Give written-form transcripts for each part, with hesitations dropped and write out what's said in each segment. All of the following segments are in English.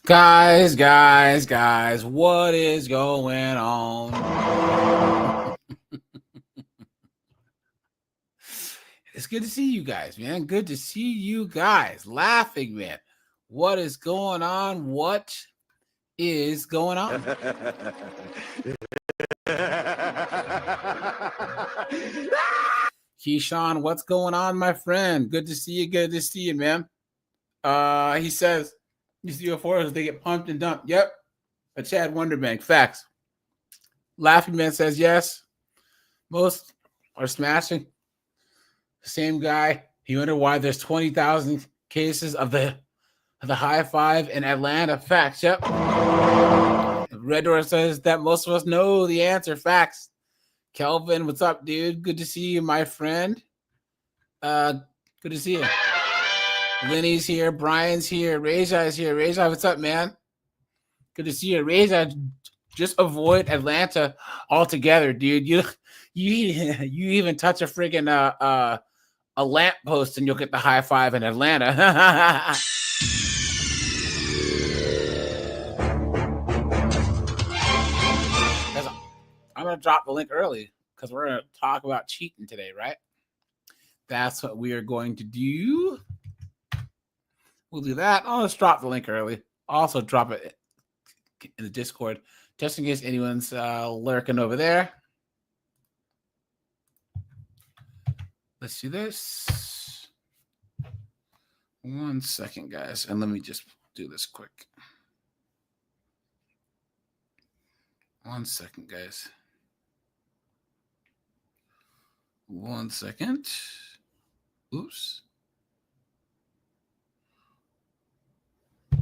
Guys, what is going on? It's good to see you guys, man. Good to see you guys. Laughing, man. What is going on? What is going on? Keyshawn, what's going on, my friend? Good to see you. Good to see you, man. He says these UFOs, they get pumped and dumped. Yep. A Chad Wonderbank. Facts. Laughing Man says yes. Most are smashing. Same guy. He wondered why there's 20,000 cases of the high five in Atlanta. Facts. Yep. Red Door says that most of us know the answer. Facts. Kelvin, what's up, dude? Good to see you, my friend. Good to see you. Lenny's here. Brian's here. Reja is here. Reja, what's up, man? Good to see you. Reja, just avoid Atlanta altogether, dude. You even touch a friggin' a lamppost and you'll get the high five in Atlanta. I'm going to drop the link early because we're going to talk about cheating today, right? That's what we are going to do. We'll do that. I'll just drop the link early. Also drop it in the Discord just in case anyone's lurking over there. Let's do this. 1 second, guys. And let me just do this quick. 1 second, guys. 1 second. Oops.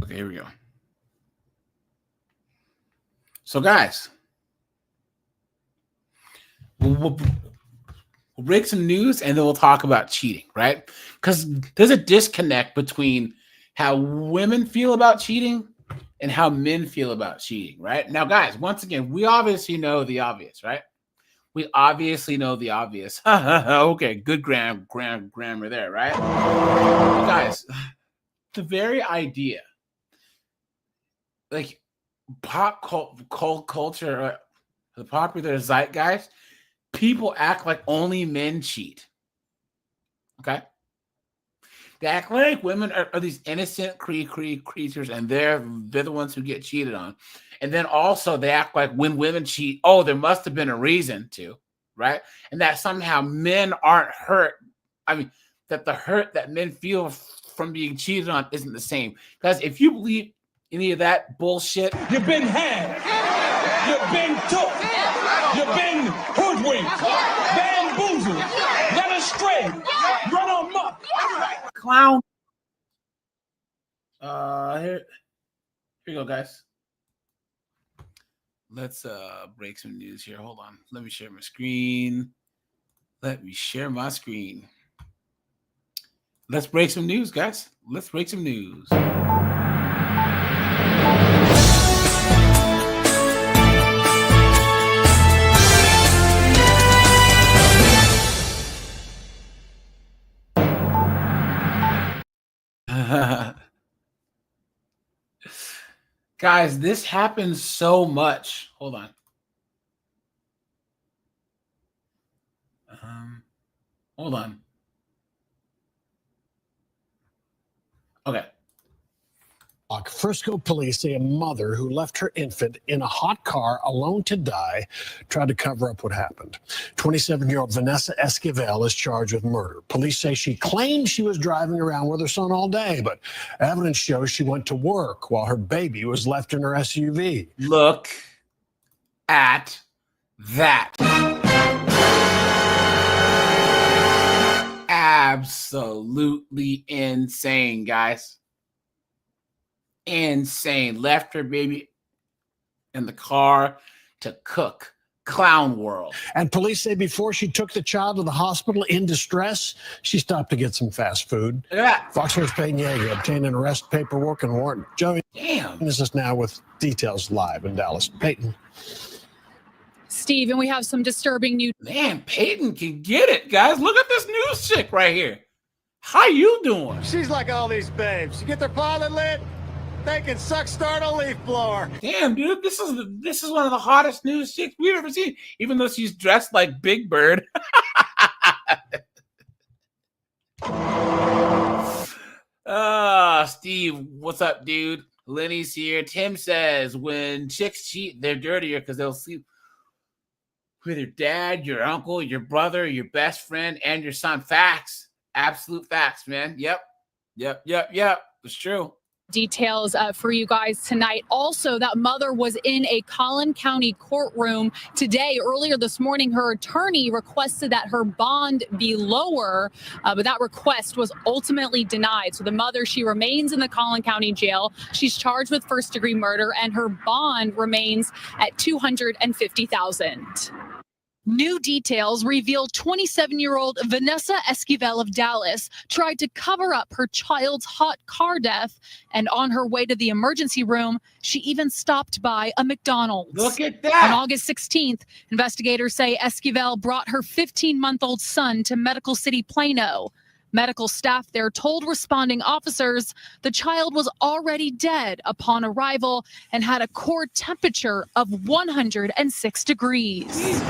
Okay, here we go. So, guys, we'll break some news and then we'll talk about cheating, right? Because there's a disconnect between how women feel about cheating and how men feel about cheating, right? Now, guys, once again, we obviously know the obvious, right? We obviously know the obvious. Okay, good grammar there, right? But guys, the very idea, like pop culture, the popular zeitgeist, people act like only men cheat. Okay? They act like women are these innocent creatures and they're the ones who get cheated on. And then also they act like when women cheat, oh, there must have been a reason to, right? And that somehow men aren't hurt. I mean, that the hurt that men feel from being cheated on isn't the same. Because if you believe any of that bullshit, you've been had, you've been took, you've been hoodwinked, bamboozled, led astray, run amok. Clown. Here you go, guys. Let's break some news here. Hold on. Let me share my screen. Let's break some news, guys. Let's break some news. Guys, this happens so much. Hold on. Hold on. Okay. Frisco police say a mother who left her infant in a hot car alone to die tried to cover up what happened. 27-year-old Vanessa Esquivel is charged with murder. Police say she claimed she was driving around with her son all day, but evidence shows she went to work while her baby was left in her SUV. Look at that. Absolutely insane, guys. Insane. Left her baby in the car to cook. Clown world. And police say before she took the child to the hospital in distress, she stopped to get some fast food. Look at that. Fox News Peyton Yeager obtained an arrest paperwork and warrant. Joey, damn. This is now with details live in Dallas. Peyton. Steve, and we have some disturbing news. Man, Peyton can get it, guys. Look at this news chick right here. How you doing? She's like all these babes. You get their pilot lit, they can suck start a leaf blower. Damn, dude, this is one of the hottest news chicks we've ever seen. Even though she's dressed like Big Bird. Steve, what's up, dude? Lenny's here. Tim says when chicks cheat, they're dirtier because they'll sleep with your dad, your uncle, your brother, your best friend, and your son. Facts. Absolute facts, man. Yep. It's true. Details for you guys tonight. Also, that mother was in a Collin County courtroom today. Earlier this morning, her attorney requested that her bond be lower, but that request was ultimately denied. So the mother, she remains in the Collin County jail. She's charged with first-degree murder, and her bond remains at $250,000. New details reveal 27-year-old Vanessa Esquivel of Dallas tried to cover up her child's hot car death, and on her way to the emergency room, she even stopped by a McDonald's. Look at that. On August 16th, investigators say Esquivel brought her 15-month-old son to Medical City Plano. Medical staff there told responding officers the child was already dead upon arrival and had a core temperature of 106 degrees.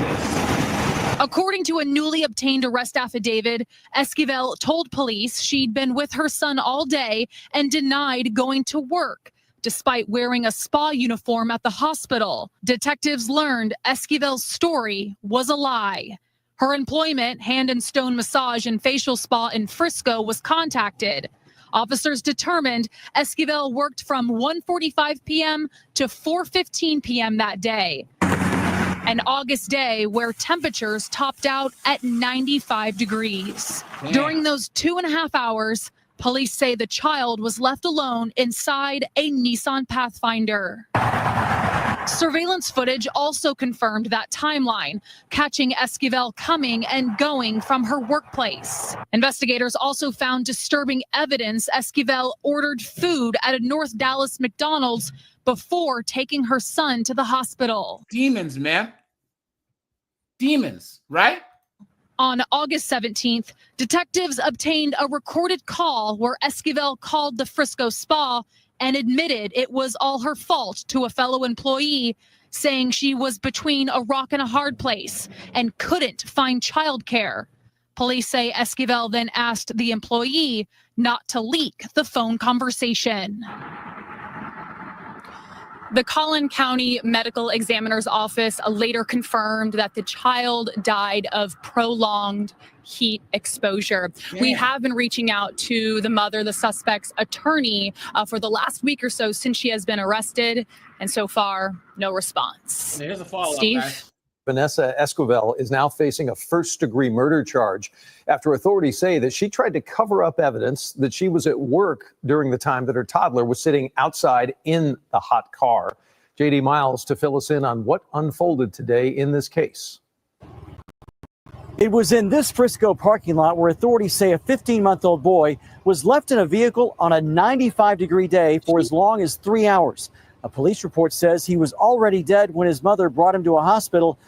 According to a newly obtained arrest affidavit, Esquivel told police she'd been with her son all day and denied going to work, despite wearing a spa uniform at the hospital. Detectives learned Esquivel's story was a lie. Her employment, Hand and Stone Massage and Facial Spa in Frisco, was contacted. Officers determined Esquivel worked from 1:45 p.m. to 4:15 p.m. that day. An August day where temperatures topped out at 95 degrees. Damn. During those 2.5 hours, police say the child was left alone inside a Nissan Pathfinder. Surveillance footage also confirmed that timeline, catching Esquivel coming and going from her workplace. Investigators also found disturbing evidence Esquivel ordered food at a North Dallas McDonald's before taking her son to the hospital. Demons, man. Demons, right? On August 17th, detectives obtained a recorded call where Esquivel called the Frisco spa and admitted it was all her fault to a fellow employee, saying she was between a rock and a hard place and couldn't find childcare. Police say Esquivel then asked the employee not to leak the phone conversation. The Collin County Medical Examiner's Office later confirmed that the child died of prolonged heat exposure. Yeah. We have been reaching out to the mother, the suspect's attorney, for the last week or so since she has been arrested, and so far, no response. Here's a follow-up, Steve? guys. Vanessa Esquivel is now facing a first-degree murder charge after authorities say that she tried to cover up evidence that she was at work during the time that her toddler was sitting outside in the hot car. J.D. Miles to fill us in on what unfolded today in this case. It was in this Frisco parking lot where authorities say a 15-month-old boy was left in a vehicle on a 95-degree day for as long as 3 hours. A police report says he was already dead when his mother brought him to a hospital,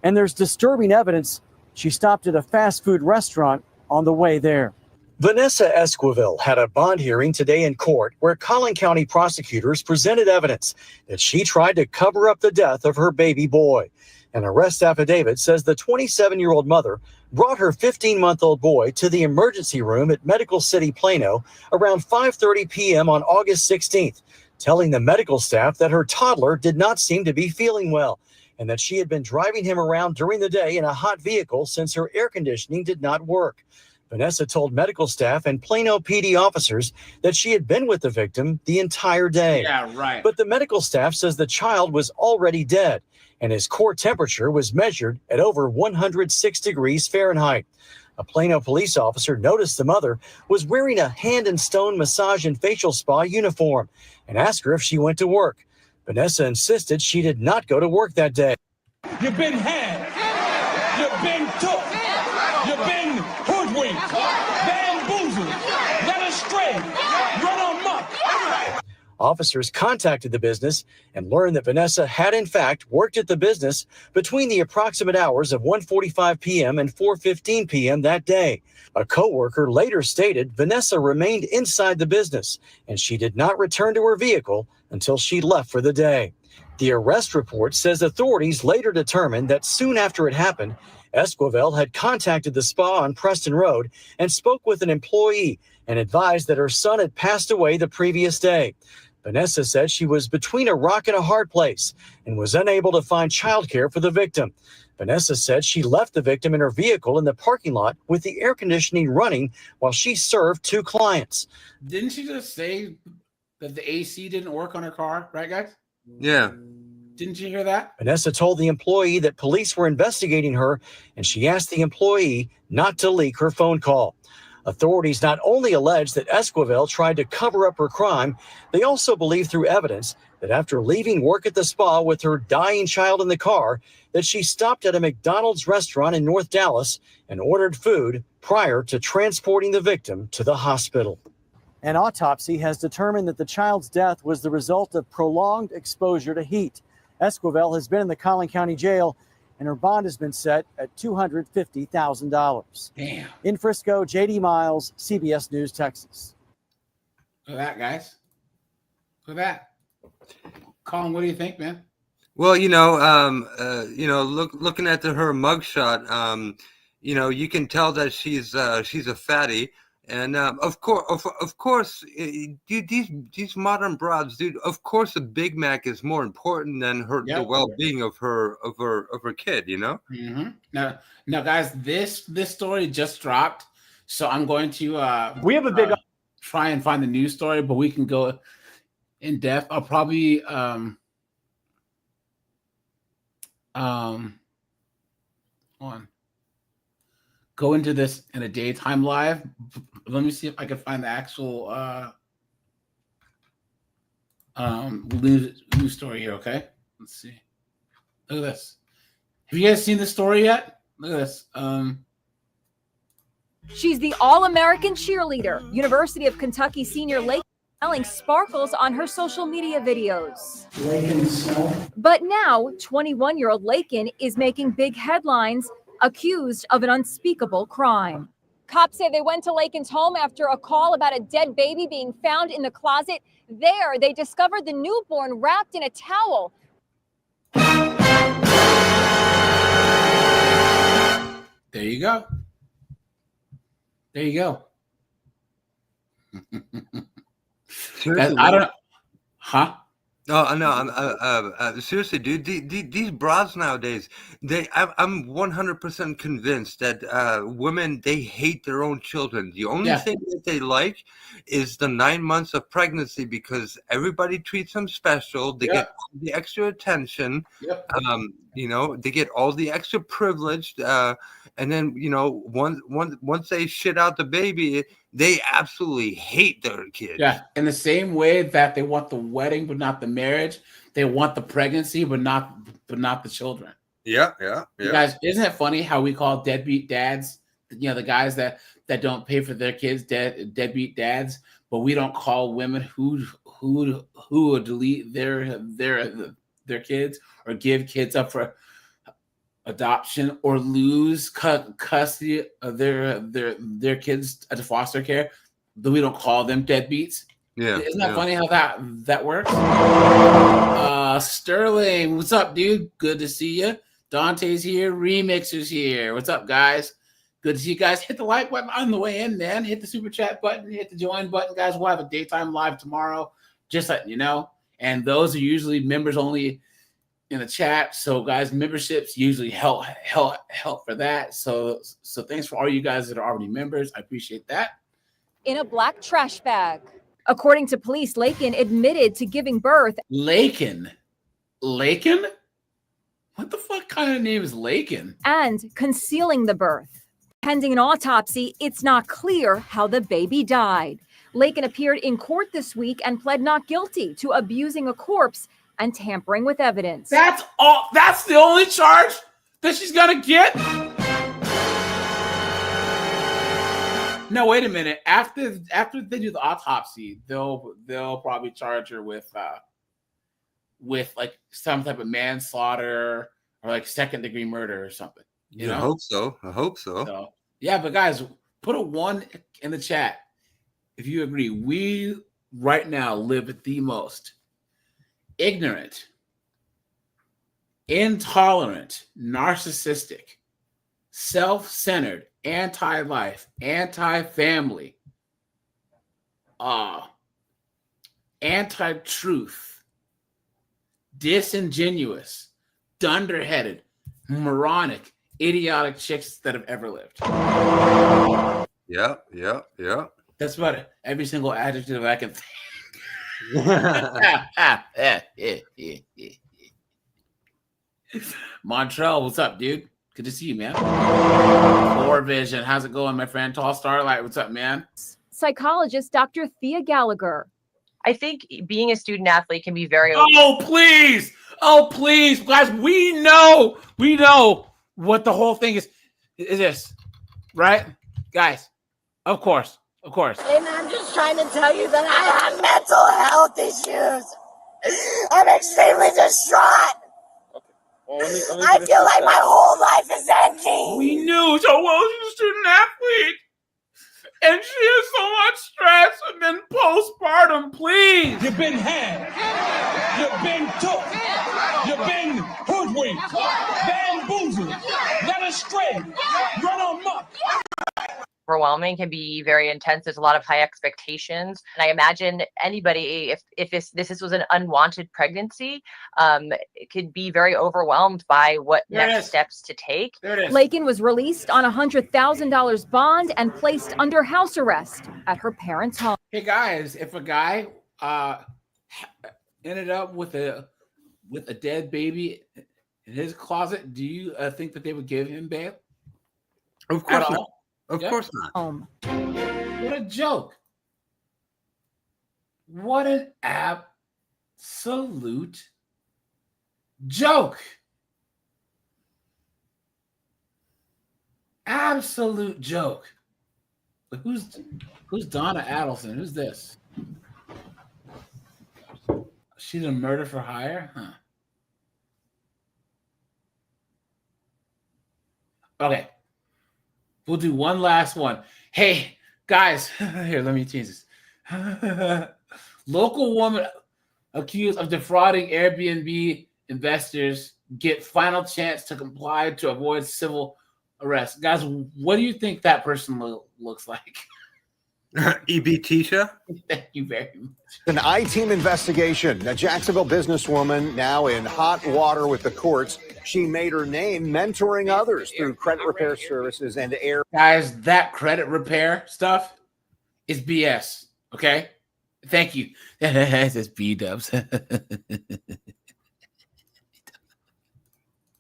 and there's disturbing evidence she stopped at a fast food restaurant on the way there. Vanessa Esquivel had a bond hearing today in court where Collin County prosecutors presented evidence that she tried to cover up the death of her baby boy. An arrest affidavit says the 27-year-old mother brought her 15-month-old boy to the emergency room at Medical City Plano around 5:30 p.m. on August 16th, telling the medical staff that her toddler did not seem to be feeling well and that she had been driving him around during the day in a hot vehicle since her air conditioning did not work. Vanessa told medical staff and Plano PD officers that she had been with the victim the entire day. Yeah, right. But the medical staff says the child was already dead and his core temperature was measured at over 106 degrees Fahrenheit. A Plano police officer noticed the mother was wearing a Hand and Stone Massage and Facial Spa uniform and asked her if she went to work. Vanessa insisted she did not go to work that day. You've been had. You've been took. You've been hoodwinked, bamboozled, led astray, run amok. Officers contacted the business and learned that Vanessa had in fact worked at the business between the approximate hours of 1:45 p.m. and 4:15 p.m. that day. A coworker later stated Vanessa remained inside the business and she did not return to her vehicle until she left for the day. The arrest report says authorities later determined that soon after it happened, Esquivel had contacted the spa on Preston Road and spoke with an employee and advised that her son had passed away the previous day. Vanessa said she was between a rock and a hard place and was unable to find childcare for the victim. Vanessa said she left the victim in her vehicle in the parking lot with the air conditioning running while she served 2 clients. Didn't she just say that the AC didn't work on her car, right, guys? Yeah. Didn't you hear that? Vanessa told the employee that police were investigating her, and she asked the employee not to leak her phone call. Authorities not only allege that Esquivel tried to cover up her crime, they also believe through evidence that after leaving work at the spa with her dying child in the car, that she stopped at a McDonald's restaurant in North Dallas and ordered food prior to transporting the victim to the hospital. An autopsy has determined that the child's death was the result of prolonged exposure to heat. Esquivel has been in the Collin County Jail, and her bond has been set at $250,000. Damn. In Frisco, J.D. Miles, CBS News, Texas. Look at that, guys. Look at that. Colin, what do you think, man? Well, looking at her mugshot, you can tell that she's a fatty. And of course, these modern broads, dude. Of course, the Big Mac is more important than the well-being of her kid. You know. Mm-hmm. Now, guys, this story just dropped, so I'm going to We have a big try and find the news story, but we can go in depth. I'll probably go into this in a daytime live. Let me see if I can find the actual news story here, okay? Let's see. Look at this. Have you guys seen this story yet? Look at this. She's the All-American cheerleader. University of Kentucky senior Laken Snelling sparkles on her social media videos. Laken Snelling. But now, 21-year-old Laken is making big headlines, accused of an unspeakable crime. Cops say they went to Laken's home after a call about a dead baby being found in the closet. There, they discovered the newborn wrapped in a towel. There you go. There you go. Guys, I don't know. Huh? Oh no! Seriously, dude. These bras nowadays, I'm 100% convinced that women, they hate their own children. The only thing that they like is the 9 months of pregnancy because everybody treats them special. They get the extra attention. They get all the extra privilege. And then once they shit out the baby, they absolutely hate their kids. Yeah, in the same way that they want the wedding but not the marriage, they want the pregnancy but not the children. Yeah. You guys, isn't it funny how we call deadbeat dads, the guys that don't pay for their kids deadbeat dads, but we don't call women who would delete their kids or give kids up for adoption or lose custody of their kids to foster care, that we don't call them deadbeats. Yeah, isn't that funny how that works? Sterling, what's up, dude? Good to see you. Dante's here. Remixer's here. What's up, guys? Good to see you guys. Hit the like button on the way in, man. Hit the super chat button. Hit the join button, guys. We'll have a daytime live tomorrow. Just letting you know. And those are usually members only in the chat. So guys, memberships usually help for that. So thanks for all you guys that are already members. I appreciate that. In a black trash bag. According to police, Laken admitted to giving birth. Laken? What the fuck kind of name is Laken? And concealing the birth. Pending an autopsy, it's not clear how the baby died. Laken appeared in court this week and pled not guilty to abusing a corpse and tampering with evidence. That's all. That's the only charge that she's gonna get. No, wait a minute. After they do the autopsy, they'll probably charge her with like some type of manslaughter or like second-degree murder or something. You know? I hope so. I hope so. So yeah, but guys, put a 1 in the chat if you agree. We right now live with the most ignorant, intolerant, narcissistic, self-centered, anti-life, anti-family, anti-truth, disingenuous, dunderheaded, moronic, idiotic chicks that have ever lived. Yeah. That's about it. Every single adjective I can think. Montreal, what's up, dude? Good to see you, man. Floor Vision, how's it going, my friend? Tall Starlight, what's up, man? Psychologist Dr. Thea Gallagher. I think being a student athlete can be very. Oh, please, guys. We know what the whole thing is this, right, guys? Of course. And I'm just trying to tell you that I have mental health issues. I'm extremely distraught. Well, let me I feel like my whole life is ending. We knew so well she's a student athlete. And she has so much stress and then postpartum, please. You've been had. You've been took. You've been hoodwinked. Bamboozled. Led astray. Run amok. Overwhelming, can be very intense. There's a lot of high expectations, and I imagine anybody, if this was an unwanted pregnancy, it could be very overwhelmed by what next steps to take. Laken was released on $100,000 bond and placed under house arrest at her parents' home. Hey guys, if a guy ended up with a dead baby in his closet, do you think that they would give him bail? Of course not. Of course not. What a joke. What an absolute joke. Absolute joke. But who's Donna Adelson? Who's this? She's a murder for hire? Huh. Okay. We'll do one last one. Hey, guys, here, let me change this. Local woman accused of defrauding Airbnb investors get final chance to comply to avoid civil arrest. Guys, what do you think that person looks like? EB Tisha? Thank you very much. An I-team investigation. A Jacksonville businesswoman now in hot water with the courts. She made her name mentoring others through credit repair services and air. Guys, that credit repair stuff is BS. Okay? Thank you. That's B-dubs.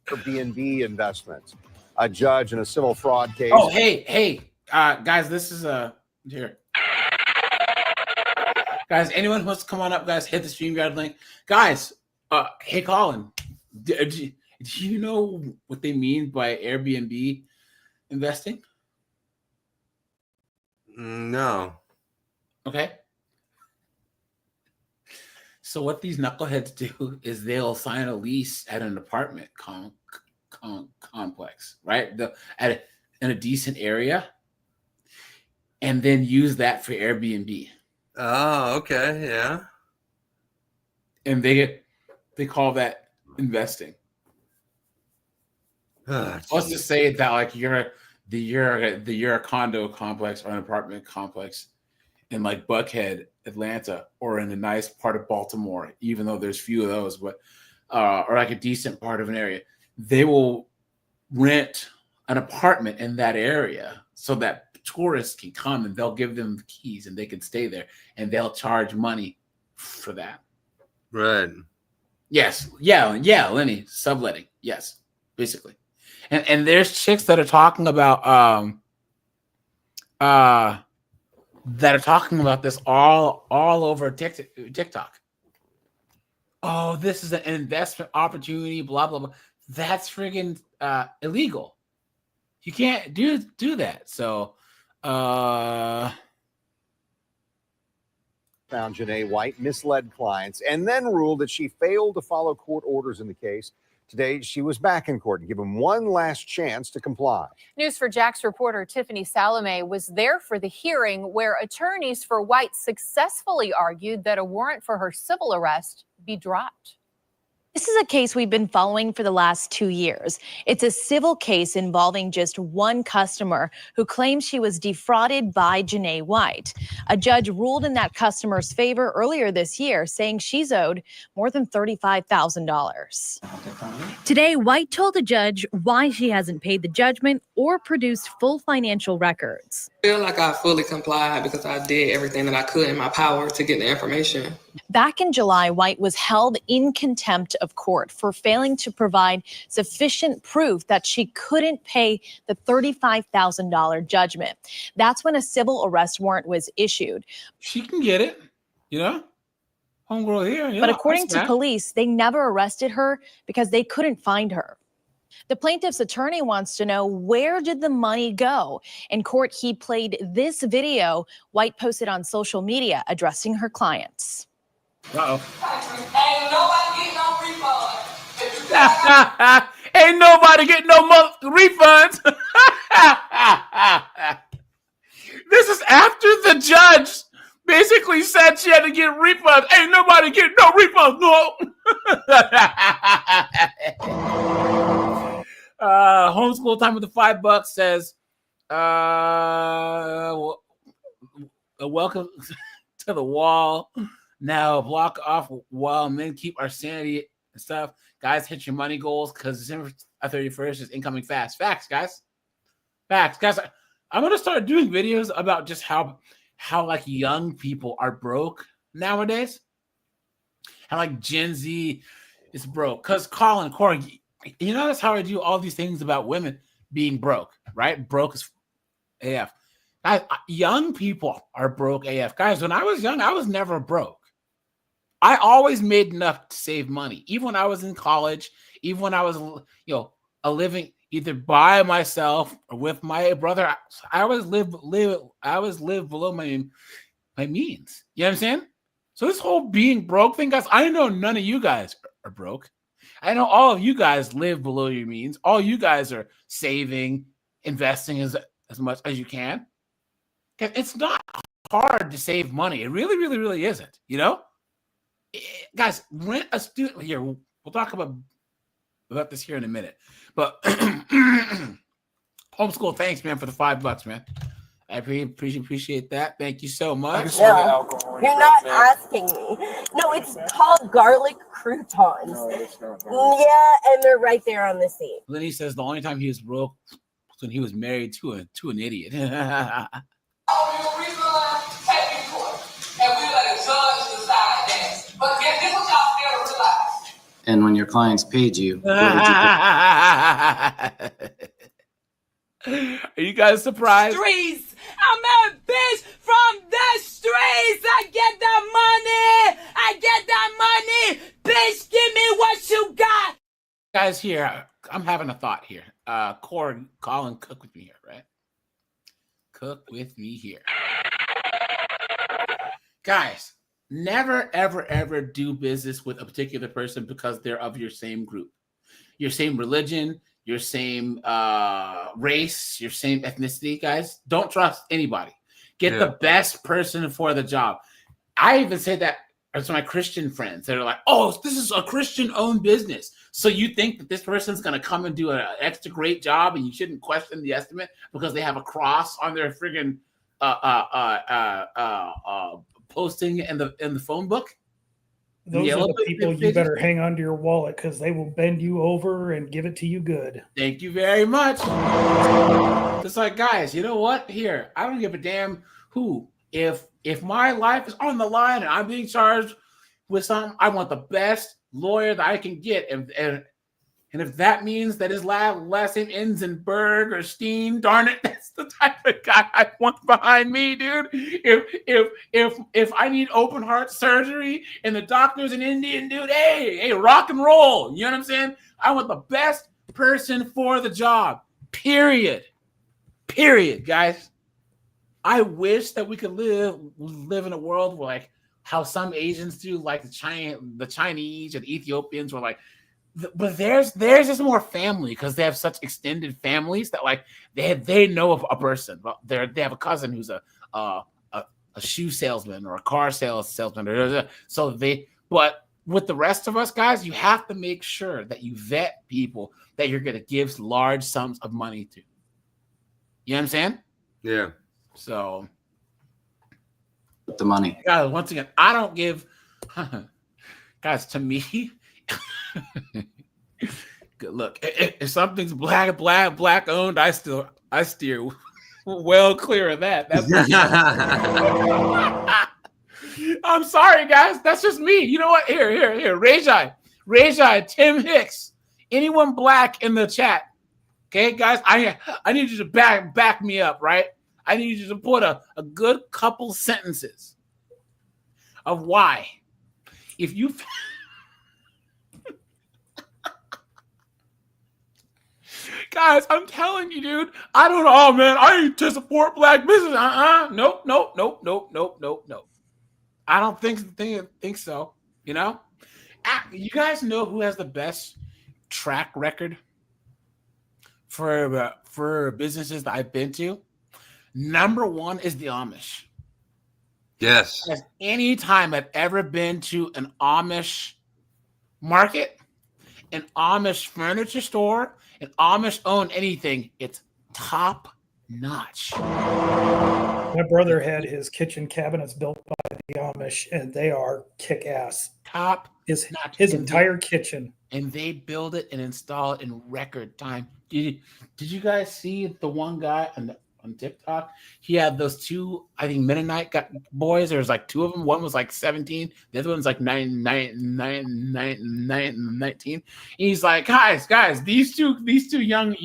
Airbnb investments. A judge in a civil fraud case. Oh, hey, guys, this is here. Guys, anyone who wants to come on up, guys, hit the StreamYard link. Guys, hey, Colin, do you know what they mean by Airbnb investing? No. Okay. So what these knuckleheads do is they'll sign a lease at an apartment complex, right? In a decent area, and then use that for Airbnb. Oh, okay, yeah. And they call that investing. Let's just say that like you're a condo complex or an apartment complex in like Buckhead, Atlanta, or in a nice part of Baltimore, even though there's few of those, but or like a decent part of an area. They will rent an apartment in that area so that tourists can come and they'll give them the keys and they can stay there and they'll charge money for that. Right. Yes. Yeah, Lenny, subletting. Yes, basically. And there's chicks that are talking about this all over TikTok. Oh, this is an investment opportunity, blah blah blah. That's friggin' illegal. You can't do that. So Uh, Found Janae White misled clients and then ruled that she failed to follow court orders in the case. Today, she was back in court and given one last chance to comply. News for Jax reporter Tiffany Salome was there for the hearing where attorneys for White successfully argued that a warrant for her civil arrest be dropped. This is a case we've been following for the last 2 years. It's a civil case involving just one customer who claims she was defrauded by Janae White. A judge ruled in that customer's favor earlier this year, saying she's owed more than $35,000. Today, White told the judge why she hasn't paid the judgment or produced full financial records. I feel like I fully complied because I did everything that I could in my power to get the information. Back in July, White was held in contempt of court for failing to provide sufficient proof that she couldn't pay the $35,000 judgment. That's when a civil arrest warrant was issued. she can get it, you know. Homegirl here, yeah. But according that's to bad. police, they never arrested her because they couldn't find her. The plaintiff's attorney wants to know, where did the money go? In court, he played this video White posted on social media addressing her clients. Uh-oh. Ain't nobody getting no refund. Ain't nobody getting no refunds. This is after the judge basically said she had to get refunds. Ain't nobody getting no refunds. No. Homeschool time with the $5 says, welcome to the wall. Now block off while men keep our sanity and stuff. Guys, hit your money goals because December 31st is incoming fast. Facts, guys. Facts, guys. I'm gonna start doing videos about just how like young people are broke nowadays. How like Gen Z is broke. Cause Colin, Corey, you notice how I do all these things about women being broke, right? Broke as AF. Guys, young people are broke AF. Guys, when I was young, I was never broke. I always made enough to save money. Even when I was in college, even when I was, living either by myself or with my brother, I always live below my means. You know what I'm saying? So this whole being broke thing, guys, I know none of you guys are broke. I know all of you guys live below your means. All you guys are saving, investing as much as you can. It's not hard to save money. It really, really, really isn't. You know? Guys, rent a student here. We'll talk about this here in a minute. But homeschool, thanks, man, for the $5, man. I appreciate that. Thank you so much. No, you're not asking me. No, it's called garlic croutons. Yeah, and they're right there on the seat. Lenny says the only time he was broke was when he was married to an idiot. And when your clients paid you, Are you guys surprised? Streets. I'm a bitch from the streets. I get that money. I get that money. Bitch, give me what you got. Guys, here, I'm having a thought here. Colin, cook with me here, right? Cook with me here. Guys, never, ever, ever do business with a particular person because they're of your same group, your same religion, your same race, your same ethnicity. Guys, don't trust anybody. Get the best person for the job. I even say that to my Christian friends that are like, oh, this is a Christian-owned business. So you think that this person's going to come and do an extra great job and you shouldn't question the estimate because they have a cross on their friggin' posting in the phone book? Those are the people you better hang on to your wallet because they will bend you over and give it to you good. Thank you very much. It's like, guys, you know what? Here, I don't give a damn who. If my life is on the line and I'm being charged with something, I want the best lawyer that I can get. And if that means that his last name ends in Berg or Steen, darn it, that's the type of guy I want behind me, dude. If I need open heart surgery and the doctor's an Indian dude, hey, rock and roll. You know what I'm saying? I want the best person for the job. Period, guys. I wish that we could live in a world where, like, how some Asians do, like the Chinese and Ethiopians were like, but there's just more family because they have such extended families that, like, they know of a person. Well, they have a cousin who's a shoe salesman or a car salesman, so but with the rest of us guys, you have to make sure that you vet people that you're going to give large sums of money to. You know what I'm saying? Yeah. So the money. Guys, once again, I don't give guys, to me. Good look. If something's black owned, I steer well clear of that. That's I'm sorry, guys. That's just me. You know what? Here. Rajai, Tim Hicks, anyone black in the chat. Okay, guys, I need you to back me up, right? I need you to put a good couple sentences of why. If you guys, I'm telling you, dude, I don't know. Oh man, I need to support black business. Nope. I don't think so. You know? You guys know who has the best track record for businesses that I've been to? Number one is the Amish. Yes. Because any time I've ever been to an Amish market, an Amish furniture store, an Amish own anything, it's top notch. My brother had his kitchen cabinets built by the Amish, and they are kick ass. Top His notch. entire kitchen. And they build it and install it in record time. Did you guys see the one guy on TikTok? He had those two, I think, Mennonite boys. There was like two of them. One was like 17. The other one's like 19. And he's like, guys, these two young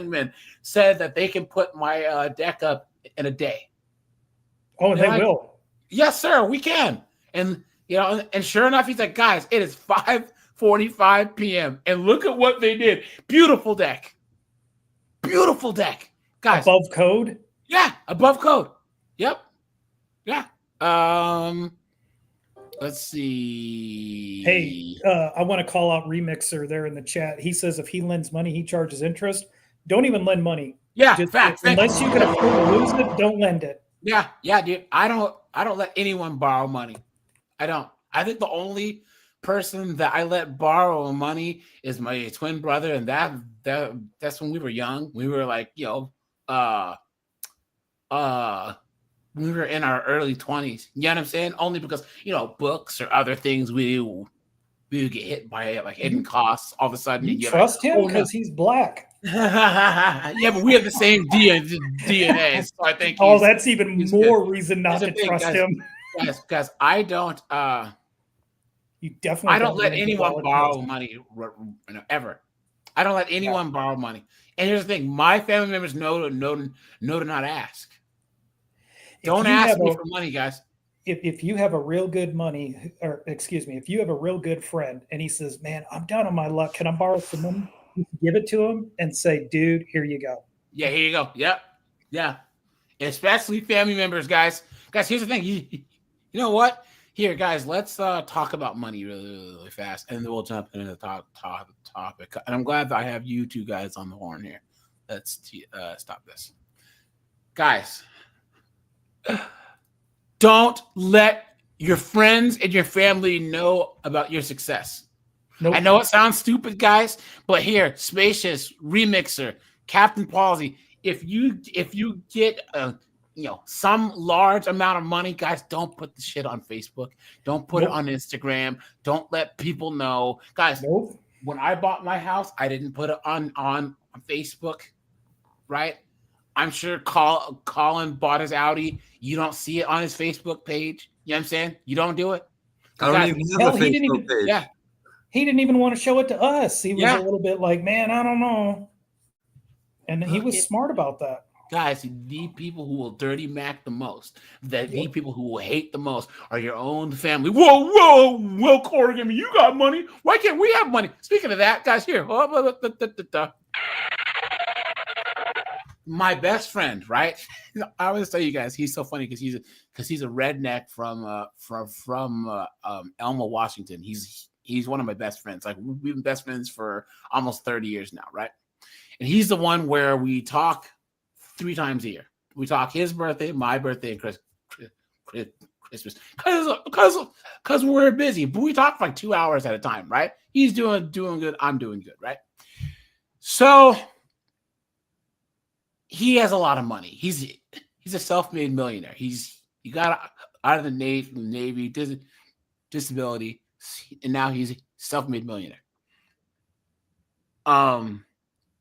men said that they can put my deck up in a day. Oh, and they will. Yes, sir, we can. And and sure enough, he's like, guys, it is 5:45 p.m. and look at what they did. Beautiful deck, guys. Above code. Yeah, above code. Yep. Yeah. Let's see. Hey, I want to call out Remixer there in the chat. He says if he lends money, he charges interest. Don't even lend money. Yeah, facts. Unless you can afford to lose it, don't lend it. Yeah, dude. I don't let anyone borrow money. I don't. I think the only person that I let borrow money is my twin brother, and that's when we were young. We were like, we were in our early 20s. You know what I'm saying? Only because, books or other things we would get hit by like hidden costs all of a sudden. You trust him because he's black. Yeah, but we have the same DNA, so I think. That's even more reason not to trust him. Because I don't. You definitely. I don't let anyone borrow money ever. I don't let anyone borrow money. And here's the thing: my family members know to not ask. Don't ask me for money, guys. If you have a real good if you have a real good friend and he says, "Man, I'm down on my luck. Can I borrow some money?" You can give it to him and say, "Dude, here you go." Yeah, here you go. Yep. Yeah. Especially family members, guys. Guys, here's the thing. You know what? Here, guys, let's talk about money really fast, and then we'll jump into the topic. And I'm glad that I have you two guys on the horn here. Let's stop this. Guys, don't let your friends and your family know about your success. Nope. I know it sounds stupid, guys, but here, Spacious, Remixer, Captain Palsy, if you get some large amount of money, guys, don't put the shit on Facebook. Don't put it on Instagram. Don't let people know. Guys, when I bought my house, I didn't put it on Facebook, right? I'm sure Colin bought his Audi. You don't see it on his Facebook page. You know what I'm saying? You don't do it. I don't even have a Facebook page. Yeah. He didn't even want to show it to us. He was a little bit like, man, I don't know. And he was smart about that. Guys, the people who will dirty Mac the most, the people who will hate the most are your own family. Whoa, Corrigan, you got money. Why can't we have money? Speaking of that, guys, here. my best friend, right? I always tell you guys he's so funny because he's a redneck from Elma, Washington. He's one of my best friends. Like we've been best friends for almost 30 years now, right? And he's the one where we talk 3 times a year. We talk his birthday, my birthday, and Christmas, because we're busy. But we talk for like 2 hours at a time, right? He's doing good. I'm doing good, right? So he has a lot of money. He's a self-made millionaire. He got out of the Navy, disability, and now he's a self-made millionaire.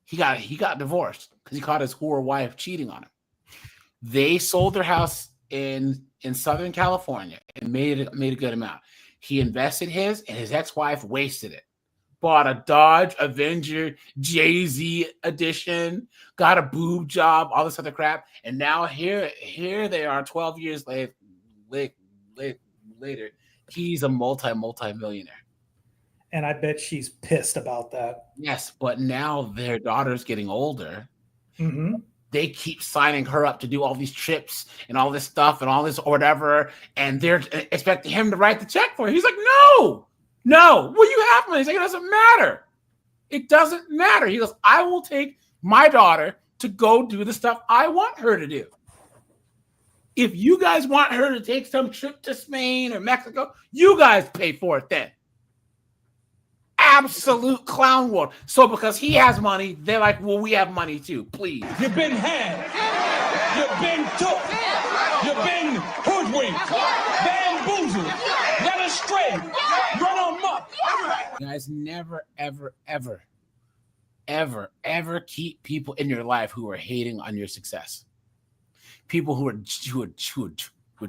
He got divorced because he caught his whore wife cheating on him. They sold their house in Southern California and made a good amount. He invested his, and his ex-wife wasted it. Bought a Dodge Avenger Jay-Z edition, got a boob job, all this other crap, and now here they are 12 years later. He's a multi-millionaire. And I bet she's pissed about that. Yes, but now their daughter's getting older. Mm-hmm. They keep signing her up to do all these trips and all this stuff and all this or whatever, and they're expecting him to write the check for her. He's like, no. Well, you have money. He's like, it doesn't matter. It doesn't matter. He goes, I will take my daughter to go do the stuff I want her to do. If you guys want her to take some trip to Spain or Mexico, you guys pay for it then. Absolute clown world. So because he has money, they're like, well, we have money too. Please. You've been had. You've been took. You've been hoodwinked. Bamboozled. Led astray. Run amok. Guys, never, ever, ever, ever, ever keep people in your life who are hating on your success. People who are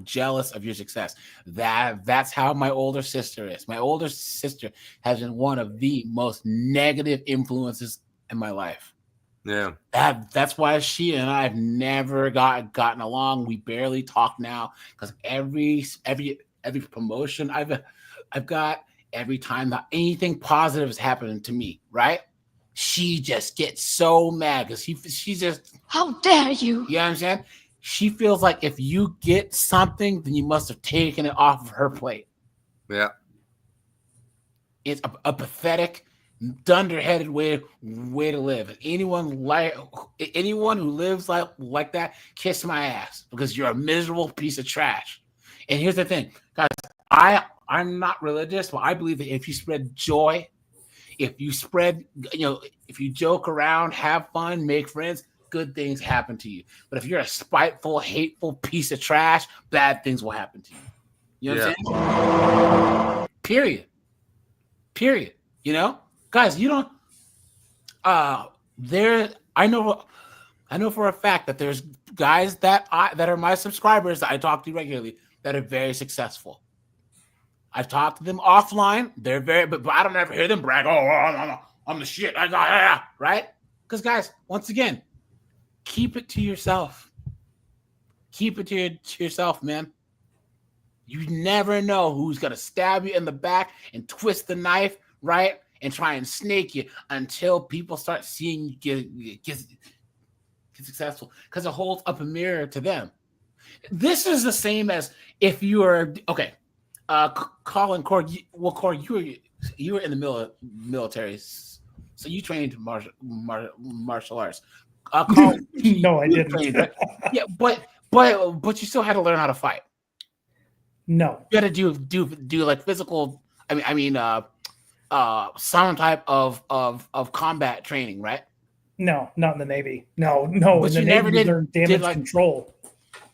jealous of your success. That's how my older sister is. My older sister has been one of the most negative influences in my life. Yeah. That's why she and I have never gotten along. We barely talk now because every promotion I've got, every time that anything positive is happening to me, right? She just gets so mad because she's just, how dare you? You know what I'm saying? She feels like if you get something, then you must have taken it off of her plate. Yeah. It's a pathetic, dunderheaded way to live. Anyone who lives like that, kiss my ass because you're a miserable piece of trash. And here's the thing, guys, I'm not religious, but I believe that if you spread joy, if you joke around, have fun, make friends, good things happen to you. But if you're a spiteful, hateful piece of trash, bad things will happen to you. You know what I'm saying? Period. You know? Guys, you don't I know for a fact that there's guys that are my subscribers that I talk to regularly that are very successful. I've talked to them offline. They're but I don't ever hear them brag, I'm the shit. I got right? Because guys, once again, keep it to yourself. Keep it to yourself, man. You never know who's going to stab you in the back and twist the knife, right? And try and snake you until people start seeing you get successful because it holds up a mirror to them. This is the same as if you are, okay, Colin, Cord, you were in the military, so you trained martial arts. Colin, no, I didn't. Trained, right? Yeah, but you still had to learn how to fight. No, you had to do like physical. Some type of combat training, right? No, not in the Navy. No. But in the Navy, you learned damage control.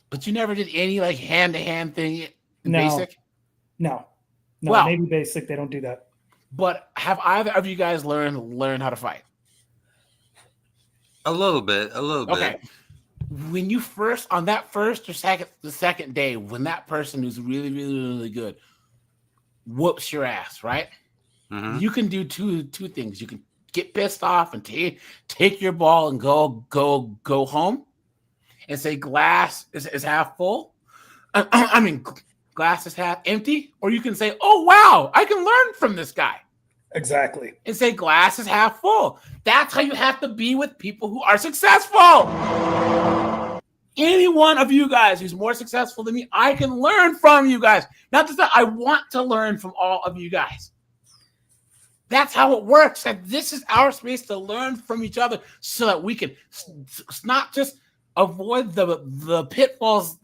But you never did any like hand-to-hand thing in no. basic? No. Well, Navy basic, they don't do that. But have either of you guys learned how to fight? A little bit. Okay. When you on that first or the second day, when that person who's really, really, really good whoops your ass, right? Mm-hmm. You can do two things. You can get pissed off and take your ball and go home and say glass is half full. Glass is half empty. Or you can say, oh, wow, I can learn from this guy. Exactly. And say glass is half full. That's how you have to be with people who are successful. Any one of you guys who's more successful than me, I can learn from you guys. Not just that, I want to learn from all of you guys. That's how it works. That this is our space to learn from each other so that we can not just avoid the pitfalls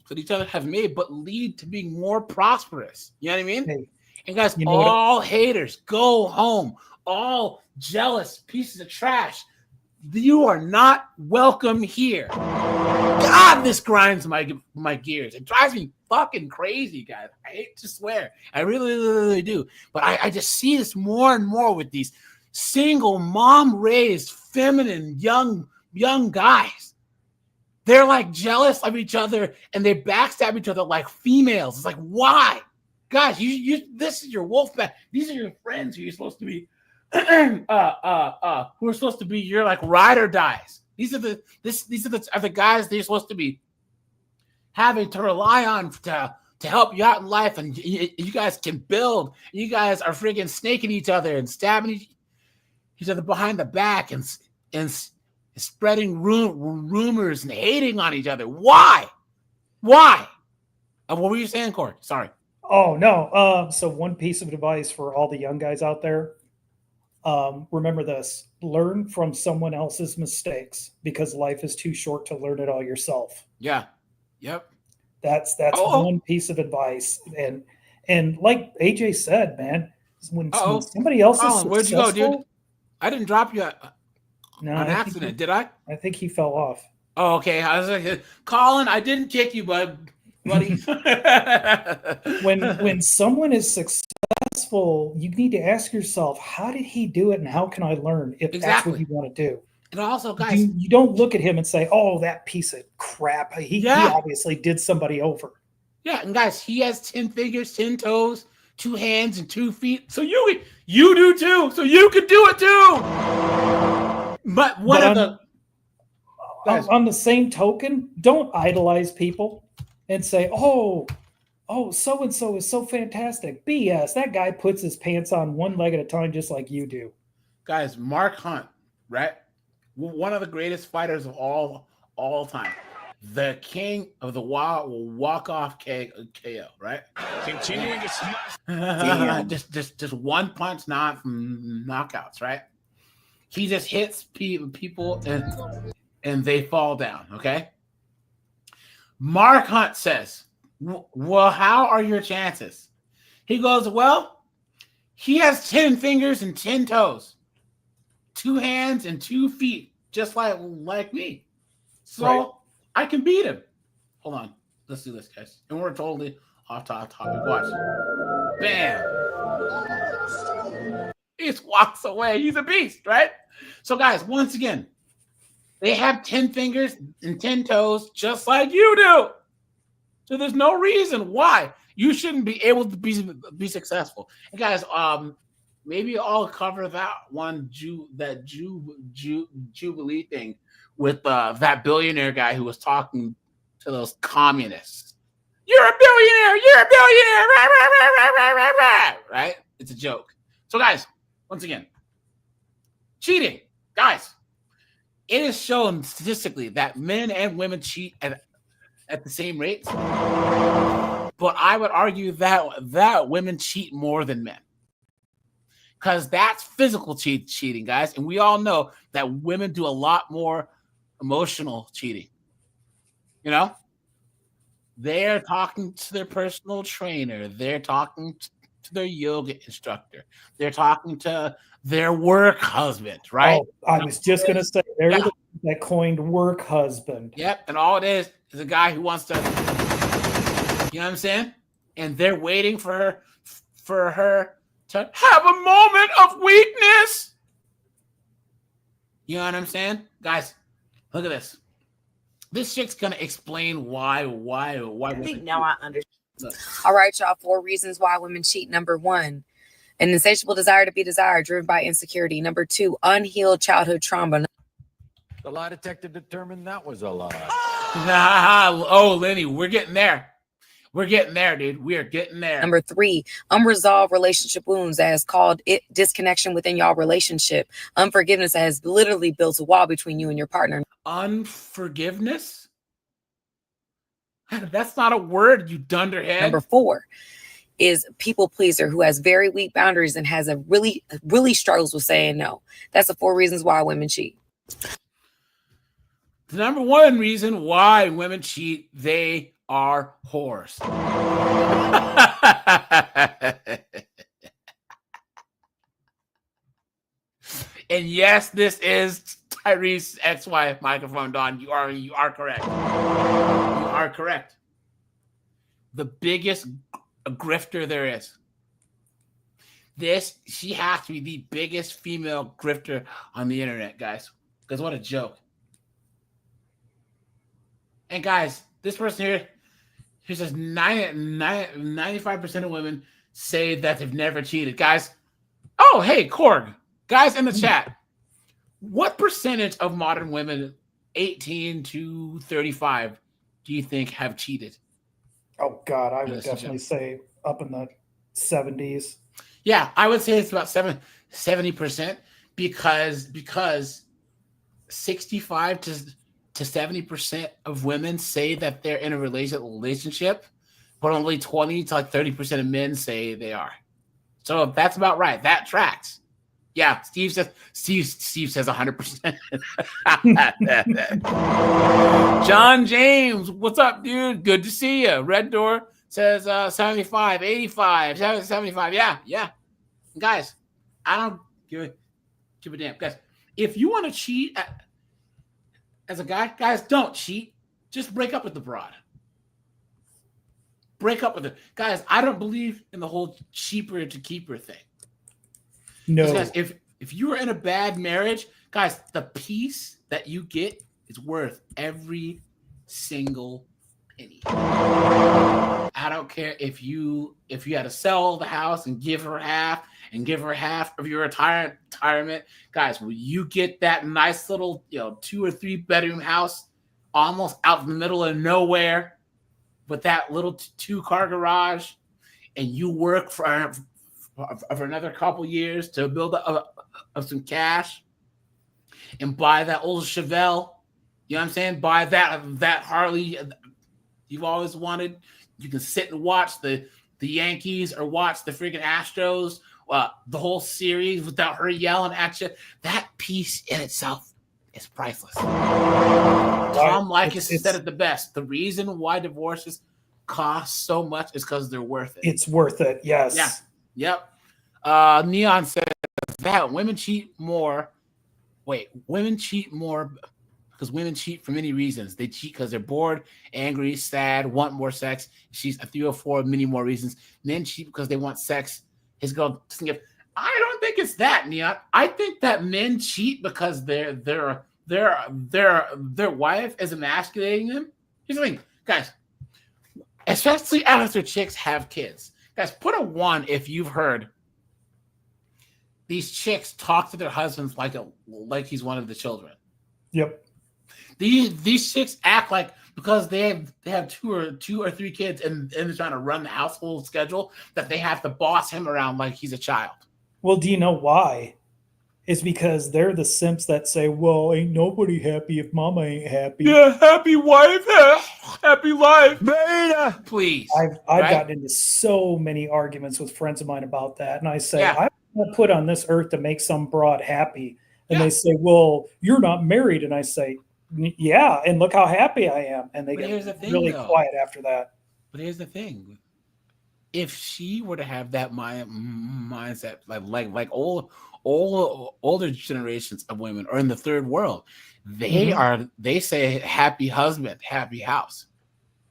that each other have made, but lead to being more prosperous. You know what I mean? Hey, and guys, you know all haters, go home. All jealous pieces of trash, you are not welcome here. God, this grinds my gears. It drives me fucking crazy, guys. I hate to swear. I really do. But I just see this more and more with these single mom-raised, feminine, young guys. They're like jealous of each other and they backstab each other like females. It's like, why? Guys, this is your wolf pack. These are your friends who you're supposed to be who are supposed to be your like ride or dies. These are the guys that you're supposed to be having to rely on to help you out in life, and you guys can build. You guys are friggin' snaking each other and stabbing each other behind the back and spreading rumors and hating on each other. Why? What were you saying, Corey? Sorry. Oh no. So one piece of advice for all the young guys out there. Remember this: learn from someone else's mistakes because life is too short to learn it all yourself. Yeah. Yep. That's one piece of advice. And like AJ said, man, when somebody else is successful, where'd you go, dude? I didn't drop you on accident, did I? I think he fell off. Oh, okay. I was like, Colin, I didn't kick you, buddy. when someone is successful, you need to ask yourself, how did he do it and how can I learn if that's what you want to do? And also, guys, you don't look at him and say, oh, that piece of crap. He obviously did somebody over. Yeah, and guys, he has 10 fingers, 10 toes, 2 hands, and 2 feet. So you do too. So you could do it too. But on the same token, don't idolize people and say, oh, so-and-so is so fantastic. BS. That guy puts his pants on one leg at a time just like you do. Guys, Mark Hunt, right? One of the greatest fighters of all time. The king of the walk-off KO, right? Continuing to smash. just one punch, not knockouts, right? He just hits people and they fall down, okay? Mark Hunt says, well, how are your chances? He goes, well, he has 10 fingers and 10 toes, 2 hands and 2 feet, just like me. So right. I can beat him. Hold on. Let's do this, guys. And we're totally off topic. Watch. Bam. He just walks away. He's a beast, right? So, guys, once again, they have 10 fingers and 10 toes, just like you do. So there's no reason why you shouldn't be able to be successful. And guys, maybe I'll cover that one Jubilee thing with that billionaire guy who was talking to those communists. You're a billionaire. You're a billionaire. Right? It's a joke. So, guys, once again, cheating, guys. It is shown statistically that men and women cheat at the same rates. But I would argue that women cheat more than men. Because that's physical cheating, guys. And we all know that women do a lot more emotional cheating. You know? They're talking to their personal trainer. They're talking to their yoga instructor. They're talking to their work husband, right? Oh, I was just going to say, they're the that coined work husband. Yep, and all it is a guy who wants to, you know what I'm saying? And they're waiting for her to have a moment of weakness. You know what I'm saying? Guys, look at this. This chick's gonna explain why. I think now I understand. All right, y'all. 4 reasons why women cheat. Number 1, an insatiable desire to be desired, driven by insecurity. Number 2, unhealed childhood trauma. The lie detector determined that was a lie. Oh, Lenny, we're getting there. We're getting there, dude. We are getting there. Number 3, unresolved relationship wounds that has caused it disconnection within y'all relationship. Unforgiveness that has literally built a wall between you and your partner. Unforgiveness? That's not a word, you dunderhead. Number 4 is people pleaser who has very weak boundaries and has a really struggles with saying no. That's the 4 reasons why women cheat. The number 1 reason why women cheat, they are whores. And yes, this is Tyrese's ex-wife, microphone Dawn. You are correct. You are correct. The biggest grifter there is. She has to be the biggest female grifter on the internet, guys. Because what a joke. And guys, this person here, he says 95% of women say that they've never cheated. Guys, oh, hey, Korg. Guys in the chat, what percentage of modern women 18 to 35 do you think have cheated? Oh, God, I would definitely say up in the 70s. Yeah, I would say it's about 70% because 65 to 70% of women say that they're in a relationship, but only 20 to like 30% of men say they are. So that's about right. That tracks. Yeah, Steve says 100%. John James, what's up, dude? Good to see you. Red Door says 75, 85, 75. Yeah. Guys, I don't give a damn. Guys, if you want to cheat as a guy, guys, don't cheat. Just break up with the broad. Break up with it. Guys, I don't believe in the whole cheaper to keeper thing. No. Guys, if you are in a bad marriage, guys, the peace that you get is worth every single penny. I don't care if you had to sell the house and give her half of your retirement. Guys, when you get that nice little 2 or 3 bedroom house almost out in the middle of nowhere with that little 2-car garage, and you work for another couple years to build up some cash and buy that old Chevelle, you know what I'm saying? Buy that Harley you've always wanted. You can sit and watch the Yankees or watch the freaking Astros, the whole series without her yelling at you. That piece in itself is priceless. Tom Likas said it the best. The reason why divorces cost so much is because they're worth it. It's worth it, yes. Yeah. Yep. Neon says that women cheat more. Wait, women cheat more because women cheat for many reasons. They cheat because they're bored, angry, sad, want more sex. She's a 3 or 4 many more reasons. Men cheat because they want sex. His girl doesn't give. I don't think it's that, Neon. I think that men cheat because their wife is emasculating them. Here's the thing, guys. Especially after chicks have kids. Guys, put a 1 if you've heard these chicks talk to their husbands like he's one of the children. Yep. These chicks act like because they have two or three kids and they're trying to run the household schedule that they have to boss him around like he's a child. Well, do you know why? It's because they're the simps that say, well, ain't nobody happy if mama ain't happy. Yeah, happy wife, happy life. Beta. Please. I've gotten into so many arguments with friends of mine about that. And I say, I'm not put on this earth to make some broad happy. And they say, well, you're not married. And I say, yeah, and look how happy I am. And they get really quiet after that. But here's the thing. If she were to have that mindset, like older generations of women or in the third world, they say happy husband, happy house.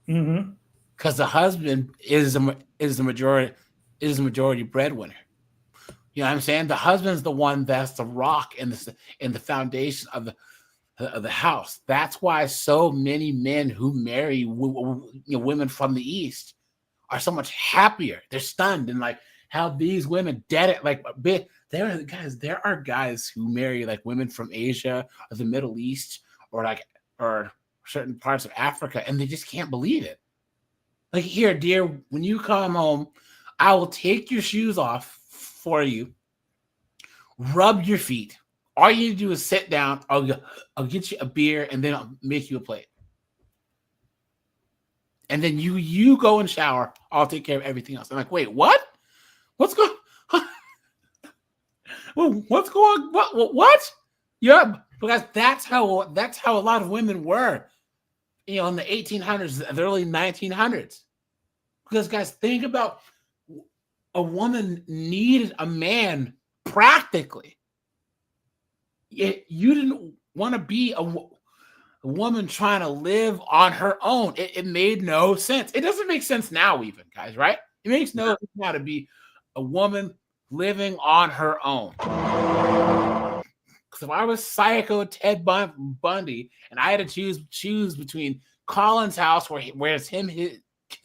Because the husband is the majority breadwinner. You know what I'm saying? The husband's the one that's the rock and the foundation of the house. That's why so many men who marry women from the East are so much happier. They're stunned and like how these women did it. Like there are guys who marry like women from Asia or the Middle East or certain parts of Africa, and they just can't believe it. Like, here, dear, when you come home, I will take your shoes off for you, rub your feet. All you need to do is sit down. I'll get you a beer, and then I'll make you a plate. And then you go and shower. I'll take care of everything else. I'm like, wait, what? What's going? What's going? What? Yeah, because that's how a lot of women were, in the 1800s, the early 1900s. Because guys, think about, a woman needed a man practically. You didn't want to be a woman trying to live on her own. It made no sense. It doesn't make sense now, even, guys, right? It makes no sense now to be a woman living on her own. Because if I was psycho Ted Bundy and I had to choose between Colin's house, where it's him, his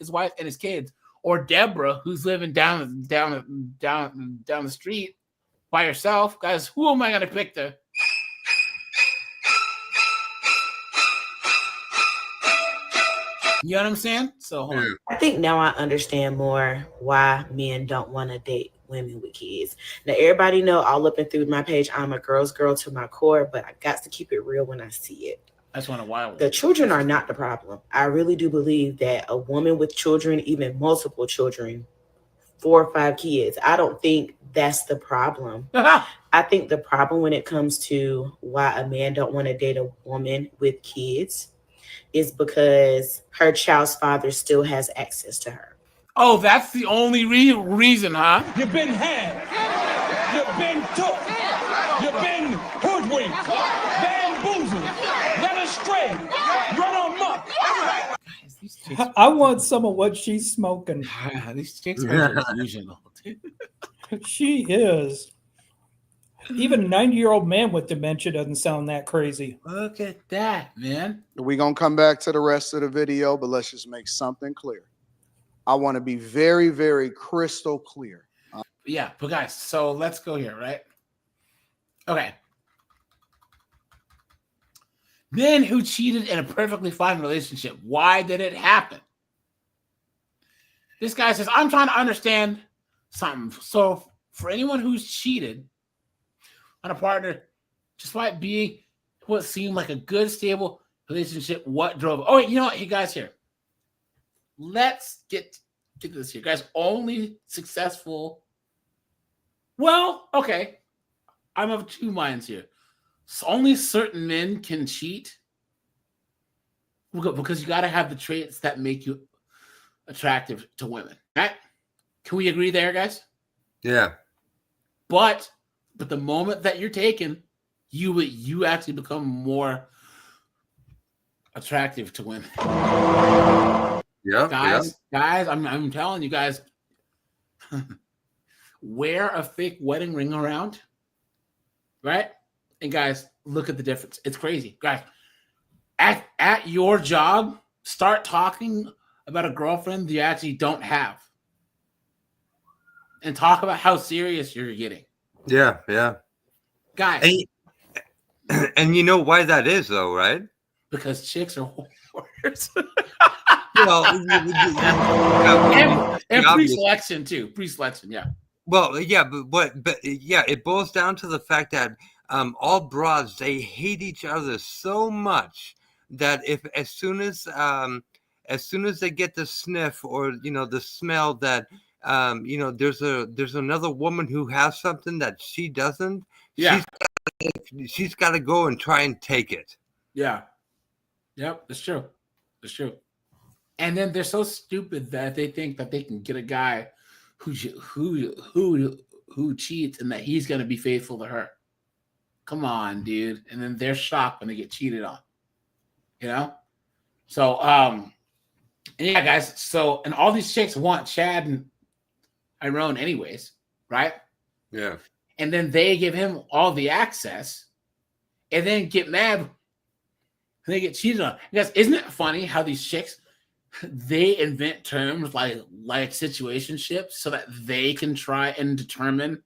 wife, and his kids, or Deborah, who's living down the street by herself, guys, who am I going to pick? You know what I'm saying? So hold on. I think now I understand more why men don't want to date women with kids. Now, everybody know all up and through my page, I'm a girl's girl to my core, but I got to keep it real when I see it. That's one of why the children are not the problem. I really do believe that a woman with children, even multiple children, 4 or 5 kids, I don't think that's the problem. I think the problem when it comes to why a man don't want to date a woman with kids is because her child's father still has access to her. Oh, that's the only reason, huh? You've been had. You've been took. You've been hoodwinked, bamboozled, led astray, run amok. I want some of what she's smoking. These chicks are delusional. She is. Even a 90-year-old man with dementia doesn't sound that crazy. Look at that, man. We're going to come back to the rest of the video, but let's just make something clear. I want to be very, very crystal clear. Yeah, but guys, so let's go here, right? Okay. Men who cheated in a perfectly fine relationship. Why did it happen? This guy says, I'm trying to understand something. So for anyone who's cheated on a partner, despite being what seemed like a good, stable relationship, what drove? Oh, you know what? Hey, guys, here. Let's get this here. Guys, only successful. Well, okay. I'm of two minds here. So only certain men can cheat because you got to have the traits that make you attractive to women. Right? Can we agree there, guys? Yeah. But the moment that you're taken, you actually become more attractive to women. Yeah, guys, I'm telling you guys, wear a fake wedding ring around, right? And guys, look at the difference. It's crazy, guys. At your job, start talking about a girlfriend you actually don't have, and talk about how serious you're getting. Yeah, yeah. Guys. And you know why that is, though, right? Because chicks are whores. Well, and pre-selection too. Pre-selection, yeah. Well, yeah, but yeah, it boils down to the fact that all broads, they hate each other so much that if as soon as they get the sniff or the smell that there's another woman who has something that she doesn't, yeah, she's got to go and try and take it. Yeah. Yep, that's true. That's true. And then they're so stupid that they think that they can get a guy who cheats and that he's going to be faithful to her. Come on, dude. And then they're shocked when they get cheated on. So and yeah, guys, so and all these chicks want Chad and Tyrone anyways, right? Yeah. And then they give him all the access and then get mad and they get cheated on. Guys, isn't it funny how these chicks, they invent terms like situationships so that they can try and determine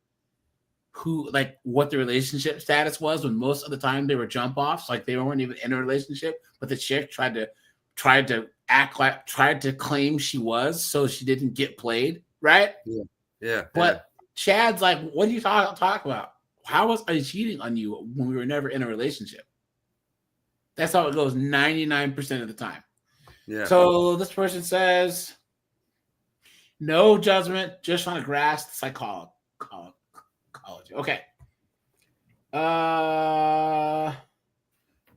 what the relationship status was, when most of the time they were jump offs, like they weren't even in a relationship, but the chick tried to tried to claim she was so she didn't get played, right? Yeah. But Chad's like, what are you talking about? How was I cheating on you when we were never in a relationship? That's how it goes 99% of the time. Yeah. So this person says, no judgment, just trying to grasp the psychology. Okay.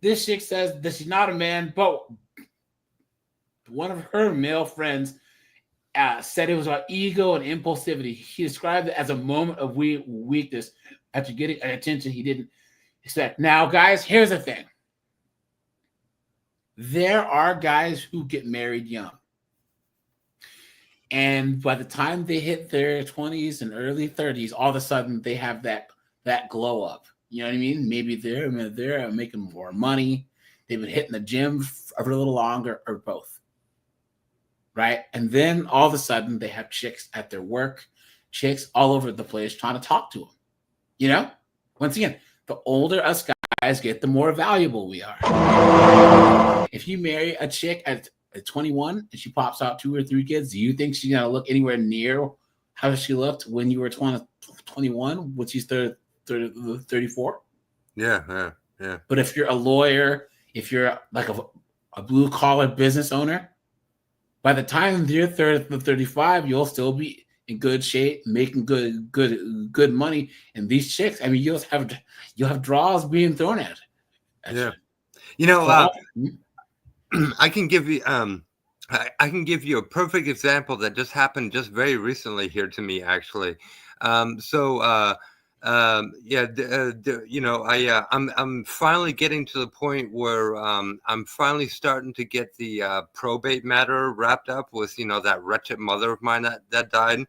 This chick says that she's not a man, but one of her male friends said it was about ego and impulsivity. He described it as a moment of weakness after getting an attention he didn't expect. Now, guys, here's the thing. There are guys who get married young. And by the time they hit their 20s and early 30s, all of a sudden they have that glow up. You know what I mean? Maybe they're making more money. They've been hitting the gym for a little longer, or both. Right? And then all of a sudden they have chicks at their work, chicks all over the place trying to talk to them. You know? Once again, the older us guys get, the more valuable we are. If you marry a chick at 21 and she pops out 2 or 3 kids, do you think she's going to look anywhere near how she looked when you were 21, when she's 34? Yeah. But if you're a lawyer, if you're like a blue-collar business owner, by the time you're 35, you'll still be in good shape, making good money. And these chicks, I mean, you'll have draws being thrown at you. Yeah. You know, I can give you I can give you a perfect example that just happened just very recently here to me, actually. I'm finally getting to the point where I'm finally starting to get the probate matter wrapped up with, that wretched mother of mine that died.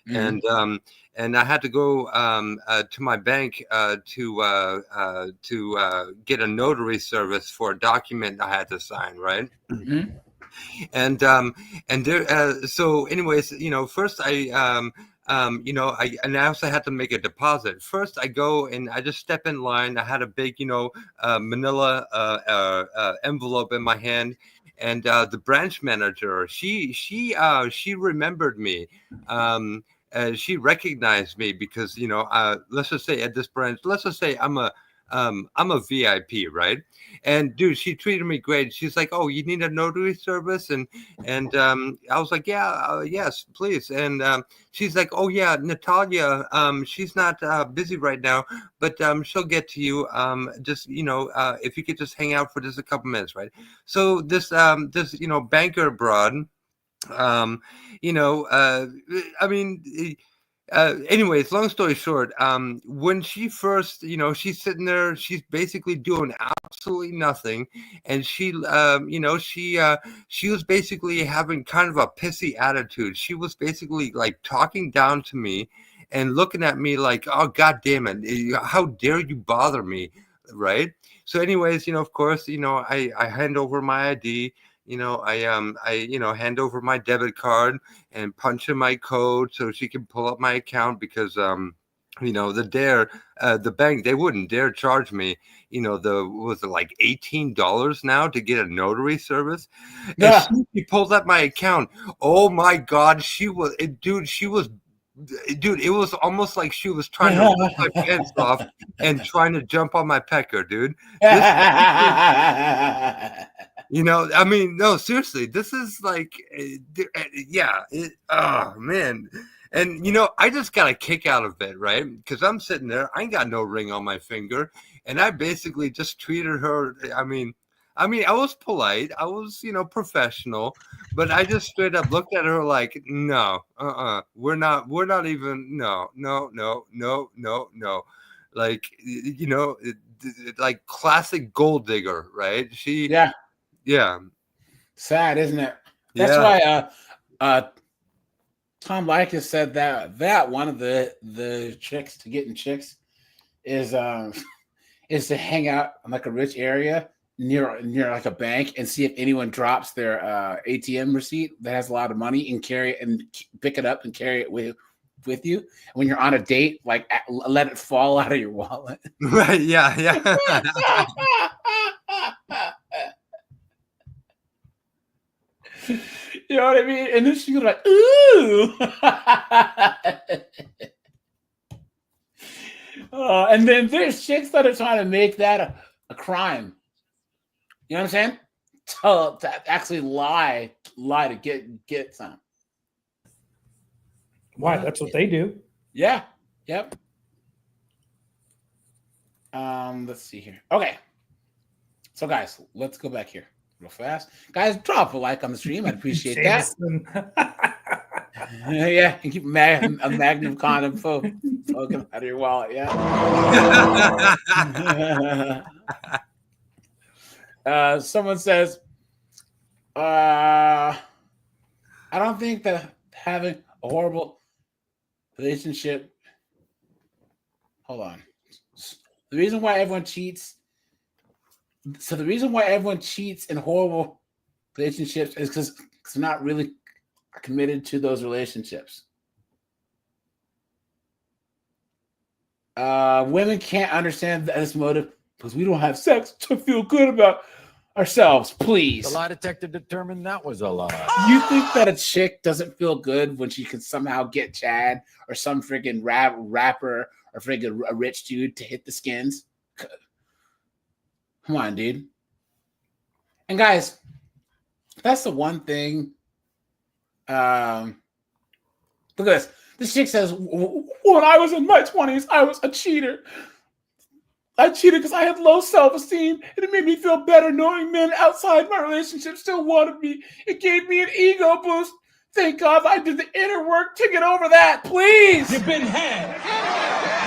Mm-hmm. And I had to go to my bank to get a notary service for a document I had to sign, right? Mm-hmm. And there, so anyways, first I also had to make a deposit. First I go and I just step in line. I had a big, manila envelope in my hand. And the branch manager, she remembered me. She recognized me because, let's just say at this branch, let's just say I'm a VIP, right? And dude, she treated me great. She's like, "Oh, you need a notary service?" And I was like, "Yeah, yes, please." And she's like, "Oh yeah, Natalia, she's not busy right now, but she'll get to you. Just if you could just hang out for just a couple minutes, right?" So this banker broad, anyways, long story short, when she first, she's sitting there, she's basically doing absolutely nothing. And she was basically having kind of a pissy attitude. She was basically like talking down to me and looking at me like, "Oh, God damn it. How dare you bother me?" Right. So anyways, of course, I hand over my ID. I hand over my debit card and punch in my code so she can pull up my account because the bank, they wouldn't dare charge me, was it like $18 now to get a notary service? Yeah. And she pulled up my account. Oh my God, dude, it was almost like she was trying to rip my pants off and trying to jump on my pecker, dude. No, seriously, this is like, oh man. And, I just got a kick out of it, right? Because I'm sitting there, I ain't got no ring on my finger. And I basically just treated her. I mean, I was polite. I was, professional. But I just straight up looked at her like, no, we're not even, no. Like, like classic gold digger, right? Yeah. Sad, isn't it? That's why Tom Likas said that one of the tricks to getting chicks is to hang out in like a rich area near like a bank and see if anyone drops their ATM receipt that has a lot of money and carry it and pick it up and carry it with you. When you're on a date, like let it fall out of your wallet. Right. Yeah. You know what I mean? And then she was like, ooh. And then there's chicks that are trying to make that a crime. You know what I'm saying? To actually lie to get some. Why? That's what they do. Yeah. Yep. Let's see here. Okay. So guys, let's go back here real fast. Guys, drop a like on the stream. I'd appreciate that. Yeah, and keep a magnum condom poking out of your wallet. Yeah. Someone says, I don't think that having a horrible relationship. Hold on. The reason why everyone cheats. So the reason why everyone cheats in horrible relationships is because they're not really committed to those relationships. Women can't understand this motive because we don't have sex to feel good about ourselves. Please. The lie detector determined that was a lie. You think that a chick doesn't feel good when she can somehow get Chad or some freaking rapper or freaking a rich dude to hit the skins? Come on, dude. And guys, that's the one thing. Look at this. This chick says, when I was in my 20s, I was a cheater. I cheated because I had low self-esteem, and it made me feel better knowing men outside my relationship still wanted me. It gave me an ego boost. Thank God I did the inner work to get over that. Please. You've been had.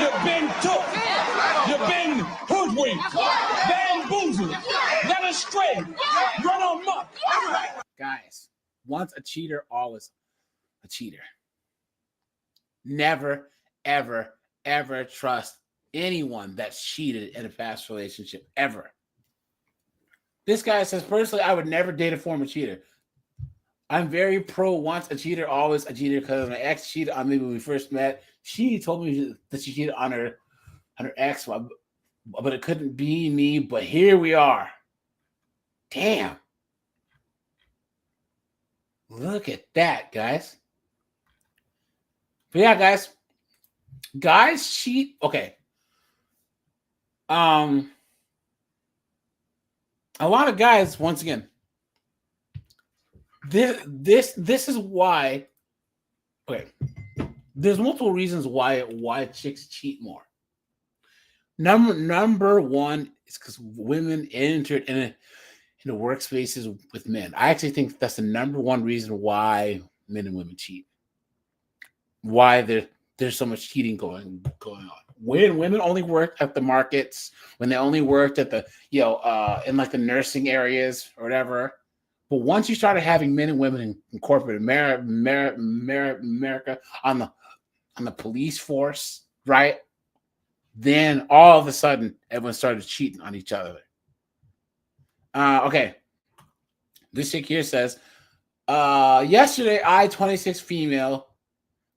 You've been took. You've been hoodwinked. Bamboozled. Led astray. Run amok. Guys, once a cheater, always a cheater. Never, ever, ever trust anyone that's cheated in a past relationship, ever. This guy says, personally, I would never date a former cheater. I'm very pro once a cheater, always a cheater, because my ex cheated on me when we first met. She told me that she cheated on her ex, but it couldn't be me, but here we are. Damn. Look at that, guys. But yeah, guys cheat. Okay. A lot of guys, once again, this is why. Okay, there's multiple reasons why chicks cheat more. Number one is because women entered into workspaces with men. I actually think that's the number one reason why men and women cheat. Why there's so much cheating going on. When women only worked at the markets, when they only worked at the in like the nursing areas or whatever. But once you started having men and women in corporate America on the police force, right? Then all of a sudden everyone started cheating on each other. Okay. This chick here says, yesterday I, 26 female,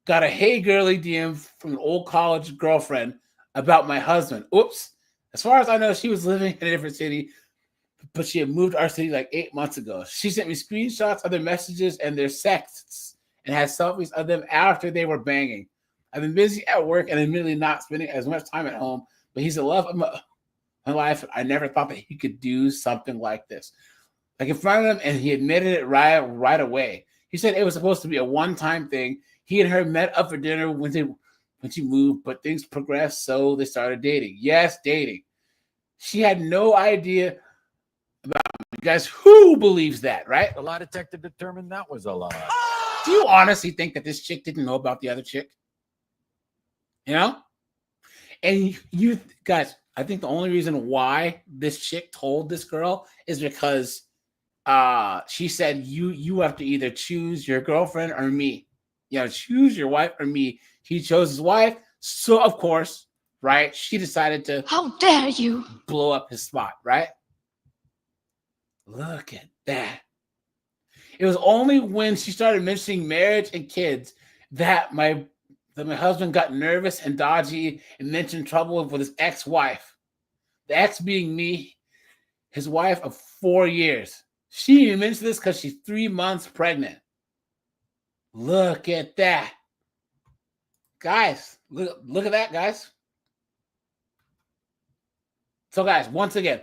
got a hey girly DM from an old college girlfriend about my husband. Oops. As far as I know, she was living in a different city, but she had moved to our city like 8 months ago. She sent me screenshots of their messages and their sexts and had selfies of them after they were banging. I've been busy at work and admittedly not spending as much time at home, but he's the love of my life. I never thought that he could do something like this. Like in front of him, and he admitted it right away. He said it was supposed to be a one-time thing. He and her met up for dinner when she moved, but things progressed, so they started dating. Yes, dating. She had no idea about me. Guys, who believes that, right? The lie detector determined that was a lie. Do you honestly think that this chick didn't know about the other chick? You know? And you guys, I think the only reason why this chick told this girl is because she said you have to either choose your girlfriend or me. Choose your wife or me. He chose his wife. So, of course, right, she decided to... How dare you? ...blow up his spot, right? Look at that. It was only when she started mentioning marriage and kids that my husband got nervous and dodgy and mentioned trouble with his ex-wife. The ex being me, his wife of 4 years. She even mentioned this because she's 3 months pregnant. Look at that. Guys, look at that, guys. So, guys, once again,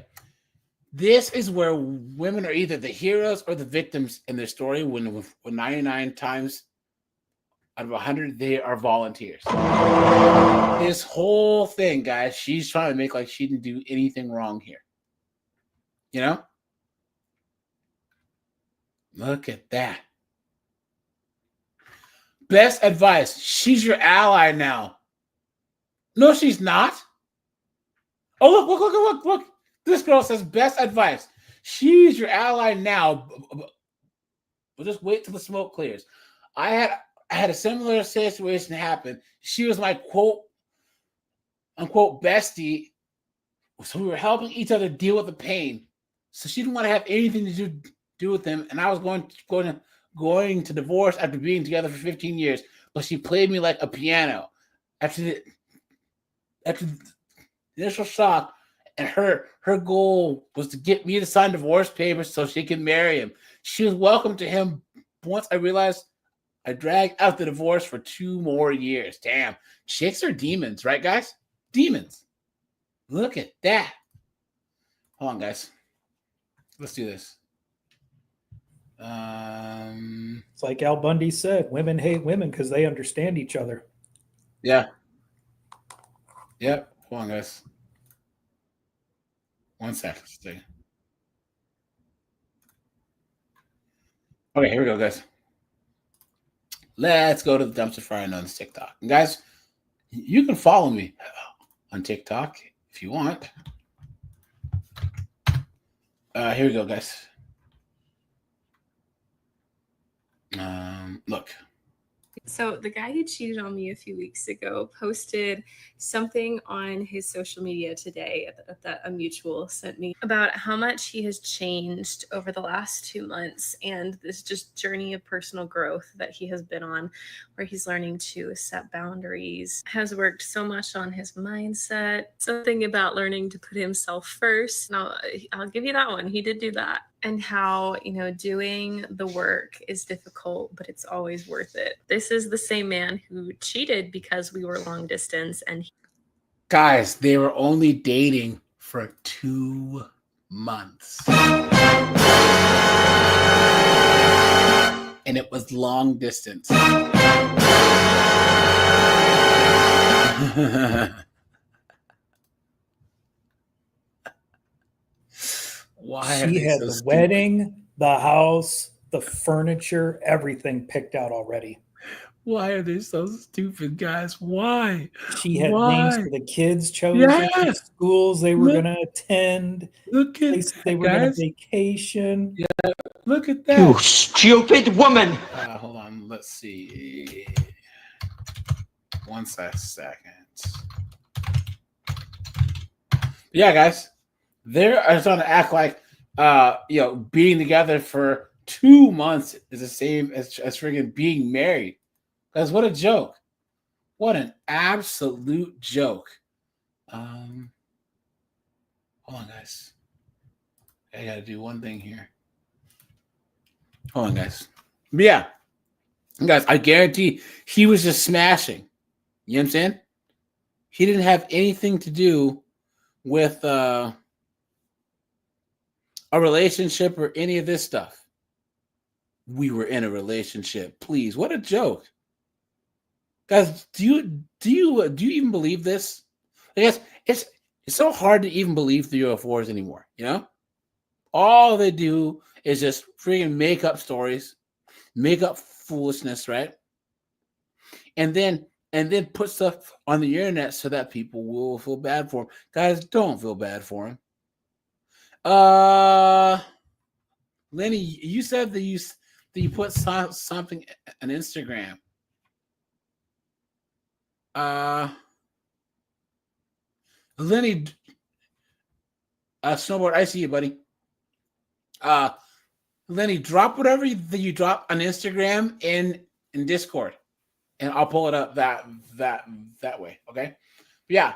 this is where women are either the heroes or the victims in their story when 99 times out of 100, they are volunteers. This whole thing, guys, she's trying to make like she didn't do anything wrong here. You know? Look at that. Best advice. She's your ally now. No, she's not. Oh, look. This girl says best advice. She's your ally now. But just wait till the smoke clears. I had a similar situation happen. She was my quote unquote bestie. So we were helping each other deal with the pain. So she didn't want to have anything to do with him. And I was going to divorce after being together for 15 years. But she played me like a piano. After the initial shock, and her goal was to get me to sign divorce papers so she could marry him. She was welcome to him. Once I realized I dragged out the divorce for 2 more years. Damn. Chicks are demons, right, guys? Demons. Look at that. Hold on, guys. Let's do this. It's like Al Bundy said, women hate women because they understand each other. Yeah. Yep. Hold on, guys. 1 second. Okay, here we go, guys. Let's go to the dumpster fire on TikTok. And guys, you can follow me on TikTok if you want. Here we go, guys. Look. So the guy who cheated on me a few weeks ago posted something on his social media today that a mutual sent me about how much he has changed over the last 2 months and this just journey of personal growth that he has been on, where he's learning to set boundaries, has worked so much on his mindset, something about learning to put himself first. Now, I'll give you that one. He did do that. And how, doing the work is difficult, but it's always worth it. This is the same man who cheated because we were long distance. And guys, they were only dating for 2 months. And it was long distance. Why she had the wedding, the house, the furniture, everything picked out already. Why are they so stupid, guys? Why? She had names for the kids chosen, the schools they were going to attend, places they were going to vacation. Yeah, look at that. You stupid woman. Hold on, let's see. 1 second. Yeah, guys. They're trying to act like being together for 2 months is the same as friggin' being married. Guys, what a joke. What an absolute joke. Hold on, guys. I gotta do one thing here. Hold on, guys. But yeah. Guys, I guarantee he was just smashing. You know what I'm saying? He didn't have anything to do with a relationship or any of this stuff. We were in a relationship. Please, what a joke. Guys, do you even believe this? I guess it's so hard to even believe the UFOs anymore, All they do is just freaking make up stories, make up foolishness, right? And then put stuff on the internet so that people will feel bad for him. Guys, don't feel bad for him. Lenny, you said that you put something on Instagram. Lenny, Snowboard, I see you, buddy. Lenny, drop whatever you drop on Instagram in Discord, and I'll pull it up that way. Okay, but yeah.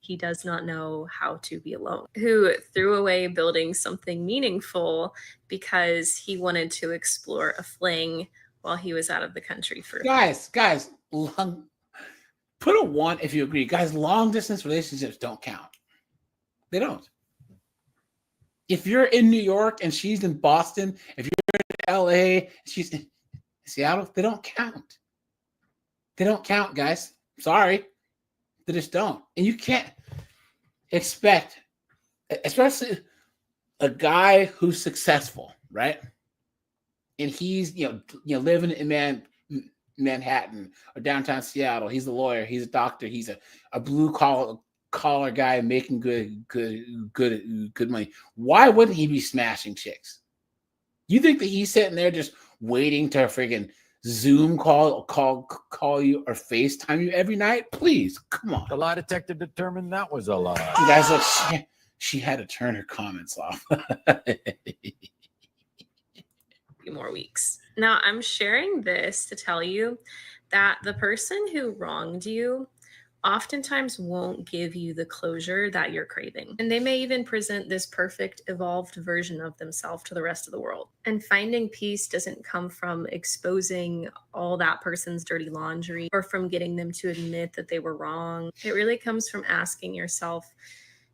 he does not know how to be alone, who threw away building something meaningful because he wanted to explore a fling while he was out of the country for Guys, put a 1 if you agree. Guys, long distance relationships don't count. They don't. If you're in New York and she's in Boston, if you're in LA, she's in Seattle, they don't count. They don't count, guys. Sorry. They just don't. And you can't expect, especially a guy who's successful, right? And he's, living in Manhattan or downtown Seattle. He's a lawyer. He's a doctor. He's a blue collar guy making good money. Why wouldn't he be smashing chicks? You think that he's sitting there just waiting to friggin' Zoom call you or FaceTime you every night? Please, come on. The lie detector determined that was a lie. You guys, look, she had to turn her comments off. few more weeks. Now, I'm sharing this to tell you that the person who wronged you oftentimes won't give you the closure that you're craving. And they may even present this perfect, evolved version of themselves to the rest of the world. And finding peace doesn't come from exposing all that person's dirty laundry or from getting them to admit that they were wrong. It really comes from asking yourself,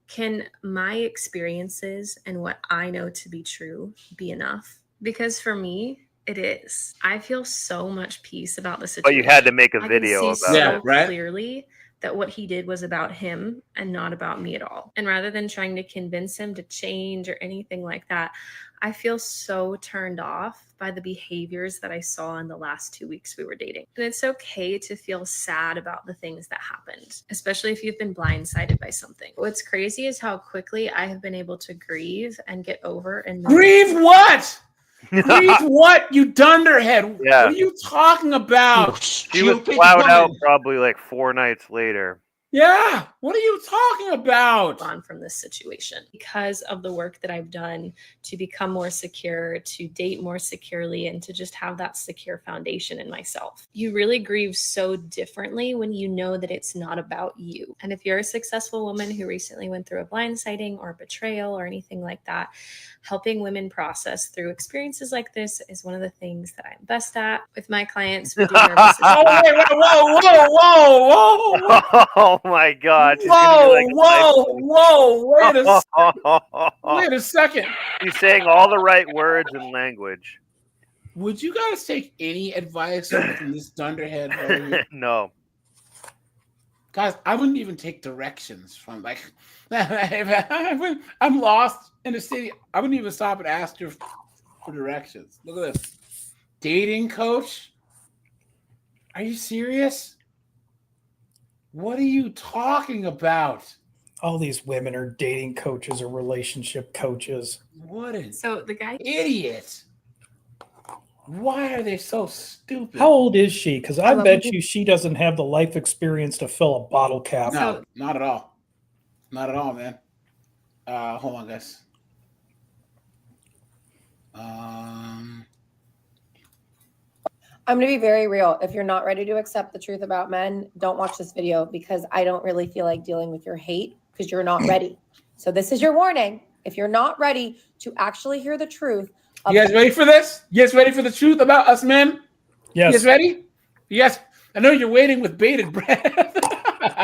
can my experiences and what I know to be true be enough? Because for me, it is. I feel so much peace about the situation. But you had to make a video I can see about so clearly that what he did was about him and not about me at all. And rather than trying to convince him to change or anything like that, I feel so turned off by the behaviors that I saw in the last 2 weeks we were dating. And it's okay to feel sad about the things that happened, especially if you've been blindsided by something. What's crazy is how quickly I have been able to grieve and get over and Grieve what? Grieve what, you dunderhead? Yeah. What are you talking about? She was plowed out probably like 4 nights later. Yeah, what are you talking about? On from this situation because of the work that I've done to become more secure, to date more securely, and to just have that secure foundation in myself. You really grieve so differently when you know that it's not about you. And if you're a successful woman who recently went through a blindsiding or betrayal or anything like that, helping women process through experiences like this is one of the things that I'm best at with my clients. We do nervous system. Oh, wait, whoa. Oh my God. She's Wait a second. He's saying all the right words and language. Would you guys take any advice from this dunderhead over here? No. Guys, I wouldn't even take directions from if I'm lost in the city. I wouldn't even stop and ask her for directions. Look at this. Dating coach? Are you serious? What are you talking about? All these women are dating coaches or relationship coaches. What an the guy idiot. Why are they so stupid? How old is she? Because I bet you she doesn't have the life experience to fill a bottle cap. No, not at all. Not at all, man. Hold on, guys. I'm going to be very real. If you're not ready to accept the truth about men, don't watch this video because I don't really feel like dealing with your hate because you're not ready. So this is your warning. If you're not ready to actually hear the truth. You guys ready for this? You guys ready for the truth about us men? Yes. You guys ready? Yes. I know you're waiting with bated breath.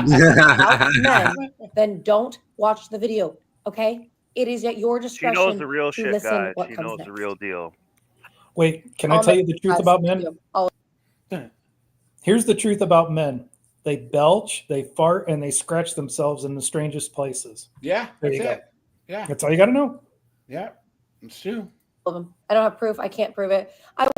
Men, then don't watch the video, okay? It is at your discretion. She knows the real to shit, listen guys. what She comes knows next. the real deal. Wait, can I tell you the truth about men? Here's the truth about men. They belch, they fart, and they scratch themselves in the strangest places. Yeah, There you that's go. it. Yeah, That's all you got to know. yeah, it's true. Of them. I don't have proof. I can't prove it. I won't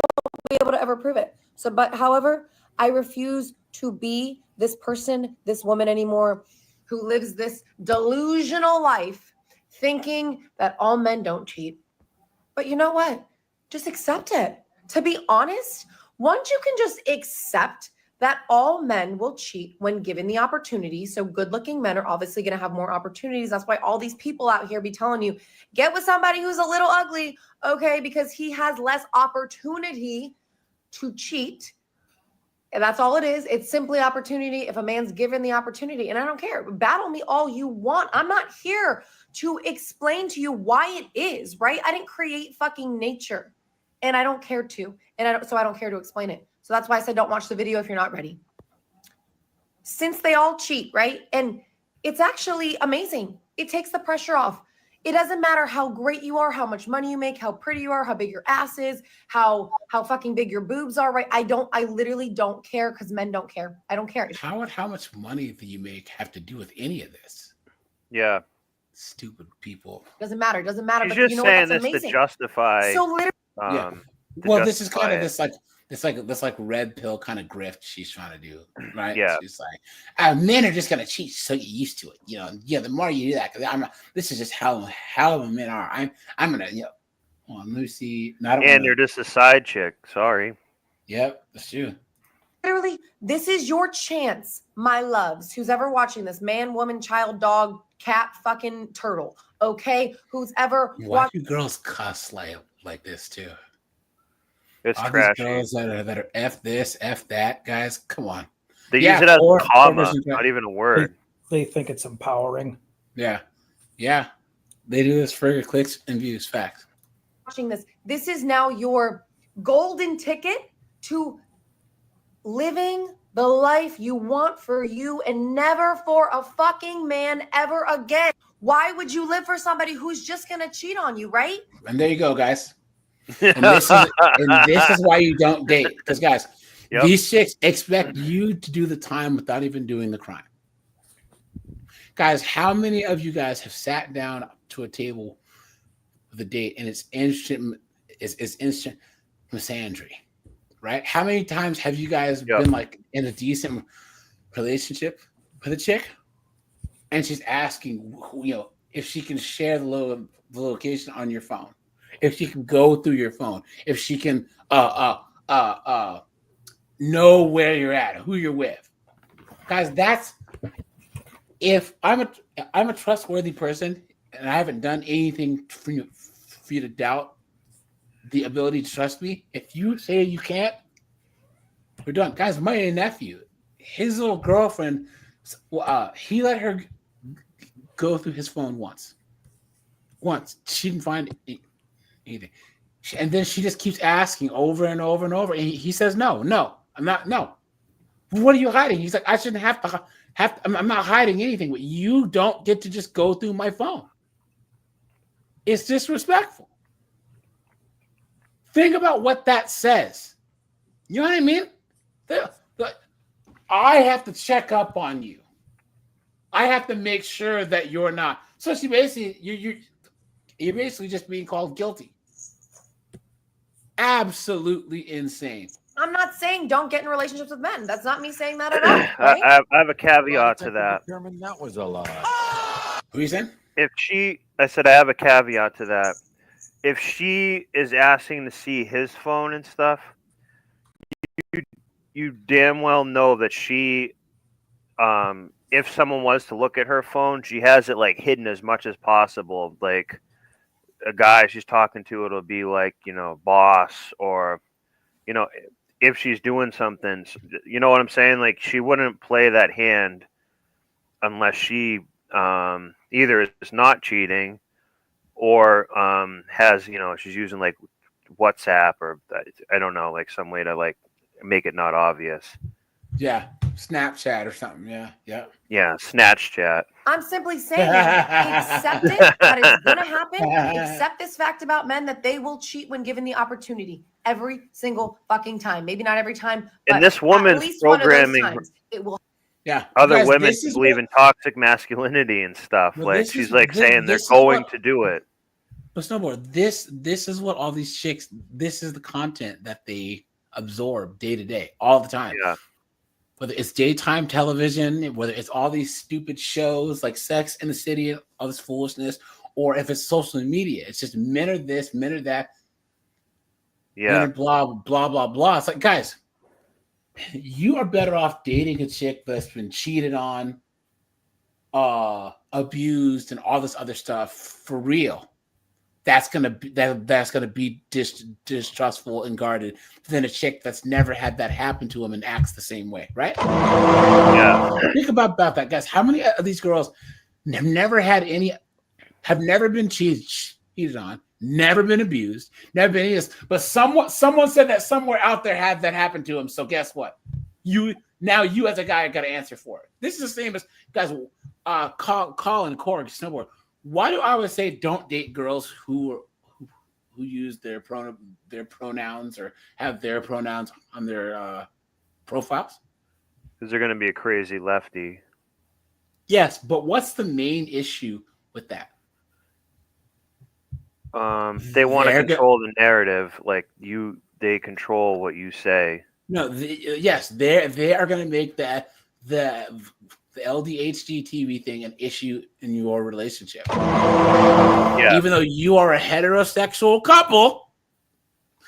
be able to ever prove it. So, but however, I refuse to be this person, this woman anymore who lives this delusional life thinking that all men don't cheat. But you know what? Just accept it. To be honest, once you can just accept that all men will cheat when given the opportunity. So good-looking men are obviously going to have more opportunities. That's why all these people out here be telling you, get with somebody who's a little ugly, okay, because he has less opportunity to cheat. And that's all it is. It's simply opportunity. If a man's given the opportunity, and I don't care, battle me all you want. I'm not here to explain to you why it is, right? I didn't create fucking nature, and I don't care to, so I don't care to explain it. So that's why I said don't watch the video if you're not ready. Since they all cheat, right? And it's actually amazing. It takes the pressure off. It doesn't matter how great you are, how much money you make, how pretty you are, how big your ass is, how fucking big your boobs are, right? I literally don't care because men don't care. I don't care. How much money do you make have to do with any of this? Yeah. Stupid people. Doesn't matter. It doesn't matter. She's But just you know saying what? That's this amazing. to justify. So literally, Yeah. Well, this is kind of this red pill kind of grift she's trying to do, right? Yeah. She's like, men are just gonna cheat, so you're used to it, you know. Yeah, the more you do that, because this is just how men are. I'm gonna, let me see. And you're just a side chick. Sorry. Yep, that's true. literally, this is your chance, my loves. Who's ever watching this, man, woman, child, dog, cat, fucking turtle. Okay, who's ever Why do girls cuss like this too? It's all trashy. These girls that are F this, F that, guys. Come on. They use it as a comma, not even a word. They think it's empowering. Yeah. They do this for clicks and views. Facts. Watching this, this is now your golden ticket to living the life you want for you and never for a fucking man ever again. Why would you live for somebody who's just gonna cheat on you, right? And there you go, guys. And this is why you don't date. Because guys, these chicks expect you to do the time without even doing the crime. Guys, how many of you guys have sat down to a table with a date and it's instant misandry, right? How many times have you guys been like in a decent relationship with a chick and she's asking, if she can share the location on your phone, if she can go through your phone, if she can know where you're at, who you're with, guys? That's if I'm a trustworthy person and I haven't done anything for you to doubt the ability to trust me. If you say you can't, we're done, guys. My nephew, his little girlfriend, he let her go through his phone once. She didn't find anything, and then she just keeps asking over and over and over, and he says, no, I'm not. No, what are you hiding? He's like, I shouldn't have to. I'm not hiding anything, but you don't get to just go through my phone. It's disrespectful. Think about what that says. You know what I mean? I have to check up on you. I have to make sure that you're not. So she basically, you're basically just being called guilty. Absolutely insane. I'm not saying don't get in relationships with men. That's not me saying that at all. Right? I have a caveat to that. That was a lie. Who you saying? I said I have a caveat to that. If she is asking to see his phone and stuff, you damn well know that she, if someone was to look at her phone, she has it like hidden as much as possible. Like a guy she's talking to, it'll be like, boss, or, if she's doing something, you know what I'm saying? Like she wouldn't play that hand unless she either is not cheating or has, she's using like WhatsApp or I don't know, like some way to like make it not obvious. Yeah, Snapchat or something. Yeah, snatch chat. I'm simply saying, accept it, that it's going to happen. Accept this fact about men that they will cheat when given the opportunity every single fucking time. Maybe not every time, but and this woman's programming it will. Yeah, other guys, women believe in toxic masculinity and stuff. Well, like she's like saying they're going to do it. But Snowboard, this is what all these chicks. This is the content that they absorb day to day, all the time. Yeah. Whether it's daytime television, whether it's all these stupid shows like Sex in the City, all this foolishness, or if it's social media, it's just men are this, men are that. Yeah. Men are blah, blah, blah, blah. It's like, guys, you are better off dating a chick that's been cheated on, abused, and all this other stuff for real. that's gonna be distrustful and guarded than a chick that's never had that happen to him and acts the same way, right? Yeah. Think about that, guys. How many of these girls have never been cheated on, never been abused, never been any of this, but someone said that somewhere out there had that happen to him. So guess what? You as a guy got to answer for it. This is the same as guys. Colin Korg snowboard. Why do I always say don't date girls who use their pronouns or have their pronouns on their profiles? Because they're going to be a crazy lefty. Yes, but what's the main issue with that? They want to control the narrative. Like they control what you say. No, they are going to make the LDHD TV thing an issue in your relationship. Yeah. Even though you are a heterosexual couple,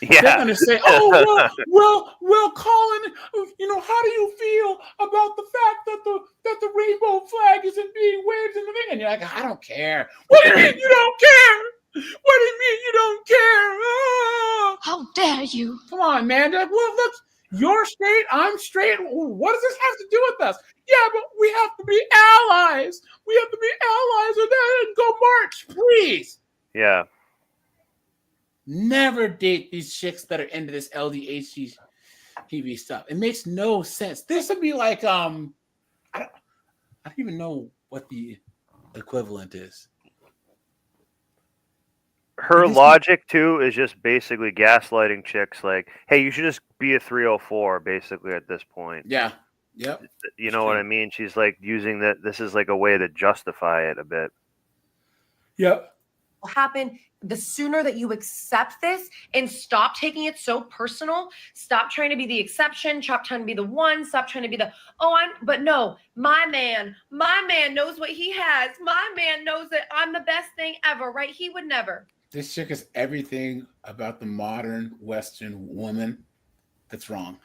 yeah, they're going to say, "Oh, well, Colin, how do you feel about the fact that the rainbow flag isn't being waved in the thing?" And you're like, "I don't care." What do you mean you don't care? What do you mean you don't care? Oh. How dare you? Come on, man. Well, look, you're straight, I'm straight. What does this have to do with us? Yeah, but we have to be allies. We have to be allies and go march, please. Yeah. Never date these chicks that are into this LDHD TV stuff. It makes no sense. This would be like I don't even know what the equivalent is. Her logic too is just basically gaslighting chicks. Like, hey, you should just be a 304. Basically, at this point. Yeah. Yep. You know what I mean? She's like using that. This is like a way to justify it a bit. Yep. Happen the sooner that you accept this and stop taking it so personal. Stop trying to be the exception. Stop trying to be the one. Stop trying to be but no, my man knows what he has. My man knows that I'm the best thing ever, right? He would never. This chick is everything about the modern Western woman that's wrong.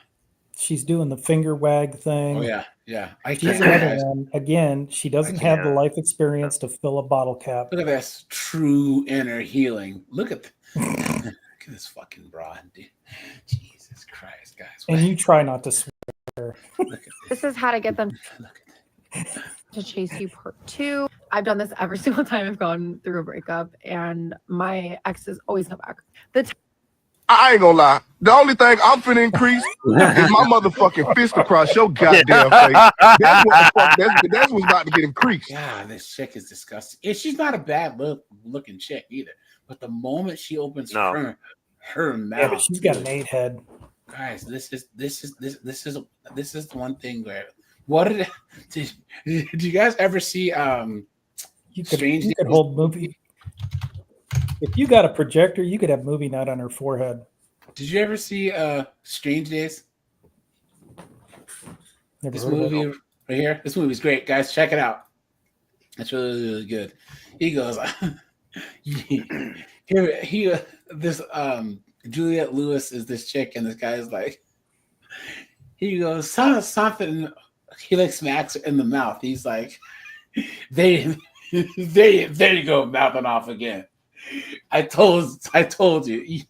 She's doing the finger wag thing. Oh, yeah. Yeah. She's another one. Again, she doesn't have the life experience to fill a bottle cap. Look at this true inner healing. Look at this fucking broad, dude. Jesus Christ, guys. And you try not to swear. This is how to get them to chase you part 2. I've done this every single time I've gone through a breakup, and my exes always come back. I ain't gonna lie. The only thing I'm finna increase is my motherfucking fist across your goddamn face. That's what's about to get increased. God, this chick is disgusting. And she's not a bad looking chick either. But the moment she opens her mouth, yeah, but she's got an 8 head. Guys, this is the one thing where did you guys ever see you could hold movie. If you got a projector, you could have movie night on her forehead. Did you ever see Strange Days? This movie right here. This movie's great, guys. Check it out. It's really, really good. He goes, this Juliette Lewis is this chick, and this guy is like, he goes, something. He like smacks her in the mouth. He's like, there you go, mouthing off again. I told you,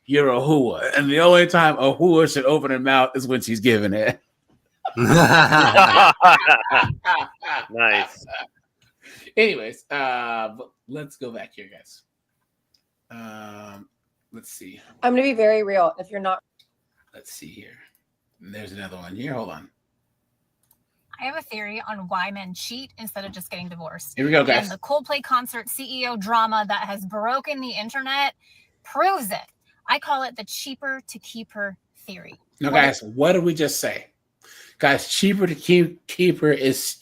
you're a hooah, and the only time a hooah should open her mouth is when she's giving it. Nice. Anyways, let's go back here, guys. Let's see. I'm gonna be very real. If you're not, let's see here. There's another one here. Hold on. I have a theory on why men cheat instead of just getting divorced. Here we go, guys. And the Coldplay concert CEO drama that has broken the internet proves it. I call it the cheaper to keep her theory. No, guys, what did we just say? Guys, cheaper to keep her is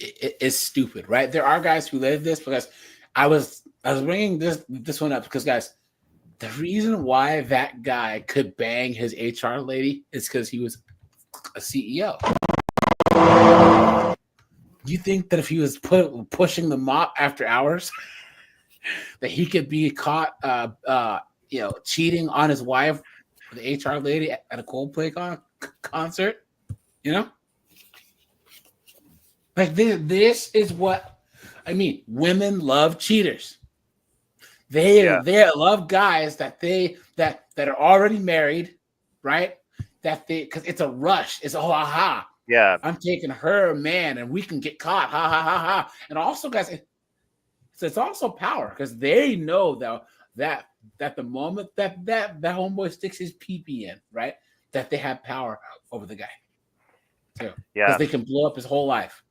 stupid, right? There are guys who live this because I was bringing this one up because, guys, the reason why that guy could bang his HR lady is because he was a CEO. You think that if he was pushing the mop after hours, that he could be caught, cheating on his wife, the HR lady, at a Coldplay concert? You know, like this is what I mean. Women love cheaters. They love guys that are already married, right? That they because it's a rush. It's aha. Yeah. I'm taking her man, and we can get caught. Ha ha ha ha. And also, guys, it's also power because they know that the moment that homeboy sticks his pee-pee in, right? That they have power over the guy. Too. Yeah. Because they can blow up his whole life.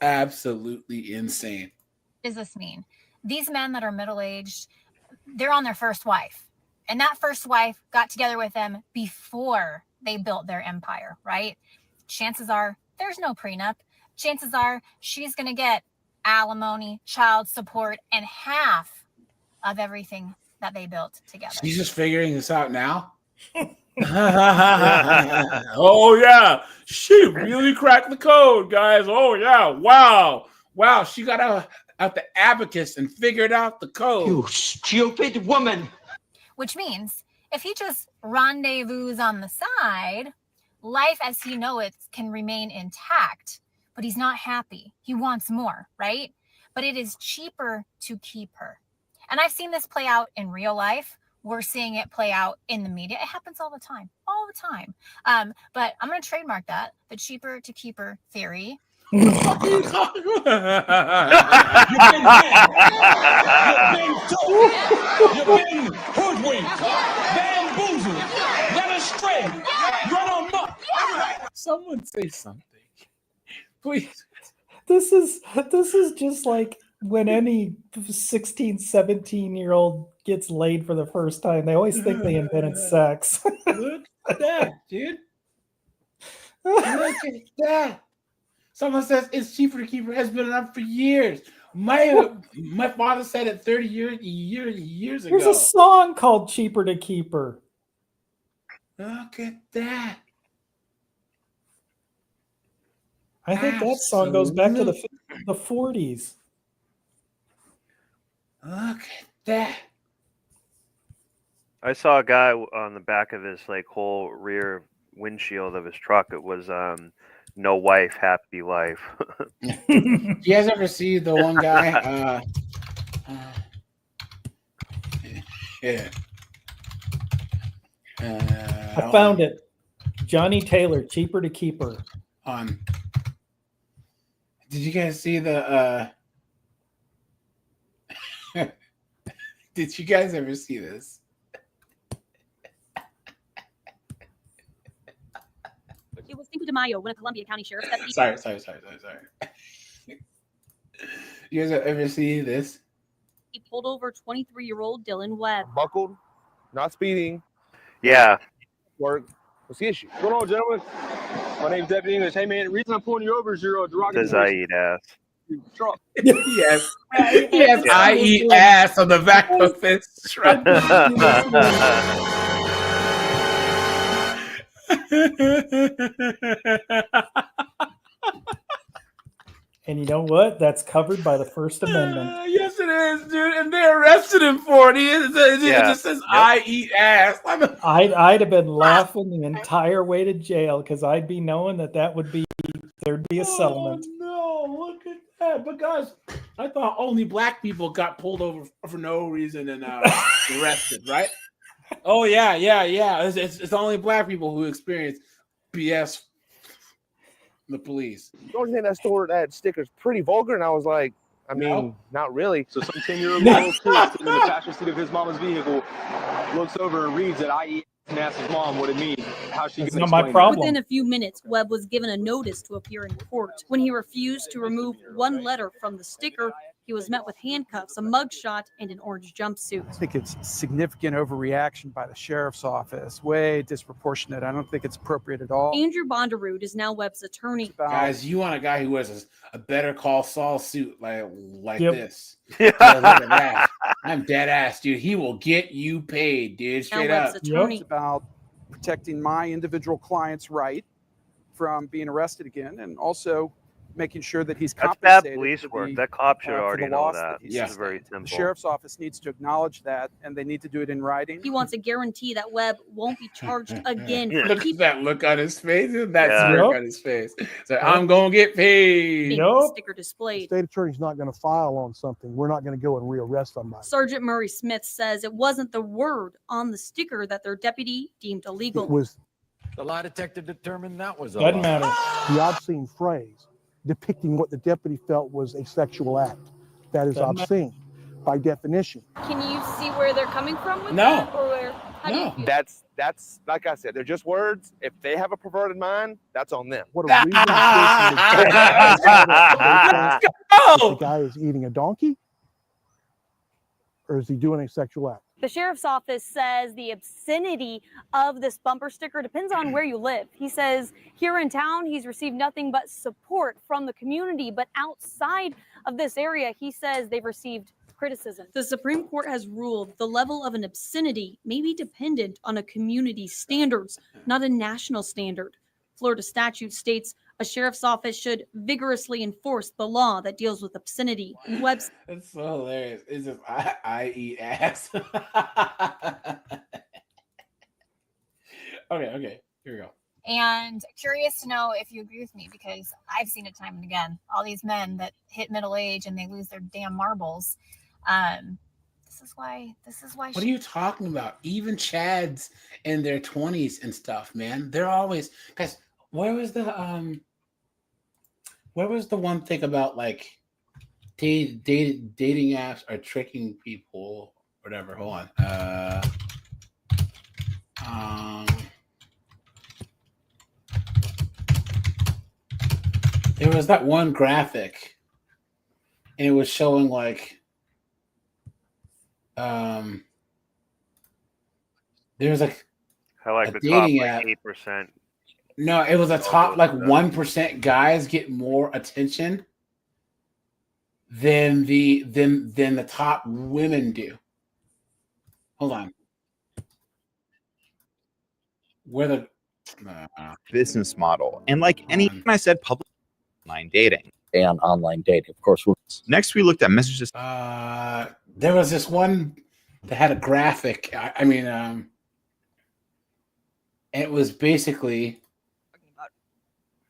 Absolutely insane. What does this mean? These men that are middle-aged, they're on their first wife. And that first wife got together with them before they built their empire, right? Chances are there's no prenup. Chances are she's going to get alimony, child support, and half of everything that they built together. She's just figuring this out now. Oh yeah, she really cracked the code, guys. Oh yeah, wow. She got out the abacus and figured out the code. You stupid woman. Which means if he just rendezvous on the side, life as he knows it can remain intact, but he's not happy. He wants more, right? But it is cheaper to keep her. And I've seen this play out in real life. We're seeing it play out in the media. It happens all the time. But I'm going to trademark that, the cheaper to keep her theory. You've been hoodwinked, bamboozled, led astray, run amok. Someone say something, please. This is just like when any 16, 17-year-old gets laid for the first time. They always think they invented sex. Look at that, dude. Look at that. Someone says it's cheaper to keep her husband up for years. My father said it 30 years ago. There's a song called "Cheaper to Keep Her." Look at that. I think that song goes back to the 40s. Look at that. I saw a guy on the back of his whole rear windshield of his truck. It was no wife, happy life. You guys ever see the one guy? Yeah. I found it. Johnny Taylor, "Cheaper to Keep Her." Did you guys see the? Did you guys ever see this? It was Cinco de Mayo when a Columbia County sheriff's deputy. Sorry. You guys ever see this? He pulled over 23-year-old Dylan Webb. Buckled, not speeding. Yeah. Work. What's the issue? What's going on, gentlemen? My name's Deputy English. Hey, man, the reason I'm pulling you over is you're derogatory. Says I eat ass. Truck. Yes. Yes, I eat ass on the back of his truck. And you know what? That's covered by the First Amendment. Yes, it is, dude. And they arrested him for it. It just says, I eat ass. I'd have been laughing the entire way to jail because I'd be knowing there'd be a settlement. Oh, no, look at that. But guys, I thought only black people got pulled over for no reason and arrested, right? Oh, yeah. It's only black people who experience BS the police. The only thing that sticker is pretty vulgar, and I was like, I mean, not really. So some 10-year-old little kid sitting in the passenger seat of his mama's vehicle looks over and reads that I eat and asks his mom what it means. How she That's can not my explain problem. Within a few minutes, Webb was given a notice to appear in court. When he refused to remove one letter from the sticker, he was met with handcuffs, a mugshot, and an orange jumpsuit. I think it's significant overreaction by the sheriff's office, way disproportionate. I don't think it's appropriate at all. Andrew Bonderud is now Webb's attorney. Guys, you want a guy who wears a Better Call Saul suit like Yep. this. Yeah, look at that. I'm dead ass, dude. He will get you paid, dude. Straight up. It's about protecting my individual client's right from being arrested again, and also making sure that he's That's bad compensated police for work. the, That cop should for already the know loss that. he's It's very sustained. simple. The sheriff's office needs to acknowledge that, and they need to do it in writing. He wants a guarantee that Webb won't be charged again for Look at that look on his face. That Yeah. smirk on his face. So I'm gonna get paid. keeping the sticker The displayed. state attorney's not going to file on something. We're not going to go and rearrest somebody. Sergeant Murray Smith says it wasn't the word on the sticker that their deputy deemed illegal. It was The lie detector determined that was a Doesn't lie. matter. the obscene phrase depicting what the deputy felt was a sexual act. That is Doesn't matter. obscene by definition. Can you see where they're coming from with No. that? Or where, how do you No. feel? That's like I said, they're just words. If they have a perverted mind, that's on them. What a reasonable person the guy is eating a donkey, or is he doing a sexual act? The sheriff's office says the obscenity of this bumper sticker depends on where you live. He says here in town, he's received nothing but support from the community, but outside of this area, he says they've received criticism. The Supreme Court has ruled the level of an obscenity may be dependent on a community standards, not a national standard. Florida statute states a sheriff's office should vigorously enforce the law that deals with obscenity. Webb's That's so hilarious. It's just I eat ass. Okay. Here we go. And curious to know if you agree with me, because I've seen it time and again. All these men that hit middle age and they lose their damn marbles. This is why. What are you talking about? Even Chads in their 20s and stuff, man. They're always guys. Where was the one thing about like dating apps are tricking people? Whatever. Hold on. There was that one graphic, and it was showing like there was like I like a the top dating like app. 8%. No, it was a top like 1% guys get more attention than the top women do. Hold on. Where the business model. And like anything I said, public online dating. And online dating, of course. Next, we looked at messages. There was this one that had a graphic. It was basically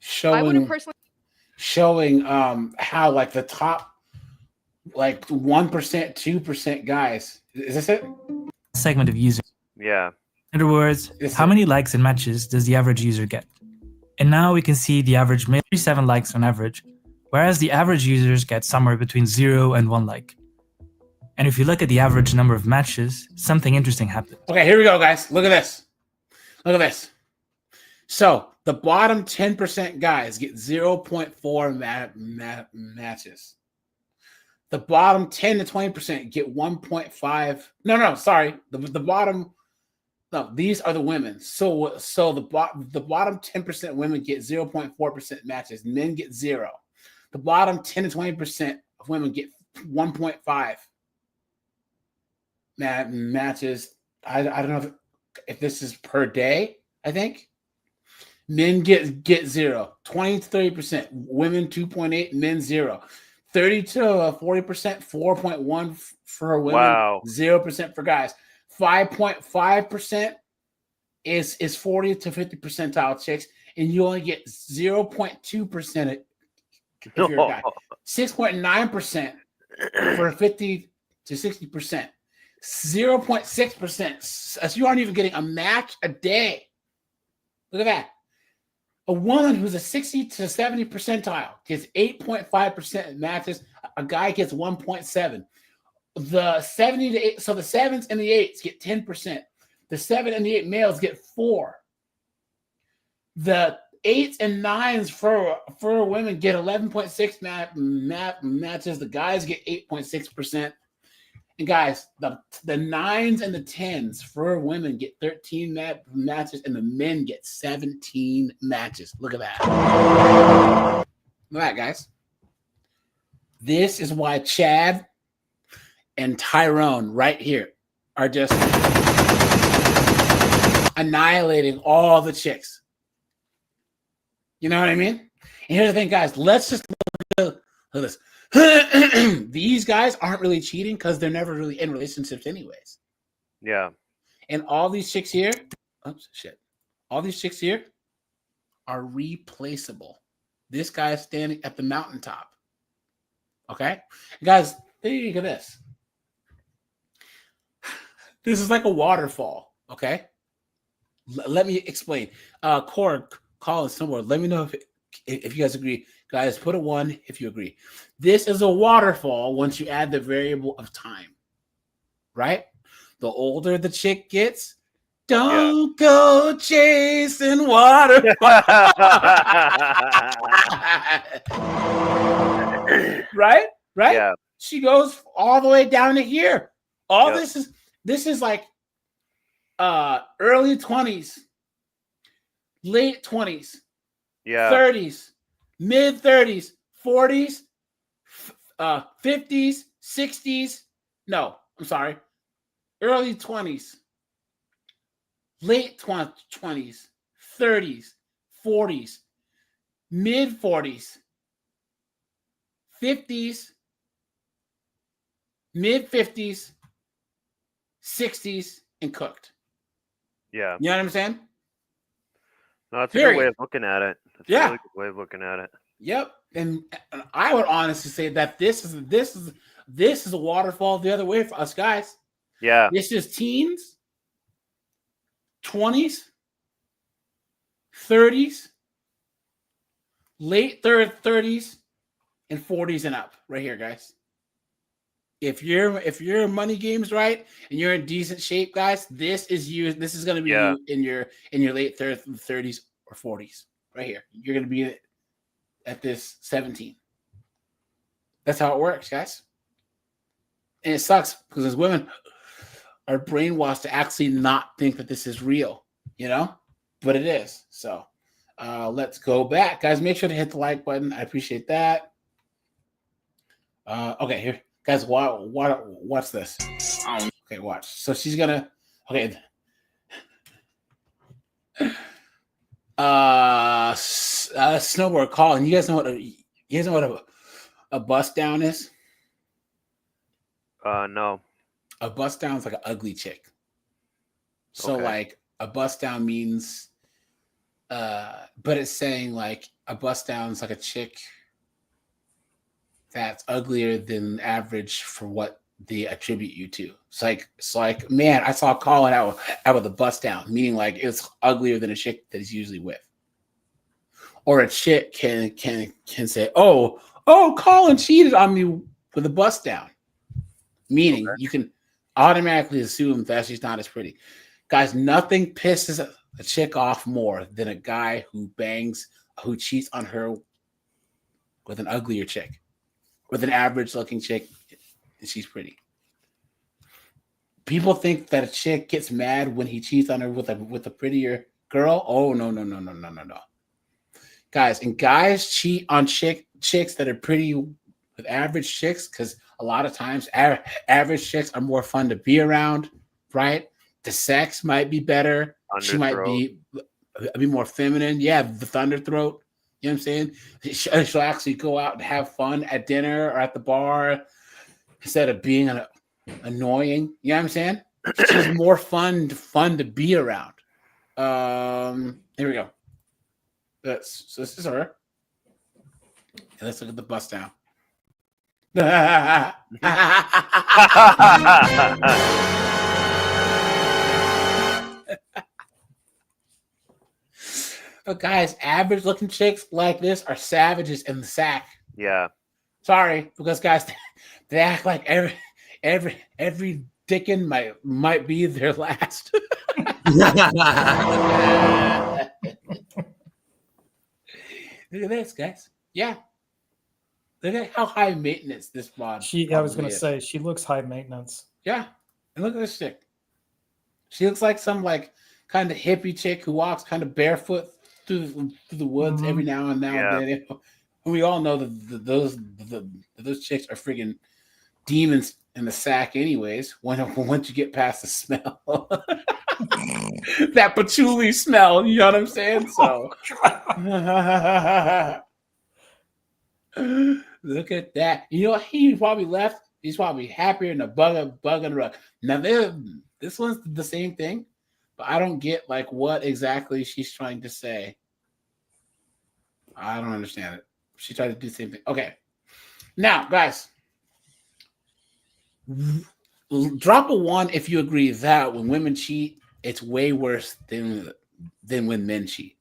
showing how like the top like 1%, 2% guys. Is this it? Segment of users. Yeah. In other words, how many likes and matches does the average user get? And now we can see the average 37 likes on average, whereas the average users get somewhere between 0 and 1 like. And if you look at the average number of matches, something interesting happens. Okay, here we go, guys. Look at this. So the bottom 10% guys get 0.4 matches. The bottom 10 to 20% get 1.5. No, sorry. The bottom. No, these are the women. So the bottom 10% women get 0.4% matches. Men get 0. The bottom 10 to 20% of women get 1.5 matches. I don't know if this is per day. I think men get 0. 20 to 30%. Women 2.8. Men 0. 30 to 40%. 4.1 for women. Wow. 0% for guys. 5.5% is 40 to 50 percentile chicks, and you only get 0.2% if you're a guy. 6.9% for 50 to 60%. 0.6%. So you aren't even getting a match a day. Look at that. A woman who's a 60 to 70 percentile gets 8.5% matches. A guy gets 1.7. The 70 to 8, so the 7s and the 8s get 10%. The 7 and the 8 males get 4. The 8s and 9s for women get 11.6 matches. The guys get 8.6%. And guys, the 9s and the 10s for women get 13 matches, and the men get 17 matches. Look at that. Look at that, guys. This is why Chad and Tyrone right here are just annihilating all the chicks. You know what I mean? And here's the thing, guys. Let's just look at this. These guys aren't really cheating because they're never really in relationships anyways. Yeah. And all these chicks here, all these chicks here are replaceable. This guy is standing at the mountaintop. Okay? Guys, look at this. This is like a waterfall. Okay? Let me explain. Cord, Colin, somewhere. Let me know if you guys agree. Guys, put a 1 if you agree. This is a waterfall once you add the variable of time. Right? The older the chick gets, don't go chasing waterfalls. Right? Yeah. She goes all the way down to here. All this is like early 20s, late 20s, 30s, mid 30s, 40s, 50s, 60s. No, I'm sorry. Early 20s, late 20s, 30s, 40s, mid 40s, 50s, mid 50s, 60s, and cooked. Yeah. You know what I'm saying? No, that's a good way of looking at it. That's a really good way of looking at it. Yep. And I would honestly say that this is a waterfall the other way for us guys. Yeah. This is teens, 20s, 30s, late 30s, and 40s and up right here, guys. If your money game's right and you're in decent shape, guys, this is you. This is going to be you in your late 30s or 40s right here. You're going to be at this 17. That's how it works, guys. And it sucks because as women are brainwashed to actually not think that this is real, but it is. So let's go back, guys. Make sure to hit the like button. I appreciate that. Okay, here, guys. Watch this. Okay, watch. So she's gonna. Okay. Snowboard calling. You guys know what a bust down is? No. A bust down is like an ugly chick. So like a bust down means, but it's saying like a bust down is like a chick that's uglier than average for what they attribute you to. It's like man, I saw Colin out with a bust down, meaning like it's uglier than a chick that he's usually with. Or a chick can say, oh, Colin cheated on me with a bust down, meaning you can automatically assume that she's not as pretty. Guys, nothing pisses a chick off more than a guy who cheats on her with an uglier chick, with an average looking chick, and she's pretty. People think that a chick gets mad when he cheats on her with a prettier girl. Oh, no. Guys, and guys cheat on chicks that are pretty with average chicks because a lot of times average chicks are more fun to be around, right? The sex might be better. She might be more feminine. Yeah, the thunder throat. You know what I'm saying? She'll actually go out and have fun at dinner or at the bar instead of being annoying. You know what I'm saying? She's more fun to be around. Here we go. So this is her. And let's look at the bust down. But guys, average looking chicks like this are savages in the sack. Yeah. Sorry, because guys, they act like every dickin' might be their last. Look at this, guys. Yeah. Look at how high maintenance this mod. I was gonna say she looks high maintenance. Yeah. And look at this chick. She looks like some like kind of hippie chick who walks kind of barefoot through the woods every now and then. And we all know that those chicks are freaking demons in the sack anyways, once you get past the smell. That patchouli smell, you know what I'm saying? So Look at that. You know, he probably left. He's probably happier than a bug on the rug. Now, this one's the same thing, but I don't get like what exactly she's trying to say. I don't understand it. She tried to do the same thing. Okay. Now, guys, drop a 1 if you agree that when women cheat, it's way worse than when men cheat.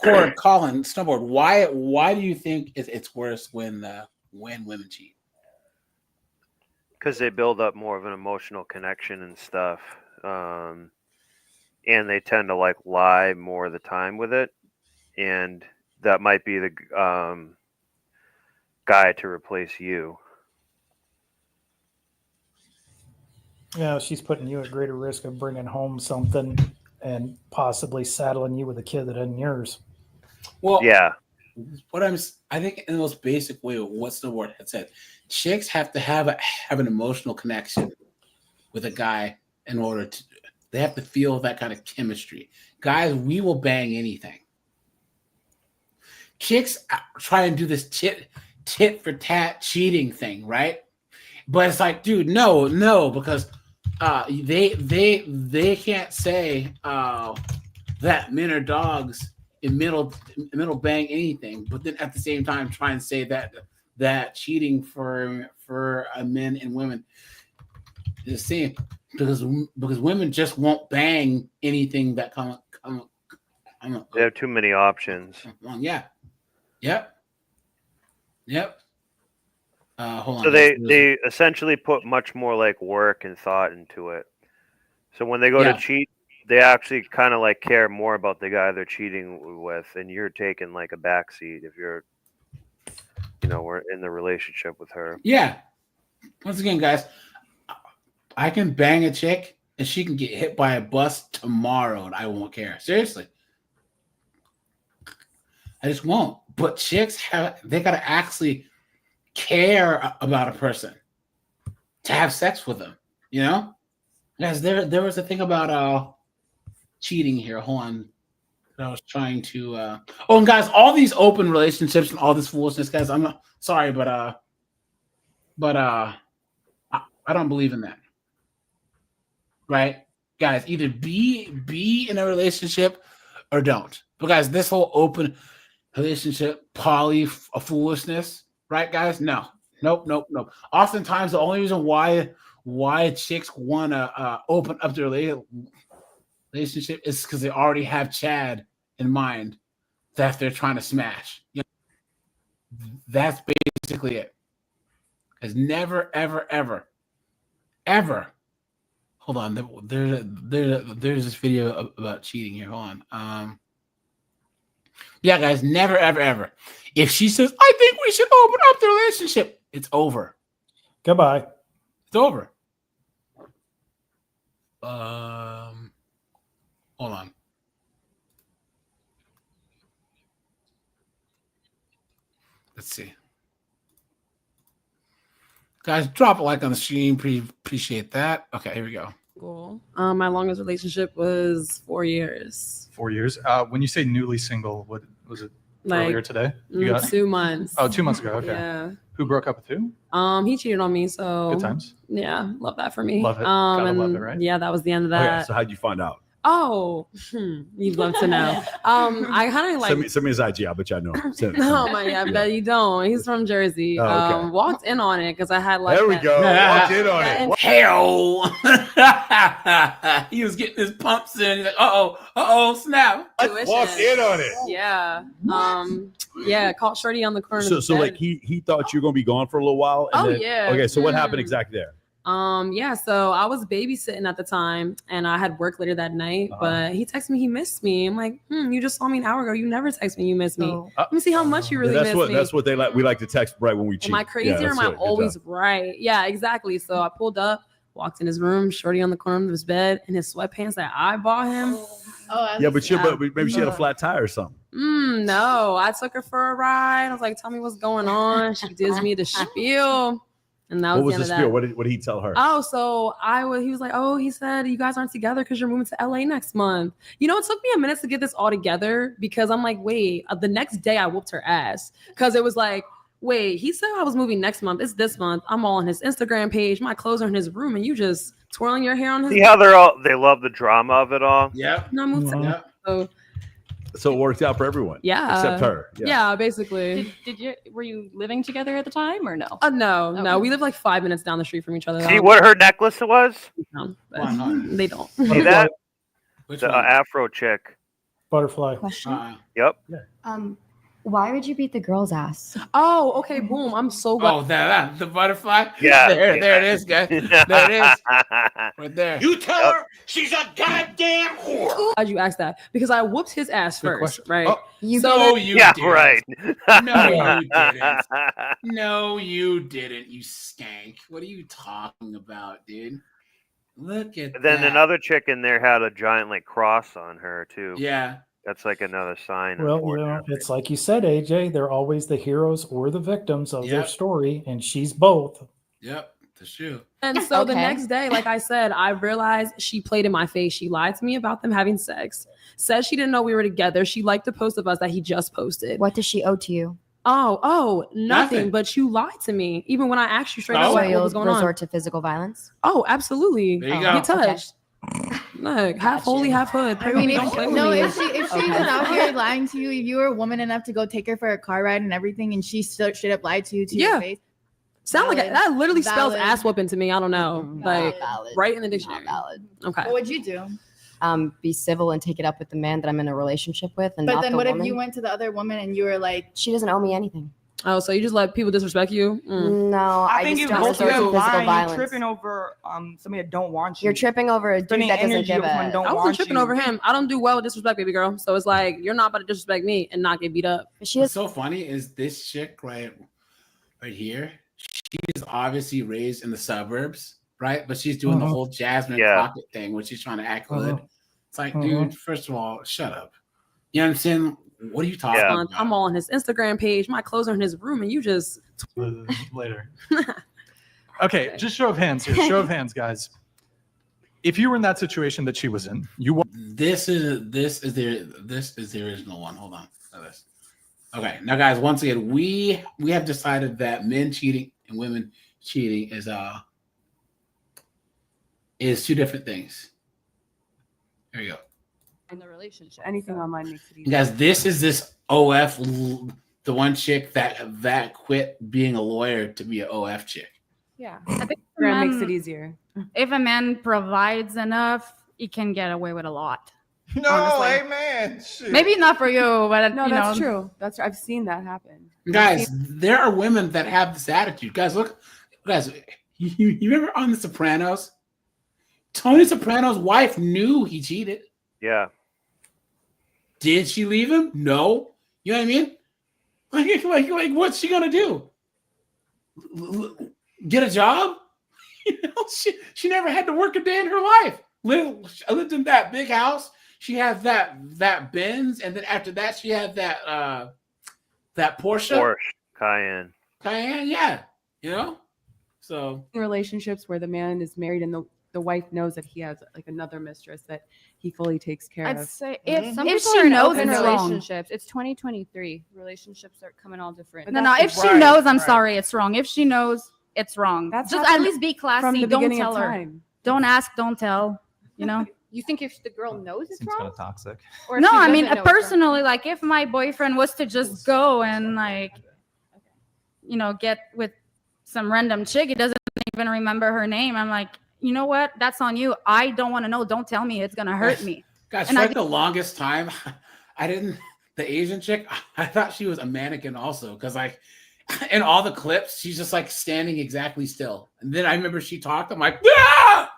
Colin, Snowboard, why do you think it's worse when women cheat? Because they build up more of an emotional connection and stuff, and they tend to like lie more of the time with it, and that might be the guy to replace you. Yeah, she's putting you at greater risk of bringing home something and possibly saddling you with a kid that isn't yours. Well, yeah. I think in the most basic way of what Snowboard had said, chicks have to have an emotional connection with a guy in order to. They have to feel that kind of chemistry. Guys, we will bang anything. Chicks try and do this tit for tat cheating thing, right? But it's like, dude, no, because they can't say that men are dogs in middle bang anything, but then at the same time try and say that cheating for men and women is the same because women just won't bang anything that come. They have too many options. Yeah. Yep. Hold on. So they essentially put much more like work and thought into it. So when they go to cheat, they actually kind of like care more about the guy they're cheating with, and you're taking like a backseat if you're, we're in the relationship with her. Yeah. Once again, guys, I can bang a chick and she can get hit by a bus tomorrow and I won't care. Seriously. I just won't. But chicks they gotta actually care about a person to have sex with them, Guys, there was a thing about cheating here. Hold on. I was trying to and guys, all these open relationships and all this foolishness, guys, I'm not sorry, but I don't believe in that. Right? Guys, either be in a relationship or don't. But guys, this whole open relationship poly foolishness, right, guys? No. Nope. Oftentimes the only reason why chicks want to open up their relationship is because they already have Chad in mind that they're trying to smash. That's basically it. Because never, ever. Hold on. There's this video about cheating here. Hold on. Yeah, guys, never, ever. If she says, I think we should open up the relationship, it's over. Goodbye. It's over. Hold on. Let's see. Guys, drop a like on the stream. Appreciate that. Okay, here we go. Cool. My longest relationship was 4 years. 4 years. When you say newly single, what was it? Like, earlier today? 2 months. Oh, 2 months ago. Okay. Yeah. Who broke up with who? He cheated on me, so Good times. Yeah, love that for me. Love it. Gotta And love it, right? yeah, that was the end of that. Okay, so how'd you find out? Oh, you'd love to know. I kind of like. Send me his IG. I bet you I know. Oh my god, I bet you don't. He's from Jersey. Oh, okay. Walked in on it because I had like. There we go. Walked in on it. Hell. He was getting his pumps in. He's like, snap. Walked in on it. Yeah. Yeah, caught Shorty on the corner. of the So bed. like he thought you were gonna be gone for a little while. And then, Yeah. Okay, so what happened exactly there? Yeah, so I was babysitting at the time and I had work later that night, but he texted me he missed me. I'm like, you just saw me an hour ago. You never text me you missed me. Let me see how much you really miss me. That's what they like. We like to text right when we cheat. Am I crazy or am I always right? Yeah, exactly. So I pulled up, walked in his room, Shorty on the corner of his bed in his sweatpants that I bought him. Yeah, but maybe she had a flat tire or something. No, I took her for a ride. I was like, tell me what's going on. She gives me the spiel. And that What was was the the end of spiel? that. What did he tell her? Oh, so he was like, oh, he said you guys aren't together because you're moving to LA next month. You know, it took me a minute to get this all together because I'm like, wait, the next day I whooped her ass because it was like, wait, he said I was moving next month. It's this month. I'm all on his Instagram page. My clothes are in his room, and you just twirling your hair on his. See how they love the drama of it all. Yep. No, I moved to. So it worked out for everyone. Yeah. Except her. Yeah, basically. Were you living together at the time or no? No. We live like 5 minutes down the street from each other. See what her necklace was? No, they don't. See that? Which the one? Afro chick. Butterfly. Question. Yep. Why would you beat the girl's ass? Oh, okay. Boom. I'm so glad. Oh, that the butterfly. Yeah. There it is, guys. There it is. Right there. You tell her she's a goddamn whore. Why'd you ask that? Because I whooped his ass first, right? Oh, you yeah, right. No, you didn't. No, you didn't. You skank. What are you talking about, dude? Look at Then that. another chick in there had a giant like cross on her too. Yeah. That's like another sign. Well, you know, it's like you said, AJ, they're always the heroes or the victims of their story, and she's both. Yep, the shoe. And so the next day, like I said, I realized she played in my face. She lied to me about them having sex. Said she didn't know we were together. She liked the post of us that he just posted. What does she owe to you? Oh, nothing. But you lied to me, even when I asked you straight up So what you'll was going resort on. to physical violence? Oh, absolutely. There you Get go. touched. Look, half holy, half hood. I mean, Don't play with me. if she was out here lying to you, if you were woman enough to go take her for a car ride and everything, and she straight up lied to you to your face. Sound like that literally spells Valid. ass whooping to me. I don't know. Like right in the dictionary. Okay. What would you do? Be civil and take it up with the man that I'm in a relationship with, and But not then the what woman. if you went to the other woman and you were like, She doesn't owe me anything. Oh, so you just let people disrespect you? No, I I think just you don't both resort to are physical lying. You're violence. tripping over somebody that don't want you. You're tripping over a dude Spending that doesn't energy give with someone a. don't I wasn't want tripping you. over him. I don't do well with disrespect, baby girl. So it's like you're not about to disrespect me and not get beat up. What's so funny is this chick right here. She's obviously raised in the suburbs, right? But she's doing the whole Jasmine Crockett thing, where she's trying to act good. It's like, dude, first of all, shut up. You know what I'm saying? What are you talking about? I'm all on his Instagram page. My clothes are in his room, and you just later. Okay, just show of hands here. Show of hands, guys. If you were in that situation that she was in, This is the original one. Hold on. Okay, now guys, once again, we have decided that men cheating and women cheating is two different things. There you go. In the relationship, anything online makes it easy. Guys, this is this OF, the one chick that quit being a lawyer to be an OF chick. Yeah, I think Instagram makes it easier. If a man provides enough, he can get away with a lot. No, honestly. amen. Shit. Maybe not for you, but No, you that's know. true. That's I've seen that happen. Guys, there are women that have this attitude. Guys, look, guys, you remember on The Sopranos? Tony Soprano's wife knew he cheated. Yeah. Did she leave him? No. You know what I mean? Like what's she gonna do? Get a job? You know, she never had to work a day in her life. Lived in that big house. She had that Benz, and then after that, she had that Porsche. Cayenne. Cayenne, yeah. You know? So Relationships where the man is married and the wife knows that he has like another mistress that he fully takes care I'd of. say Some if people she are in knows open it's wrong. relationships. It's 2023. Relationships are coming all different. No, if she knows, I'm sorry, it's wrong. If she knows, it's wrong. That's Just at happened least be from classy. the Don't beginning of tell her. time. Don't ask, don't tell. You know? You think if the girl knows it's wrong? toxic. Or No, she I mean doesn't know it's wrong? personally, like if my boyfriend was to just go and like, you know, get with some random chick, he doesn't even remember her name. I'm like, you know what? That's on you. I don't want to know. Don't tell me. It's gonna hurt me. guys, And for I like the longest time, I didn't. The Asian chick, I thought she was a mannequin also, because like in all the clips, she's just like standing exactly still. And then I remember she talked. I'm like, ah!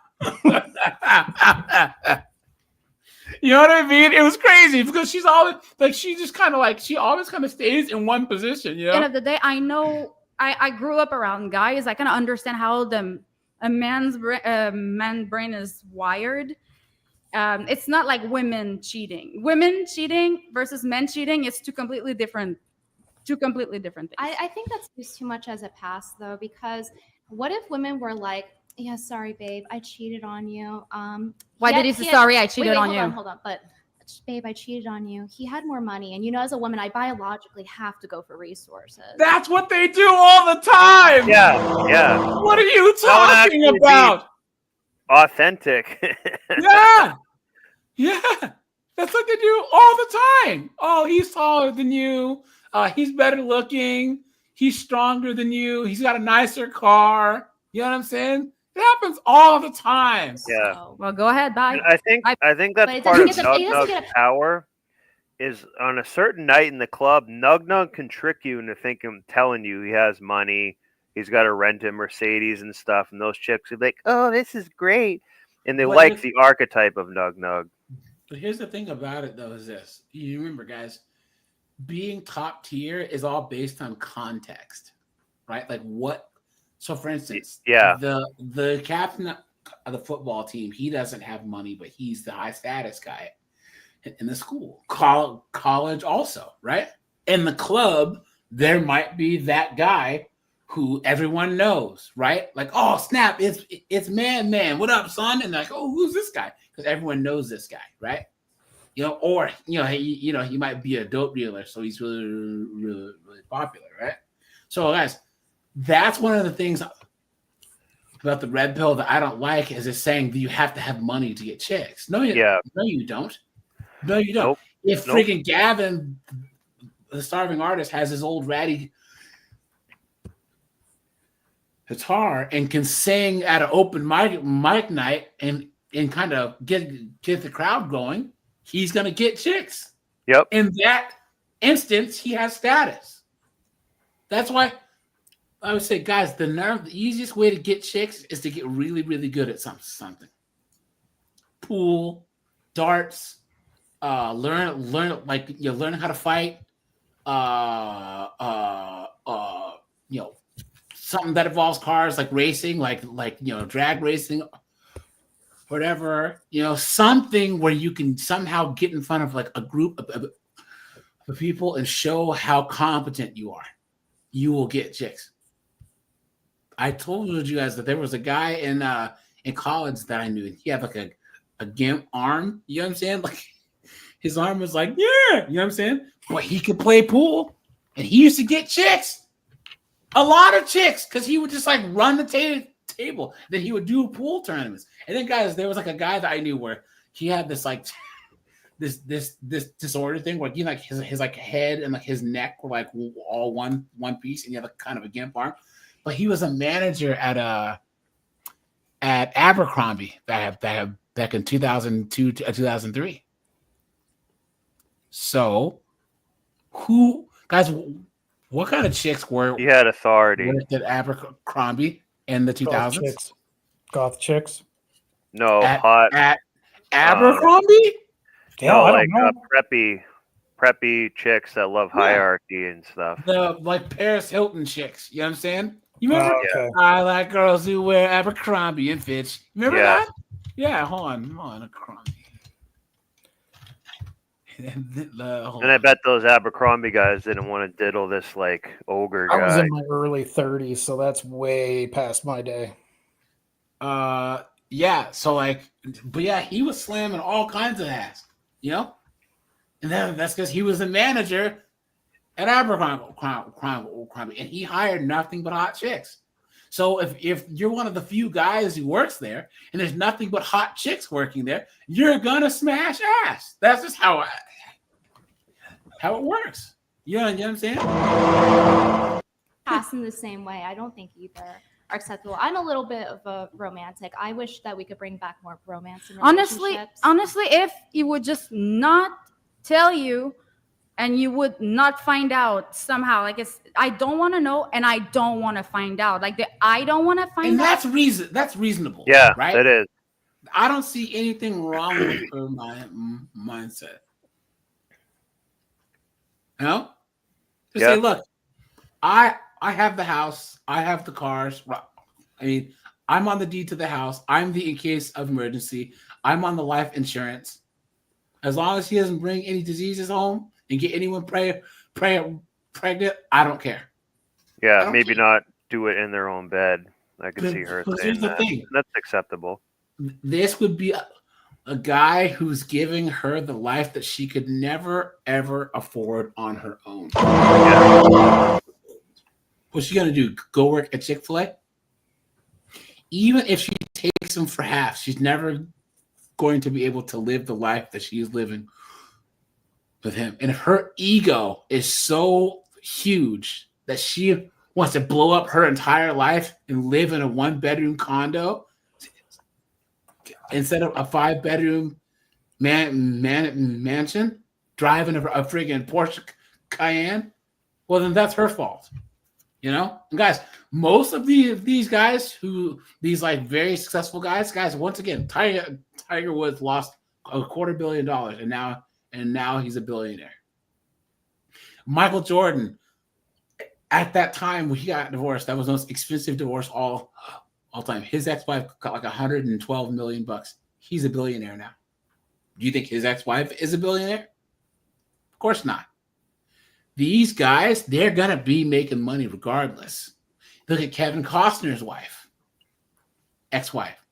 You know what I mean? It was crazy because she's always like she just kind of like she always kind of stays in one position. You know? End of the day, I know I grew up around guys. I kind of understand how a man's brain is wired. It's not like women cheating. Women cheating versus men cheating is two completely different things. I think that's used too much as a pass though, because What if women were like, yeah, sorry, babe, I cheated on you. Why did he say, sorry, I cheated on hold you? Hold on, but babe, I cheated on you. He had more money, and as a woman, I biologically have to go for resources. That's what they do all the time. Yeah. What are you That would talking actually be about? Authentic. Yeah. That's what they do all the time. Oh, he's taller than you. He's better looking. He's stronger than you. He's got a nicer car. You know what I'm saying? It happens all the time. Yeah. Well, go ahead. Bye. And I think But that's it part of doesn't get the- it Nug doesn't Nug's get power is on a certain night in the club, Nug Nug can trick you into thinking, telling you he has money, he's got to rent a Mercedes and stuff, and those chicks are like, "Oh, this is great," and they But like it- the archetype of Nug Nug. But here's the thing about it, though, is this. You remember, guys, being top tier is all based on context, right? Like what? So, for instance, the captain of the football team, he doesn't have money, but he's the high status guy in the school. College also, right? In the club, there might be that guy who everyone knows, right? Like, oh snap, it's man. What up, son? And they're like, oh, who's this guy? Because everyone knows this guy, right? Or he might be a dope dealer, so he's really popular, right? So, guys, that's one of the things about the red pill that I don't like is it's saying that you have to have money to get chicks. No, you don't. No, you don't. Nope. If freaking Gavin, the starving artist, has his old ratty guitar and can sing at an open mic night and kind of get the crowd going, he's gonna get chicks. Yep. In that instance, he has status. That's why I would say, guys, the easiest way to get chicks is to get really, really good at something. Pool, darts, learn how to fight. Something that involves cars, like racing, like drag racing, whatever. Something where you can somehow get in front of like a group of people and show how competent you are. You will get chicks. I told you guys that there was a guy in college that I knew. He had like a gimp arm. You know what I'm saying? Like his arm was like, yeah. You know what I'm saying? But he could play pool, and he used to get chicks. A lot of chicks, because he would just like run the table. Then he would do pool tournaments. And then, guys, there was like a guy that I knew where he had this like this disorder thing where he like his like head and like his neck were like all one piece, and he had like kind of a gimp arm. But he was a manager at Abercrombie back in 2002 to 2003. So, what kind of chicks were? He had authority. At Abercrombie in the 2000s. Goth chicks. No, at Abercrombie. No, like preppy chicks that love hierarchy and stuff. The like Paris Hilton chicks. You know what I'm saying? You remember? Okay. I like girls who wear Abercrombie and Fitch. Remember that? Yeah. Hold on, Abercrombie. And I bet those Abercrombie guys didn't want to diddle this like ogre guy. I was in my early 30s, so that's way past my day. Yeah. So but yeah, he was slamming all kinds of ass, and then that's because he was the manager at Abercrombie, and he hired nothing but hot chicks. So if you're one of the few guys who works there, and there's nothing but hot chicks working there, you're gonna smash ass. That's just how it works. You know what I'm saying? Pass in the same way. I don't think either are acceptable. I'm a little bit of a romantic. I wish that we could bring back more romance in relationships. Honestly, if he would just not tell you and you would not find out somehow, like I don't want to know and I don't want to find out. Like I don't want to find out. And that's reasonable. Yeah, right? That is. I don't see anything wrong with her mindset. Just say, look, I have the house, I have the cars. I mean, I'm on the deed to the house. I'm the in case of emergency. I'm on the life insurance. As long as he doesn't bring any diseases home and get anyone pregnant, I don't care. Yeah, maybe not do it in their own bed. I could see her Because saying here's the that. thing. That's acceptable. This would be a guy who's giving her the life that she could never, ever afford on her own. What's she going to do? Go work at Chick-fil-A? Even if she takes him for half, she's never going to be able to live the life that she's living with him. And her ego is so huge that she wants to blow up her entire life and live in a 1-bedroom condo instead of a 5-bedroom mansion, driving a friggin' Porsche Cayenne. Well, then that's her fault. You know, and guys, most of these guys these like very successful guys, once again, Tiger Woods lost $250 million and now he's a billionaire. Michael Jordan, at that time when he got divorced, that was the most expensive divorce all time. His ex-wife got like $112 million. He's a billionaire now. Do you think his ex-wife is a billionaire? Of course not. These guys, they're going to be making money regardless. Look at Kevin Costner's wife, ex-wife.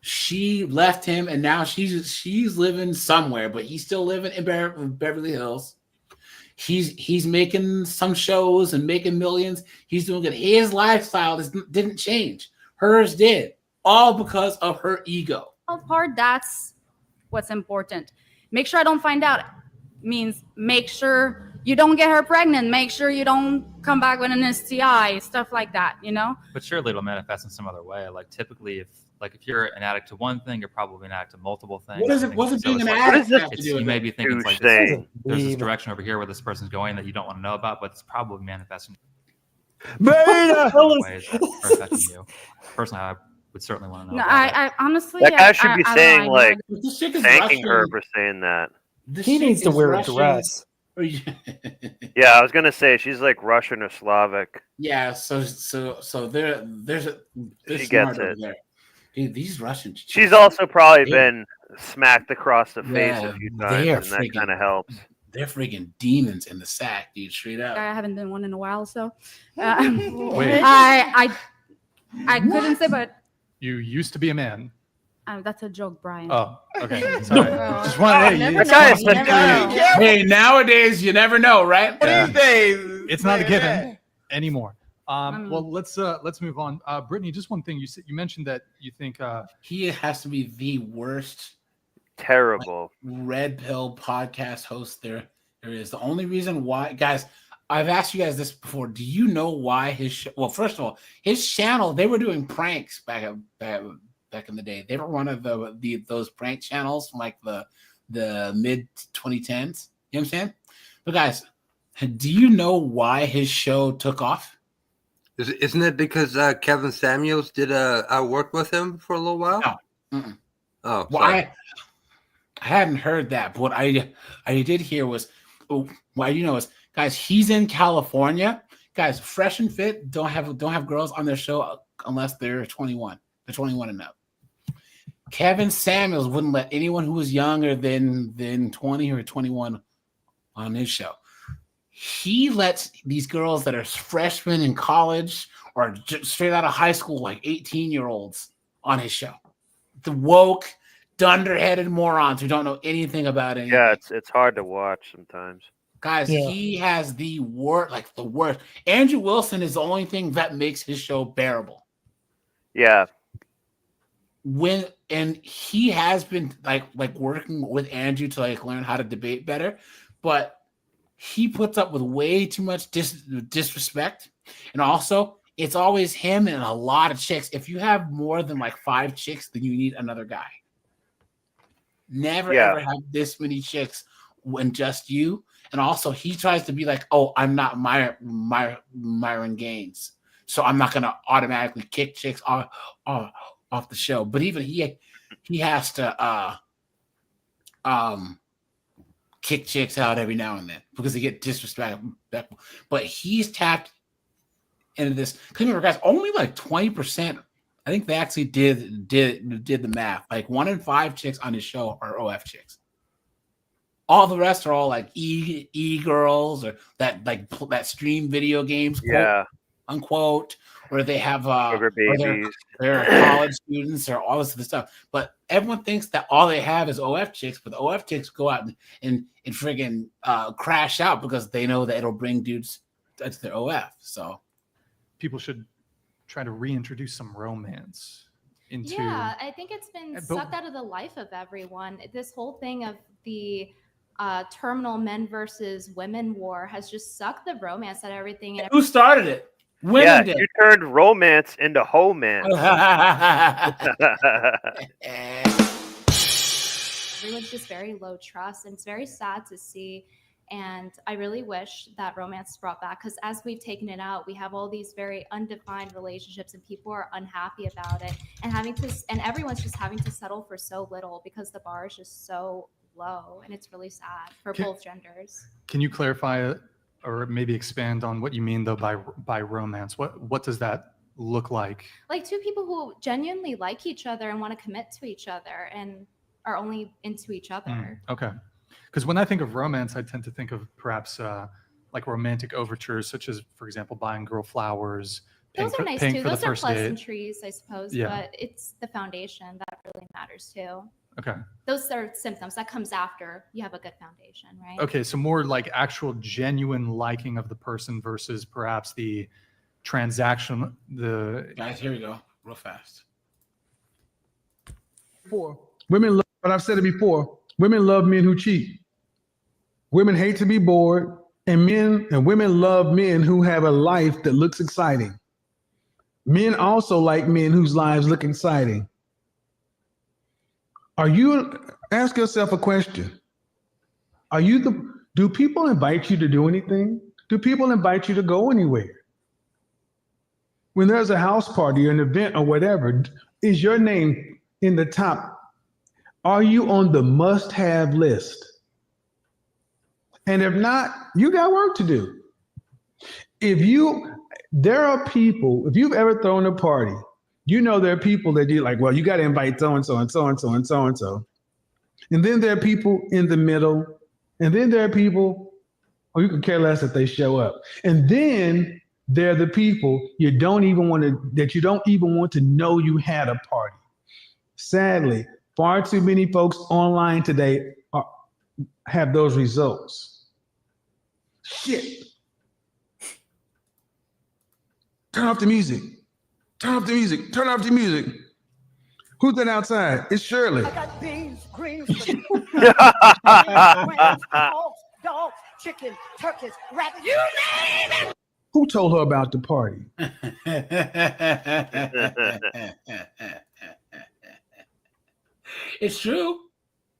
She left him, and now she's living somewhere, but he's still living in Beverly Hills. He's making some shows and making millions. He's doing good. His lifestyle didn't change. Hers did, all because of her ego. Part, that's what's important. Make sure I don't find out. Means make sure you don't get her pregnant. Make sure you don't come back with an STI, stuff like that, you know? But surely it'll manifest in some other way. Like typically if you're an addict to one thing, you're probably an addict to multiple things. What is it? What's being an addict have to do with You may it? be thinking it's like there's this direction over here where this person's going that you don't want to know about, but it's probably manifesting ways that are affecting you. Personally, I would certainly want to know. No, I honestly, That guy should be I saying don't like know. thanking her for saying that. He needs to wear a dress. Yeah, I was gonna say she's like Russian or Slavic. Yeah, so there's She gets over it. there. Dude, these Russians. She's also probably been smacked across the face Yeah, a few they are times, and that freaking- kind of helps. They're freaking demons in the sack, dude. Straight up. I haven't been one in a while, so Wait. I couldn't say, but You used to be a man. that's a joke, Brian. Oh, okay. Sorry. Just want Hey, nowadays you never know, right? It's not a given anymore. Well, let's move on. Brittany, just one thing. You mentioned that you think he has to be the worst, terrible red pill podcast host there is. The only reason why, guys, I've asked you guys this before. Do you know why his well, first of all, his channel, they were doing pranks back in the day. They were one of those prank channels from like the mid 2010s. You know what I'm saying? But guys, do you know why his show took off? Isn't it because Kevin Samuels did work with him for a little while? No. Mm-mm. Oh, well, sorry. I hadn't heard that, but what I did hear was, why you know is, guys, he's in California. Guys, Fresh and Fit don't have girls on their show unless they're 21. They're 21 and up. Kevin Samuels wouldn't let anyone who was younger than 20 or 21 on his show. He lets these girls that are freshmen in college or just straight out of high school, like 18-year-olds, on his show. The woke, dunderheaded morons who don't know anything about anything. Yeah, it's hard to watch sometimes. Guys, he has the worst. Andrew Wilson is the only thing that makes his show bearable. Yeah. And he has been like working with Andrew to like learn how to debate better, but he puts up with way too much disrespect. And also, it's always him and a lot of chicks. If you have more than like 5 chicks, then you need another guy. Never ever have this many chicks when just you. And also, he tries to be like, "Oh, I'm not Myron Gaines, so I'm not gonna automatically kick chicks off the show." But even he has to kick chicks out every now and then because they get disrespectful. But he's tapped into this. Remember, guys, only like 20%. I think they actually did the math. Like 1 in 5 chicks on his show are OF chicks. All the rest are all like e girls or that stream video games. Yeah. unquote, or they have Sugar or babies. they're college students or all this other stuff. But everyone thinks that all they have is OF chicks, but the OF chicks go out and friggin' crash out because they know that it'll bring dudes to their OF. So people should try to reintroduce some romance into. Yeah, I think it's been sucked out of the life of everyone. This whole thing of the terminal men versus women war has just sucked the romance out of everything. And who started it? Women did. You turned romance into homance. Everyone's just very low trust, and it's very sad to see. And I really wish that romance is brought back, because as we've taken it out, we have all these very undefined relationships, and people are unhappy about it, and everyone's just having to settle for so little because the bar is just so low, and it's really sad for both genders. Can you clarify or maybe expand on what you mean though by romance? What does that look like? Like two people who genuinely like each other and want to commit to each other and are only into each other. Okay. Because when I think of romance, I tend to think of perhaps like romantic overtures, such as, for example, buying girl flowers. Those are nice too. Those are pleasantries, I suppose, Yeah. but it's the foundation that really matters too. Okay. Those are symptoms that comes after you have a good foundation, right? Okay, so more like actual genuine liking of the person versus perhaps the transaction. Guys, here we go, real fast. Women love, but I've said it before, women love men who cheat. Women hate to be bored, and women love men who have a life that looks exciting. Men also like men whose lives look exciting. Ask yourself a question. Do people invite you to do anything? Do people invite you to go anywhere? When there's a house party or an event or whatever, is your name in the top? Are you on the must-have list? And if not, you got work to do. There are people, if you've ever thrown a party, you know there are people that you like, well, you got to invite so-and-so and so-and-so and so-and-so. And then there are people in the middle. And then there are people, you could care less if they show up. And then there are the people that you don't even want to know you had a party. Sadly, far too many folks online today have those results. Shit. Turn off the music. Turn off the music. Turn off the music. Who's that outside? It's Shirley. I got beans, greens, dogs, chicken, turkeys, rabbit, you name it. Who told her about the party? It's true.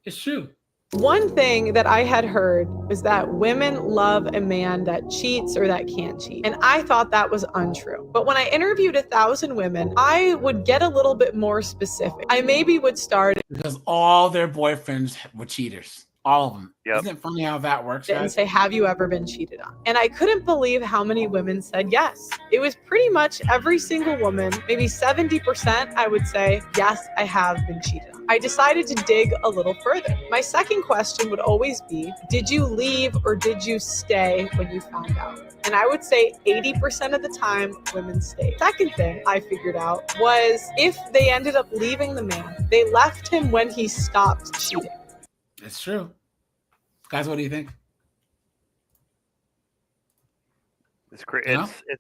It's true. One thing that I had heard is that women love a man that cheats or that can't cheat. And I thought that was untrue. But when I interviewed 1,000 women, I would get a little bit more specific. I maybe would start because all their boyfriends were cheaters. All of them. Yep. Isn't it funny how that works? and Guys? say, have you ever been cheated on? And I couldn't believe how many women said yes. It was pretty much every single woman, maybe 70%, I would say, yes, I have been cheated on. I decided to dig a little further. My second question would always be, did you leave or did you stay when you found out? And I would say 80% of the time, women stayed. Second thing I figured out was if they ended up leaving the man, they left him when he stopped cheating. It's true. Guys, what do you think? It's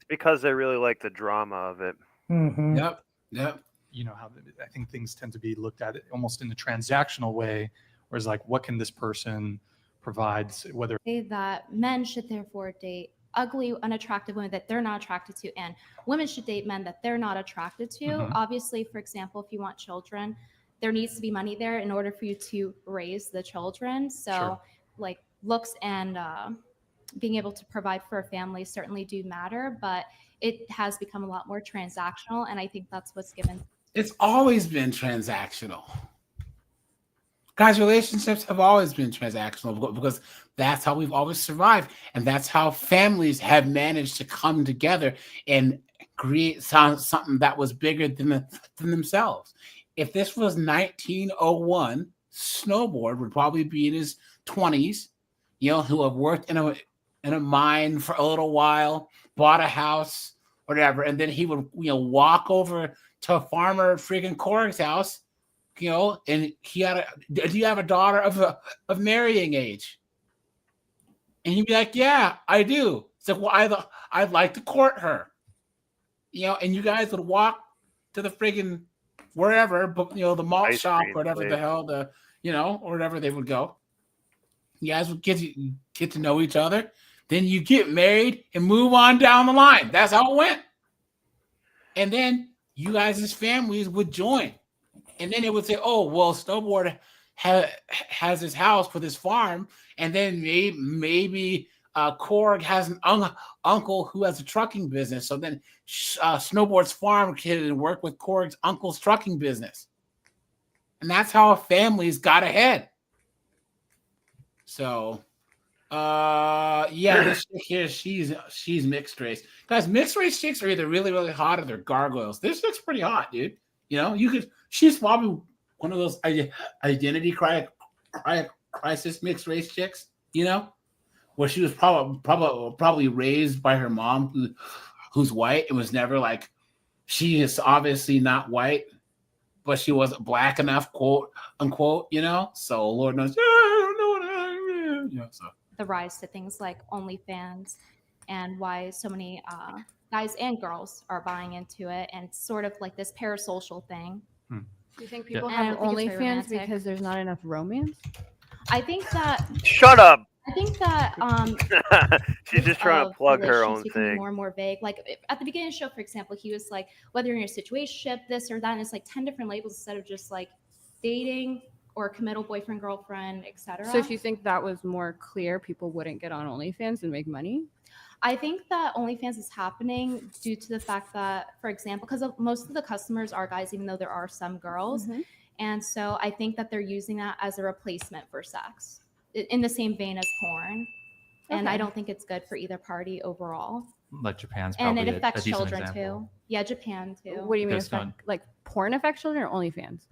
because they really like the drama of it. Mm-hmm. Yep. You know how I think things tend to be looked at almost in a transactional way, whereas like, what can this person provide? Whether Say that men should therefore date ugly, unattractive women that they're not attracted to, and women should date men that they're not attracted to. Mhm. Obviously, for example, if you want children, there needs to be money there in order for you to raise the children. So Sure. like looks and being able to provide for a family certainly do matter, but it has become a lot more transactional. And I think that's what's given. It's always been transactional. Guys, relationships have always been transactional because that's how we've always survived. And that's how families have managed to come together and create something that was bigger than themselves. If this was 1901, Snowboard would probably be in his 20s, who have worked in a mine for a little while, bought a house, whatever, and then he would walk over to Farmer freaking Korg's house, and he had do you have a daughter of marrying age? And he'd be like, yeah, I do. It's like, well, I'd like to court her. And you guys would walk to the friggin' wherever, but the malt Ice shop, cream whatever the place. hell or whatever they would go. You guys would get to know each other. Then you get married and move on down the line. That's how it went. And then you guys' families would join. And then it would say, oh, well, Snowboard has his house with his farm. And then maybe Korg has an uncle who has a trucking business. So then Snowboard's farm can work with Korg's uncle's trucking business. And that's how families got ahead. So, this chick here, she's mixed race. Guys, mixed race chicks are either really, really hot or they're gargoyles. This chick's pretty hot, dude. She's probably one of those identity crisis mixed race chicks, where she was probably raised by her mom who's white. It was never like, she is obviously not white, but she wasn't black enough, quote unquote, so Lord knows, I don't know what so. The rise to things like OnlyFans and why so many guys and girls are buying into it, and sort of like this parasocial thing. Do you think people And I have don't think it's very OnlyFans romantic. because there's not enough romance? I think that Shut up. I think that She's just trying to plug her own relationships becoming thing. more and more vague. Like at the beginning of the show, for example, he was like, whether you're in a situationship, this or that, and it's like 10 different labels instead of just like dating or committal boyfriend, girlfriend, etc. So if you think that was more clear, people wouldn't get on OnlyFans and make money? I think that OnlyFans is happening due to the fact that, for example, because most of the customers are guys, even though there are some girls. Mhm. And so I think that they're using that as a replacement for sex in the same vein as porn. And I Okay. don't think it's good for either party overall. Like Japan's And probably it affects a decent children example. too. Yeah, Japan too. What do you mean Because affect, like porn affect children or OnlyFans?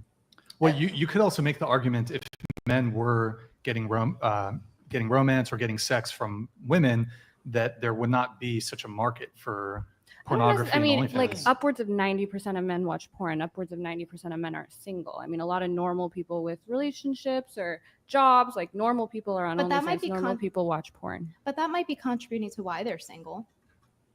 Well, you could also make the argument if men were getting romance or getting sex from women, that there would not be such a market for pornography. I mean, and OnlyFans. like upwards of 90% of men watch porn. Upwards of 90% of men are single. I mean, a lot of normal people with relationships or jobs, like normal people are on But that OnlyFans. might be Normal people watch porn. But that might be contributing to why they're single.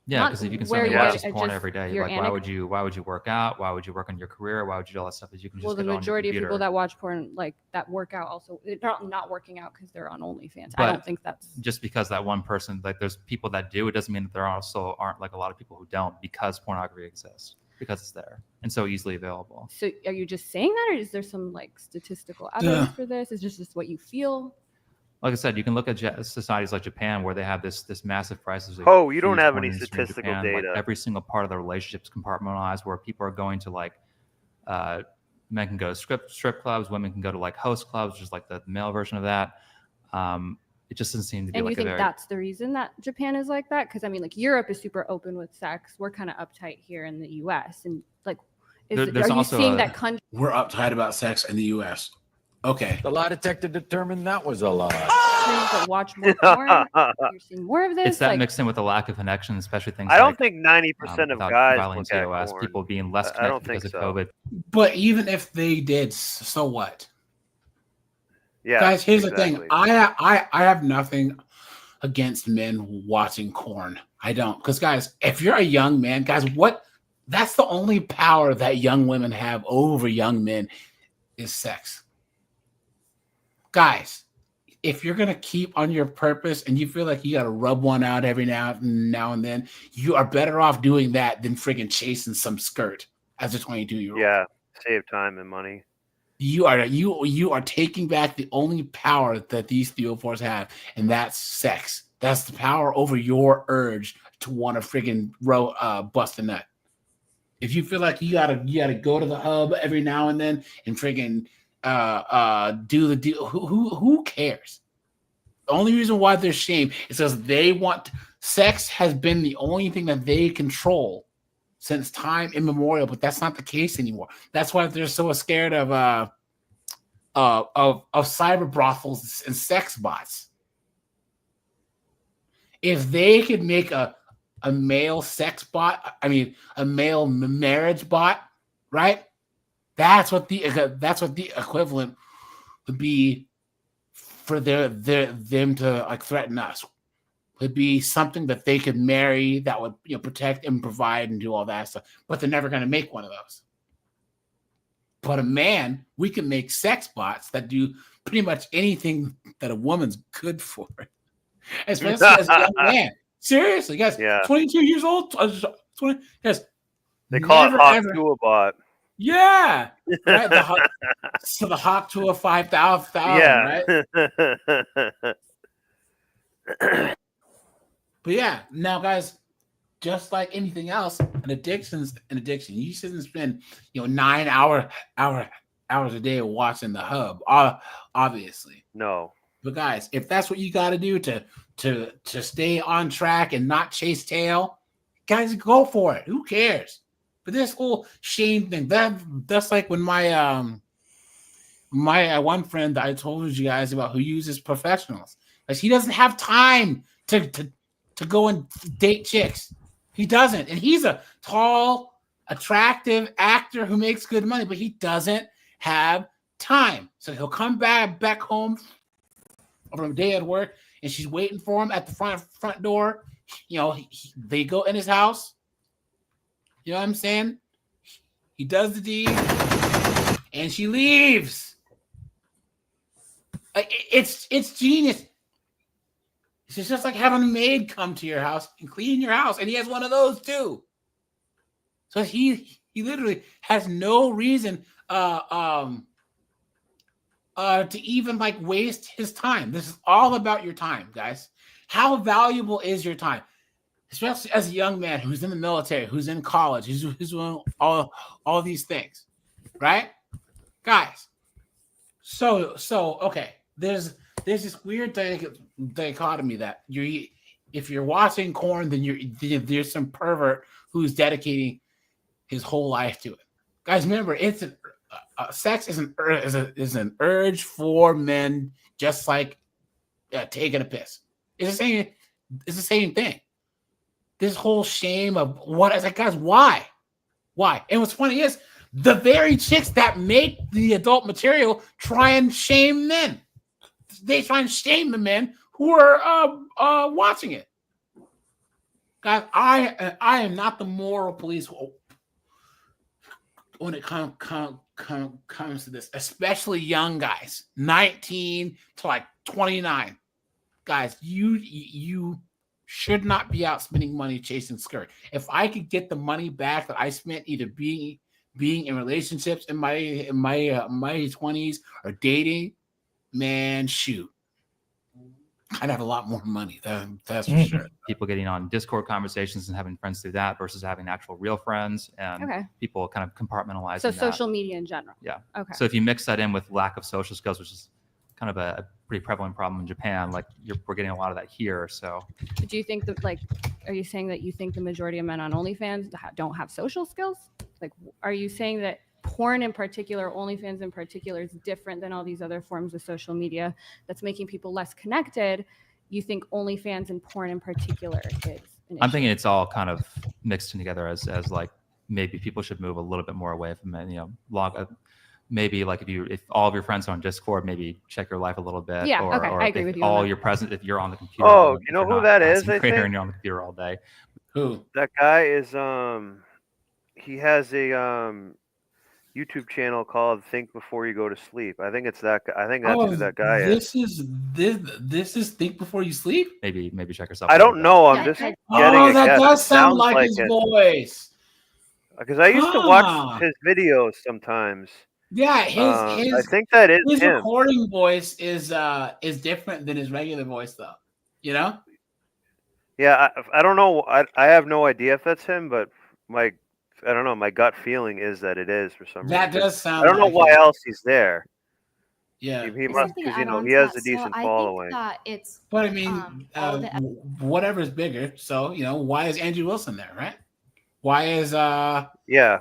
Yeah, Not because if you can where certainly you watch are- this it porn just- every day, your like why would you work out? Why would you work on your career? Why would you do all that stuff? As you can just Well, the get it on your majority of people computer. that watch porn, like that work out also, they're not working out because they're on OnlyFans. I But don't think that's just because that one person, like there's people that do, it doesn't mean that there also aren't like a lot of people who don't, because pornography exists, because it's there and so easily available. So are you just saying that, or is there some like statistical evidence for this? Is this just what you feel? Like I said, you can look at societies like Japan where they have this massive crisis. of Oh, you don't huge have porn any industry in statistical Japan. Like, data. every single part of the relationship's compartmentalized, where people are going to like men can go to strip clubs, women can go to like host clubs, which is like the male version of that. It just doesn't seem to be And like you think a very that's the reason that Japan is like that? Because I mean, like Europe is super open with sex. We're kind of uptight here in the U.S. And like, There's are you also seeing a- that country? We're uptight about sex in the U.S. Okay. The lie detector determined that was a lie. that watch more porn? You're seeing more of this. It's that like, mixed in with the lack of connection, especially things. I don't like, think 90% of without guys violating look at TOS, porn. people being less I don't connected think because of so. COVID. But even if they did, so what? Yeah, Guys, here's the exactly. thing. I have nothing against men watching porn. I don't. Because guys, if you're a young man, guys, that's the only power that young women have over young men is sex. Guys, if you're gonna keep on your purpose and you feel like you gotta rub one out every now and then, you are better off doing that than friggin' chasing some skirt as a 22-year-old. Yeah, save time and money. You are taking back the only power that these 304s have, and that's sex. That's the power over your urge to want to friggin' bust a nut. If you feel like you gotta go to the hub every now and then and friggin' do the deal, who cares? The only reason why there's shame is because they want sex has been the only thing that they control since time immemorial, but that's not the case anymore. That's why they're so scared of cyber brothels and sex bots. If they could make a a male sex bot. I mean, a male marriage bot, right? That's what the equivalent would be for them to like threaten us. Would be something that they could marry that would protect and provide and do all that stuff. But they're never going to make one of those. But a man, we can make sex bots that do pretty much anything that a woman's good for, especially as a young man. Seriously, guys, 22 years old, 20, guys. They call it Hawk to a bot. Yeah, right. The Hawk to a 5,000. Yeah, right. But yeah, now guys, just like anything else, an addiction's an addiction. You shouldn't spend 9 hours a day watching the hub. Obviously, no. But guys, if that's what you got to do to stay on track and not chase tail, guys, go for it. Who cares? But this whole shame thing, that's like when my one friend that I told you guys about who uses professionals, because he doesn't have time to go and date chicks. He doesn't. And he's a tall, attractive actor who makes good money, but he doesn't have time. So he'll come back home from a day at work, and she's waiting for him at the front door. They go in his house. You know what I'm saying? He does the deed, and she leaves. It's genius. It's just like having a maid come to your house and clean your house, and he has one of those too. So he literally has no reason to even like waste his time. This is all about your time, guys. How valuable is your time? Especially as a young man who's in the military, who's in college, who's doing all these things, right, guys? So okay. There's this weird dichotomy that if you're watching corn, then there's some pervert who's dedicating his whole life to it. Guys, remember, sex is an urge for men, just like taking a piss. It's the same thing. This whole shame of what is like, guys, why? And what's funny is the very chicks that make the adult material try and shame men. They try and shame the men who are watching it. Guys, I am not the moral police when it comes to this, especially young guys, 19 to like 29. Guys, you should not be out spending money chasing skirt. If I could get the money back that I spent either being in relationships in my 20s or dating, man, shoot, I'd have a lot more money. That's for sure. People getting on Discord conversations and having friends through that versus having actual real friends, and people kind of compartmentalizing. So that. social media in general. Yeah. Okay. So if you mix that in with lack of social skills, which is kind of a pretty prevalent problem in Japan, like we're getting a lot of that here. So do you think that, like, are you saying that you think the majority of men on OnlyFans don't have social skills? Like, are you saying that porn in particular, OnlyFans in particular, is different than all these other forms of social media that's making people less connected? You think OnlyFans and porn in particular is an issue? I'm thinking it's all kind of mixed together as like maybe people should move a little bit more away from it. Maybe like if all of your friends are on Discord, maybe check your life a little bit. Yeah, or, okay, or I agree with you. All your present, if you're on the computer. Oh, you know who that is? I think and you're on the computer all day. Who? That guy is he has a YouTube channel called Think Before You Go to Sleep. I think it's that guy. I think that's who that guy is. This is Think Before You Sleep? Maybe check yourself. I don't know. I'm just getting a that guess. does It sound sounds like his it. voice. Because I used to watch his videos sometimes. Yeah, I think that is his him. recording voice is different than his regular voice, though. You know? Yeah, I don't know. I have no idea if that's him, but I don't know. My gut feeling is that it is for some reason. That does sound. I don't know why else he's there. Yeah, he must, because he has a decent following. I think that it's. But I mean, whatever's bigger. So why is Andrew Wilson there, right? Why is Yeah.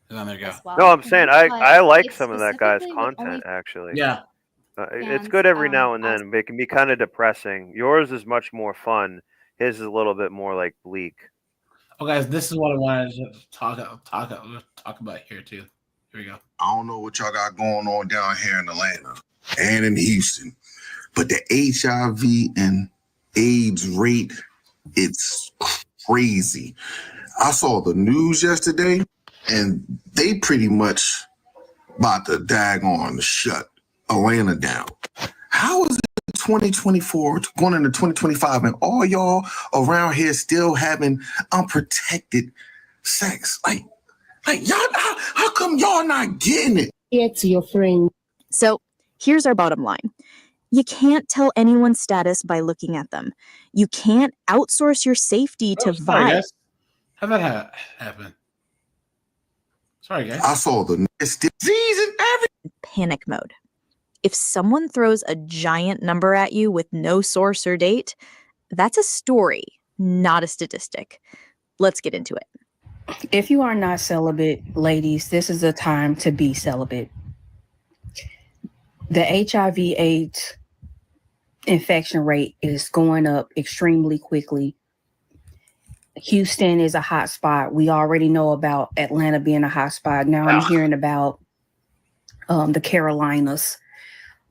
There you go. Well. No, I'm saying I like it's some of that guy's specifically with content actually. Yeah. It's good every now and then, but it can be kind of depressing. Yours is much more fun. His is a little bit more like bleak. Oh, guys, this is what I wanted to talk about here too. Here we go. I don't know what y'all got going on down here in Atlanta and in Houston, but the HIV and AIDS rate, it's crazy. I saw the news yesterday, and they pretty much about to daggone shut Atlanta down. How is it 2024 going into 2025 and all y'all around here still having unprotected sex? Like y'all, how come y'all not getting it? It's your friend. So here's our bottom line. You can't tell anyone's status by looking at them. You can't outsource your safety to Sorry, vibe. guys. How that happen? Sorry, guys. I saw the disease and everything. Panic mode. If someone throws a giant number at you with no source or date, that's a story, not a statistic. Let's get into it. If you are not celibate, ladies, this is the time to be celibate. The HIV/AIDS infection rate is going up extremely quickly. Houston is a hot spot. We already know about Atlanta being a hot spot. Now I'm hearing about the Carolinas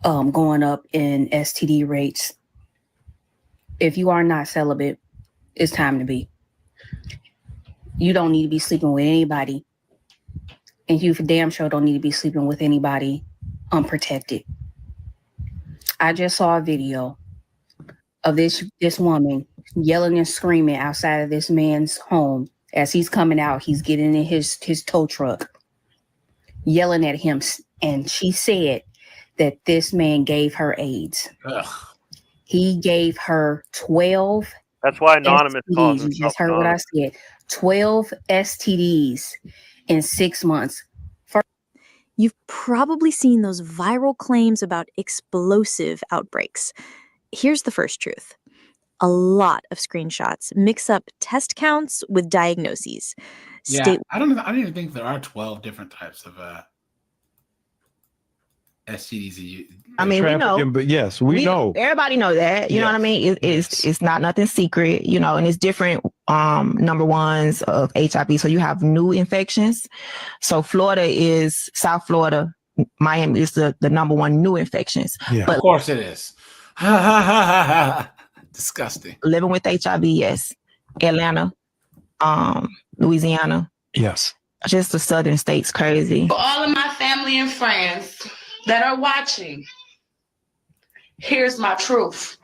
going up in STD rates. If you are not celibate, it's time to be. You don't need to be sleeping with anybody. And you for damn sure don't need to be sleeping with anybody unprotected. I just saw a video of this woman yelling and screaming outside of this man's home as he's coming out. He's getting in his tow truck, yelling at him. And she said that this man gave her AIDS. Ugh. He gave her 12 That's why Anonymous STDs. calls You himself just heard what I Anonymous. said. 12 STDs in 6 months. You've probably seen those viral claims about explosive outbreaks. Here's the first truth. A lot of screenshots mix up test counts with diagnoses. Yeah, I don't even think there are 12 different types of STDs. I mean, we know, but yes, we know. Everybody know that. You know what I mean? It's not nothing secret. You know, and it's different number ones of HIV. So you have new infections. So South Florida, Miami is the number one new infections. Yeah, But of course it is. Disgusting. living with HIV, yes. Atlanta, Louisiana, Yes. just the southern states, crazy. For all of my family and friends that are watching, here's my truth.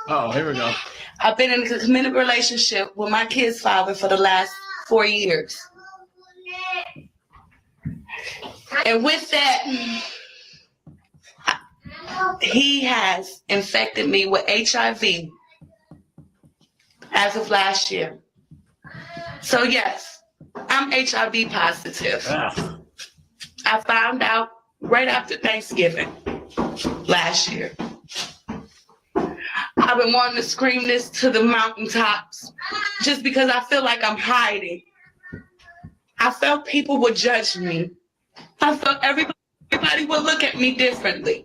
Oh, here we go. I've been in a committed relationship with my kid's father for the last 4 years. And with that, he has infected me with HIV as of last year. So yes, I'm HIV positive. I found out right after Thanksgiving last year. I've been wanting to scream this to the mountaintops just because I feel like I'm hiding. I felt people would judge me. I felt everybody would look at me differently.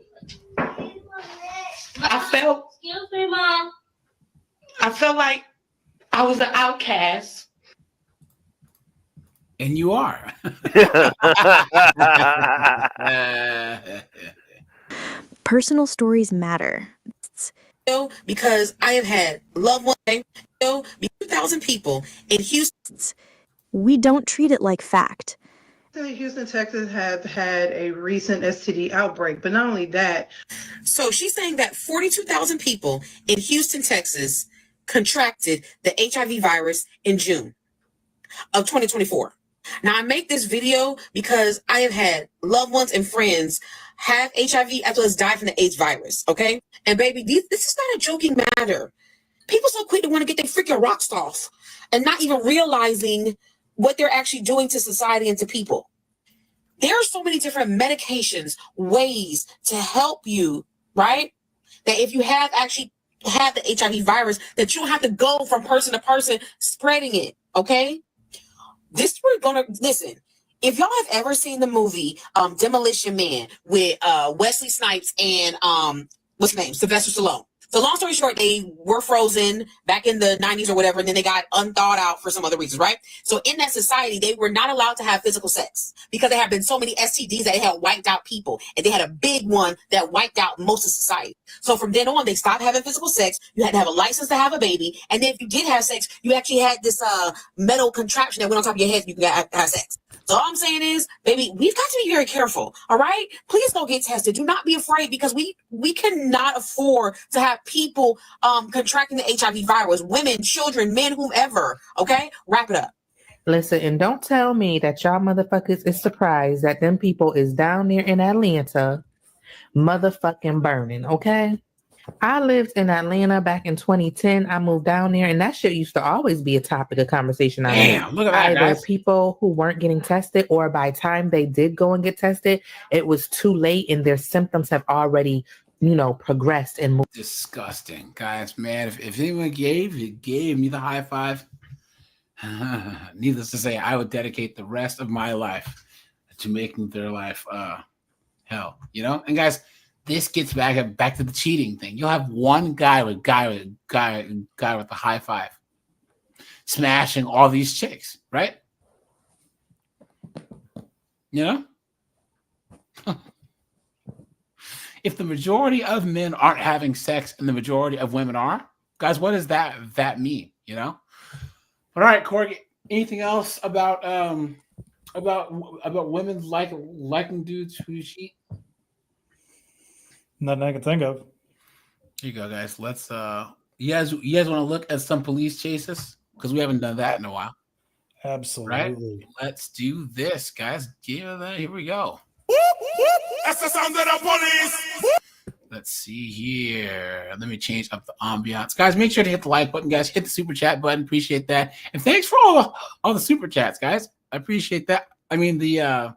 Excuse me, Mom. I felt like I was an outcast. And you are. Personal stories matter. Because I have had loved ones, 2,000 people in Houston. We don't treat it like fact. Houston, Texas have had a recent STD outbreak, but not only that. So she's saying that 42,000 people in Houston, Texas contracted the HIV virus in June of 2024. Now I make this video because I have had loved ones and friends have HIV as well as die from the AIDS virus, okay? And baby, this is not a joking matter. People so quick to want to get their freaking rocks off and not even realizing what they're actually doing to society and to people. There are so many different medications, ways to help you, right? That if you have the HIV virus, that you don't have to go from person to person spreading it, okay? Listen, if y'all have ever seen the movie Demolition Man with Wesley Snipes and what's his name? Sylvester Stallone. So long story short, they were frozen back in the 90s or whatever, and then they got unthawed out for some other reasons, right? So in that society, they were not allowed to have physical sex because there had been so many STDs that had wiped out people, and they had a big one that wiped out most of society. So from then on, they stopped having physical sex. You had to have a license to have a baby, and then if you did have sex, you actually had this metal contraption that went on top of your head so you could have sex. So all I'm saying is, baby, we've got to be very careful, all right? Please go get tested. Do not be afraid because we cannot afford to have people contracting the HIV virus, women, children, men, whomever, okay? Wrap it up. Listen, and don't tell me that y'all motherfuckers is surprised that them people is down there in Atlanta motherfucking burning, okay? I lived in Atlanta back in 2010. I moved down there, and that shit used to always be a topic of conversation. Damn, look at that, Either guys. people who weren't getting tested, or by the time they did go and get tested, it was too late, and their symptoms have already, progressed and moved. Disgusting, guys, man. If anyone gave me the high five, needless to say, I would dedicate the rest of my life to making their life hell, And guys, this gets back to the cheating thing. You'll have one guy with the high five smashing all these chicks, right? If the majority of men aren't having sex and the majority of women are, guys, what does that mean? But all right, Corey, anything else about women liking dudes who cheat? Nothing I can think of. Here you go, guys. Let's you guys want to look at some police chases? Because we haven't done that in a while. Absolutely. Right? Let's do this, guys. Here we go. That's the sound of the police. Let's see here. Let me change up the ambiance. Guys, make sure to hit the like button, guys. Hit the super chat button. Appreciate that. And thanks for all the super chats, guys. I appreciate that. I mean the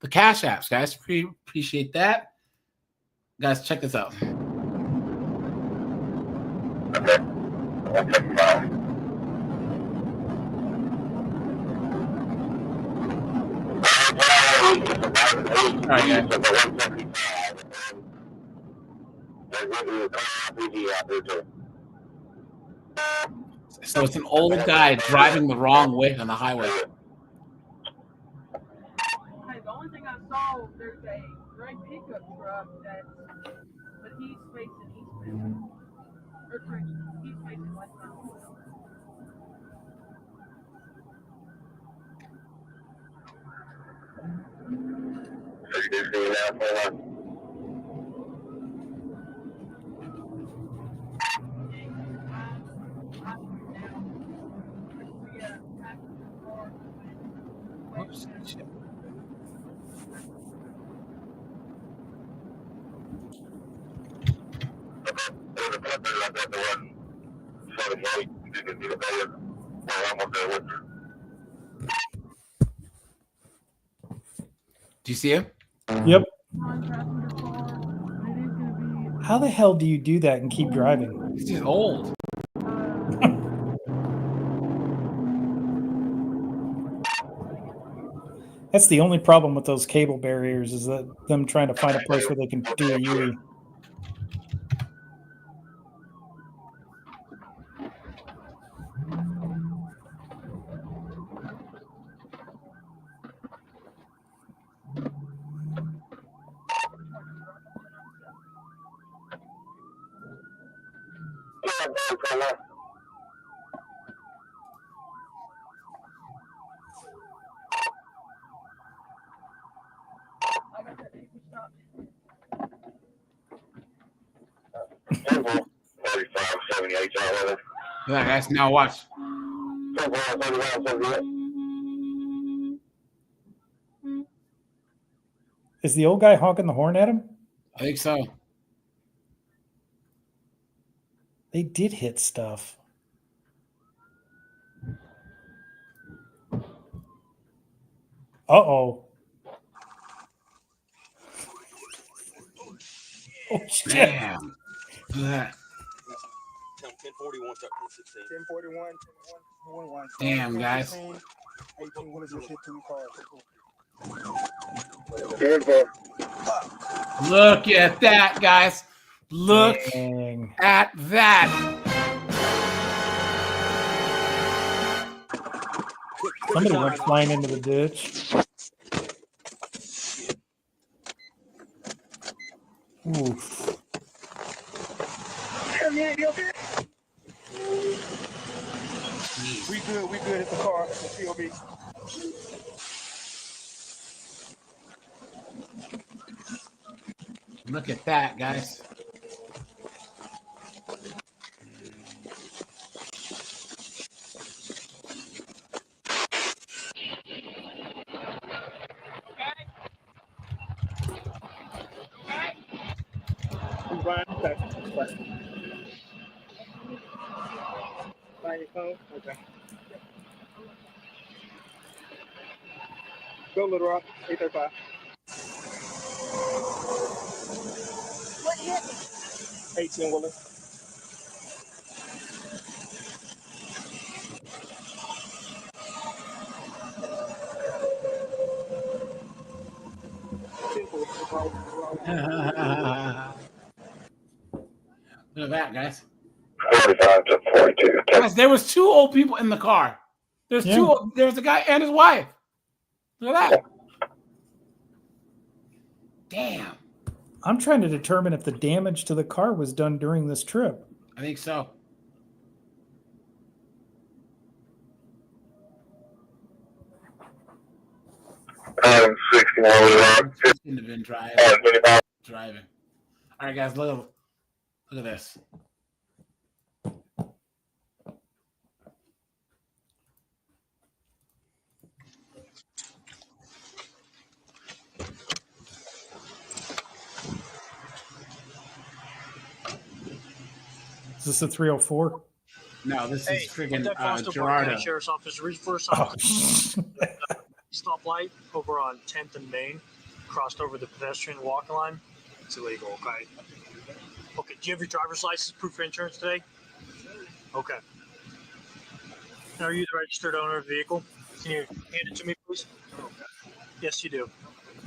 cash apps, guys. Appreciate that. Guys, check this out. All right, guys. So it's an old guy driving the wrong way on the highway. The only thing I saw, there's a red pickup truck but he's facing eastbound. Or sorry, he's facing westbound. Oops. Shit. Do you see him? Yep. How the hell do you do that and keep driving? He's old. That's the only problem with those cable barriers is that them trying to find a place where they can do a UE. Yeah, guys, now watch. Is the old guy honking the horn at him? I think so. They did hit stuff. Uh-oh. Oh, shit. Damn. Look at that. 1041, 1041. Damn, guys. 18, what is this? Hit 2 cars. Look at that, guys. Look Dang. at that. Somebody went flying into the ditch. Oof. We good at the car. POB. Look at that, guys. Find your phone? Okay. Go, Little Rock. 835. What hit me? 18 Willer. Look at that, guys. 45 to 42. Guys, there was 2 old people in the car. There's a guy and his wife. Look at that. Damn. I'm trying to determine if the damage to the car was done during this trip. I think so. I'm 61 Shouldn't have been driving. Driving. All right, guys, look at this. Is this a 304? No, this is freaking Gerardo. Gerardo. Sheriff's Office, reverse office. Stoplight over on 10th and Main, crossed over the pedestrian walk line. It's illegal, okay? Okay, do you have your driver's license, proof of insurance today? Okay. Are you the registered owner of the vehicle? Can you hand it to me, please? Okay. Yes, you do.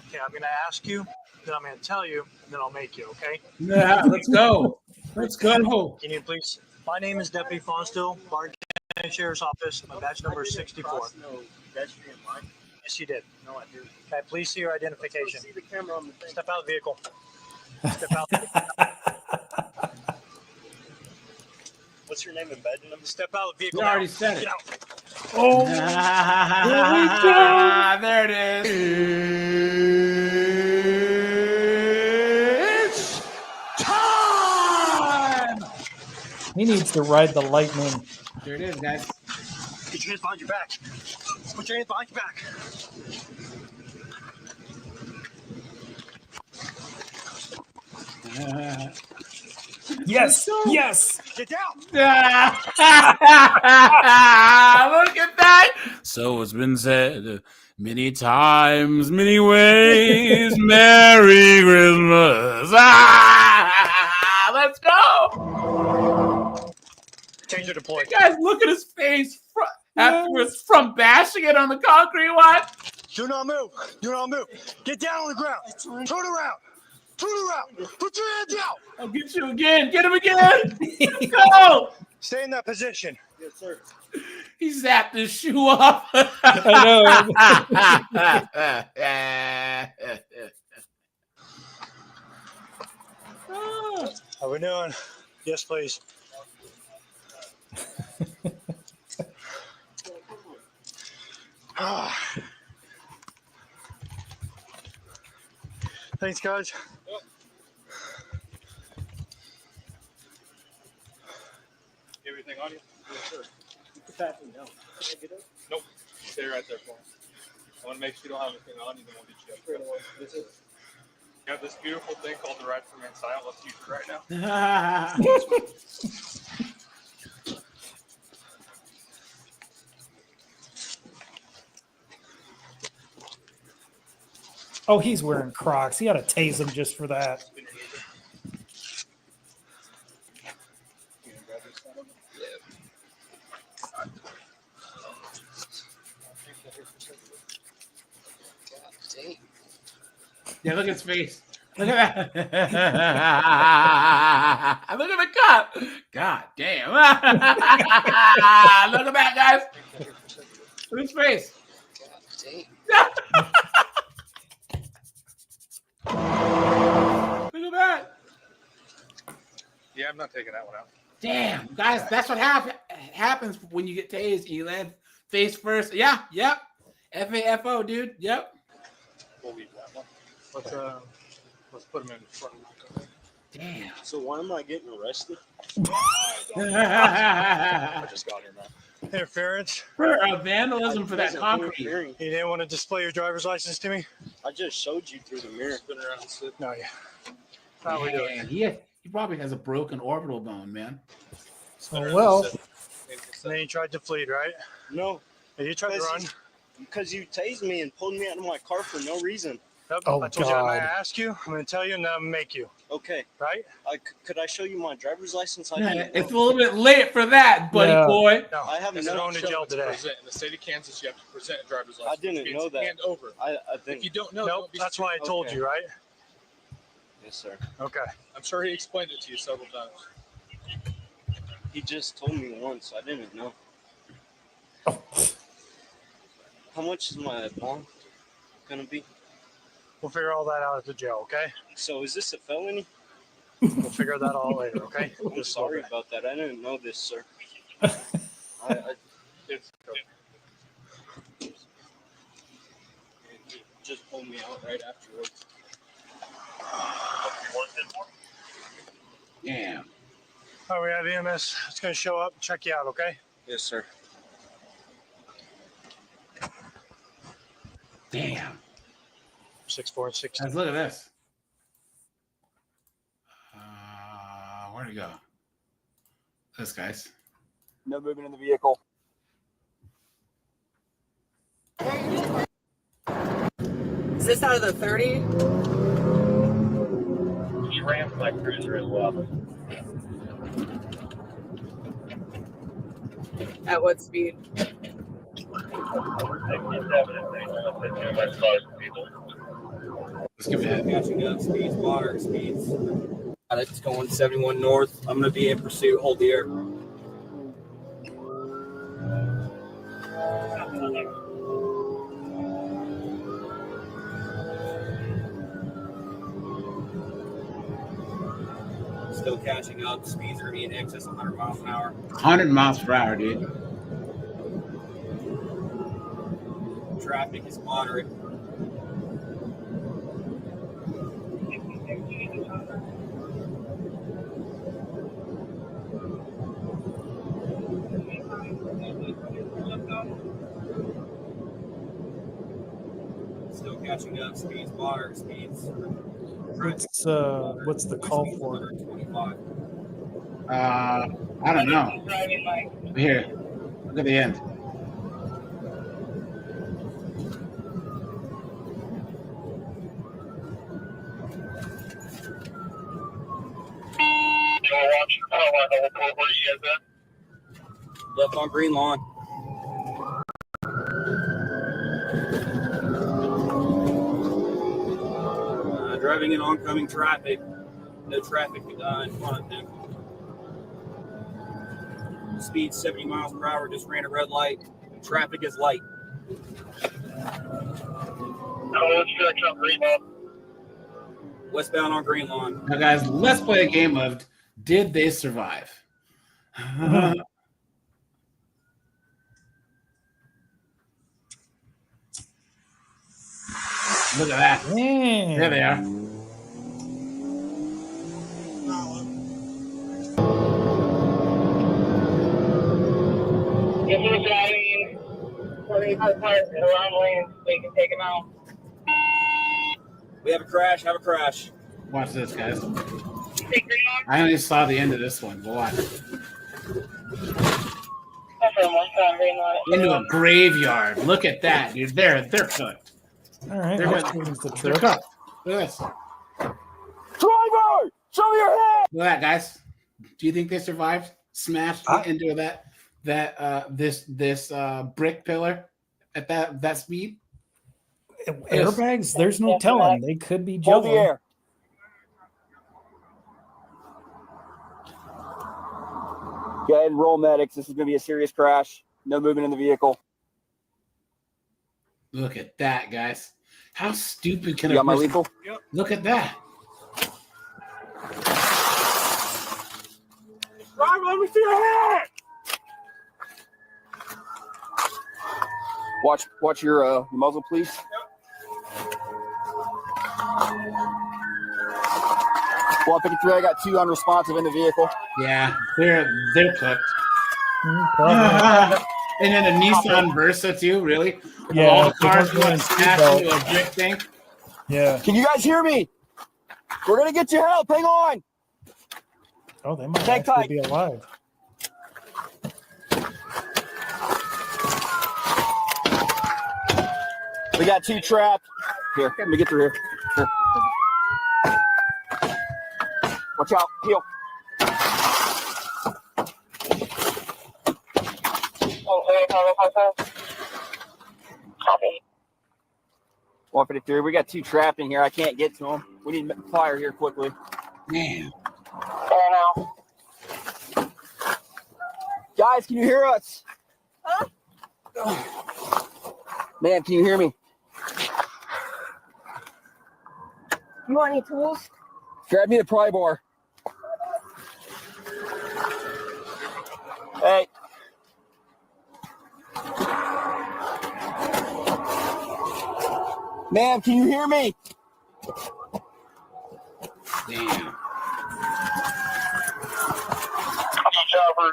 Okay, I'm going to ask you, then I'm going to tell you, and then I'll make you, okay? Yeah, let's go. Let's go. Can you please? My name is Deputy Fonstill, Barton County Sheriff's Office. My badge number is 64. Yes, you did. No, I didn't. Okay, please see your identification. See the camera on the thing. Step out of the vehicle. Step out. What's your name and badge number? Step out of the vehicle. We already said it. Get out. Oh, there it is. It's time. He needs to ride the lightning. There it is, guys. Get your hands behind your back. Put your hands behind your back. Yes, yes. Get down. Look at that. So it's been said many times, many ways. Merry Christmas. Let's go. Taser deployed. Guys, look at his face afterwards from bashing it on the concrete. What? Do not move. Do not move. Get down on the ground. Turn around. Turn around. Put your hands out. I'll get you again. Get him again. Let's go. Stay in that position. Yes, sir. He zapped his shoe off. I know. How we doing? Yes, please. Thanks, guys. Everything on you? Yes, sir. Put that thing down. Can I get up? Nope. Stay right there for me. I want to make sure you don't have anything on you, then we'll get you up. This is. You have this beautiful thing called the right to remain silent. Let's use it right now. Oh, he's wearing Crocs. He ought to tase him just for that. Yeah, look at his face. Look at that. Look at the cop. God damn. Look at that, guys. Look at his face. Look at that. Yeah, I'm not taking that one out. Damn, guys, that's what happens when you get tased and you land face first. Yeah, yep. FAFO, dude. Yep. We'll leave that one. Let's put him in front of the car. Damn. So why am I getting arrested? I just got here, man. Interference. For vandalism for that concrete. You didn't want to display your driver's license to me? I just showed you through the mirror. Spin around and sit. No, yeah. How we doing? He probably has a broken orbital bone, man. Oh, well. And then you tried to flee, right? No. And you tried to run? Because you tased me and pulled me out of my car for no reason. Yep. Oh, I told you I'm going God. to ask you, I'm going to tell you, and then I'm going to make you. Okay. Right? Could I show you my driver's license? It's a little bit late for that, buddy boy. No, I have no going to jail today. In the state of Kansas, you have to present a driver's license. I didn't know that. Hand over. I didn't. If you don't know, Nope, that's why I told you, right? Yes, sir. Okay. I'm sure he explained it to you several times. He just told me once. I didn't know. How much is my bond gonna be? We'll figure all that out at the jail, okay? So is this a felony? We'll figure that all later, okay? I'm sorry about that. I didn't know this, sir. It's He just pulled me out right afterwards. Damn. All right, we have EMS. It's going to show up and check you out, okay? Yes, sir. Damn. 6'4" and 16. Guys, look at this. Where'd he go? This guy's. No movement in the vehicle. Is this out of the 30? He ran my cruiser as well. At what speed? Let's give it Catching up, speeds, moderate speeds. It's going 71 north. I'm going to be in pursuit. Hold the air. Still catching up. Speeds are going to be in excess of 100 miles an hour. 100 miles per hour, dude. Traffic is moderate. Still catching up. Speeds, moderate speeds. What's the call for? I don't know. Here, look at the end. Left on green lawn. Driving in oncoming traffic. No traffic in front of him. Speed 70 miles per hour. Just ran a red light. Traffic is light. Westbound on green lawn. Now, guys, let's play a game of Did They Survive? Look at that. Damn. There they are. If he's driving 45 cars in the wrong lane, we can take him out. We have a crash. Have a crash. Watch this, guys. I only saw the end of this one, but watch. Into a graveyard. Look at that, dude. They're cooked. All right. They're That cooked. changed the They're trip. cooked. Look at this. Driver, show your head. Look at that, guys. Do you think they survived? Smashed into this brick pillar at that speed? Airbags? There's no telling. They could be Hold the juggling. air. Go ahead and roll medics. This is going to be a serious crash. No movement in the vehicle. Look at that, guys. How stupid can You a got my person... lethal? Yep. Look at that. Drive, let me see your head. Watch your muzzle, please. Well, 53, I got 2 unresponsive in the vehicle. Yeah, they're cooked. Probably. And then a Nissan Versa too, really? Yeah, All the they cars weren't want to doing smash seatbelt. into a brick thing. Yeah. Can you guys hear me? We're going to get you help. Hang on. Oh, they might Hang actually tight. be alive. We got 2 trapped. Here, let me get through here. Watch out. Heel. Copy. 153. We got 2 trapped in here. I can't get to them. We need fire here quickly. Man. Guys, can you hear us? Huh? Man, can you hear me? You want any tools? Grab me the pry bar. Hey. Ma'am, can you hear me? Damn.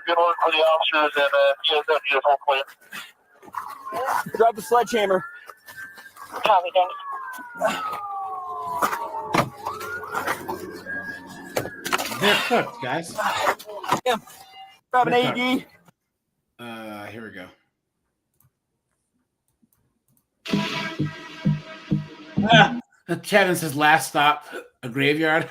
Good work for the officers and PSW is all clear. Grab the sledgehammer. Copy, They're cooked, guys. Yeah. Grab an They're AED. Here we go. Kevin says last stop, a graveyard.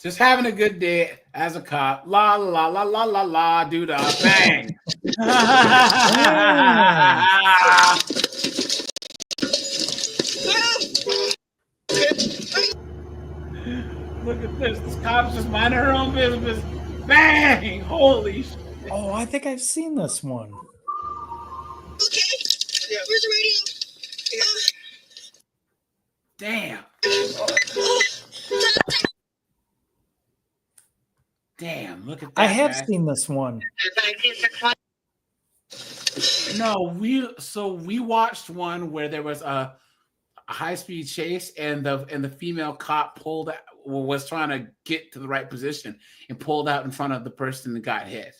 Just having a good day as a cop. La la la la la la do da bang. Look at this. This cop's just minding her own business. Bang! Holy shit. Oh, I think I've seen this one. Okay. Yeah. Where's the radio? Damn. Damn, look at that. I have guy. seen this one. No, we watched one where there was a high-speed chase and the female cop was trying to get to the right position and pulled out in front of the person that got hit.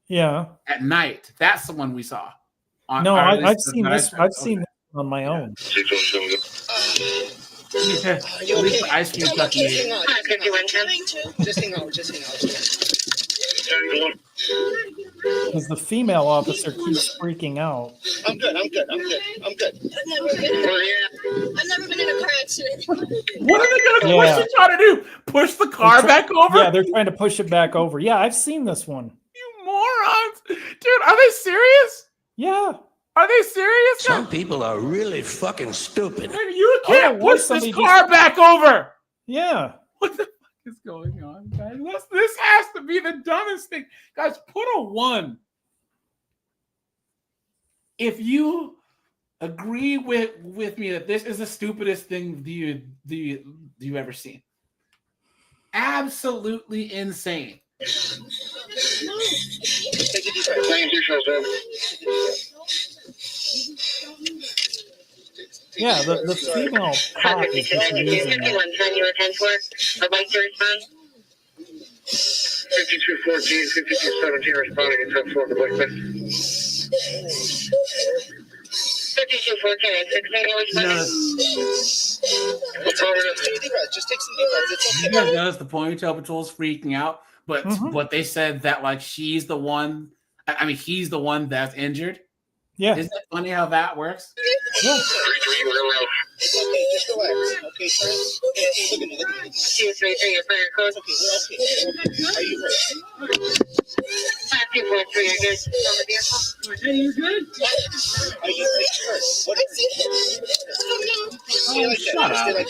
Yeah. At night. That's the one we saw. No, I've seen this. I've seen this on my own. At least the ice cream truck made it. Just hang on. Because the female officer keeps freaking out. I'm good. I've never been in a car accident. What are they gonna what's she trying to do? Push the car back over? Yeah, they're trying to push it back over. Yeah, I've seen this one. You morons. Dude, are they serious? Yeah. Are they serious? Some people are really fucking stupid. You can't push this somebody car back over. Yeah. What the fuck is going on, guys? This has to be the dumbest thing. Guys, put a 1. If you agree with me that this is the stupidest thing you ever seen. Absolutely insane. Yeah, the female cop is just losing it. 5214, 5217 responding in 10-4 to Blakeman. 5214, 16 Just take some deep breaths. It's You guys notice the ponytail patrol's freaking out, but they said that like she's the one. I mean, he's the one that's injured. Yeah. Isn't it funny how that works? Yeah. It's okay, just relax. Okay, friends. Hey, look at me, look at me. It's right there, okay, we're okay. Are you ready? 5, 2, 4, 3, I guess. On the vehicle. Hey, you good? Are you ready? What is it? Stay like that. Stay like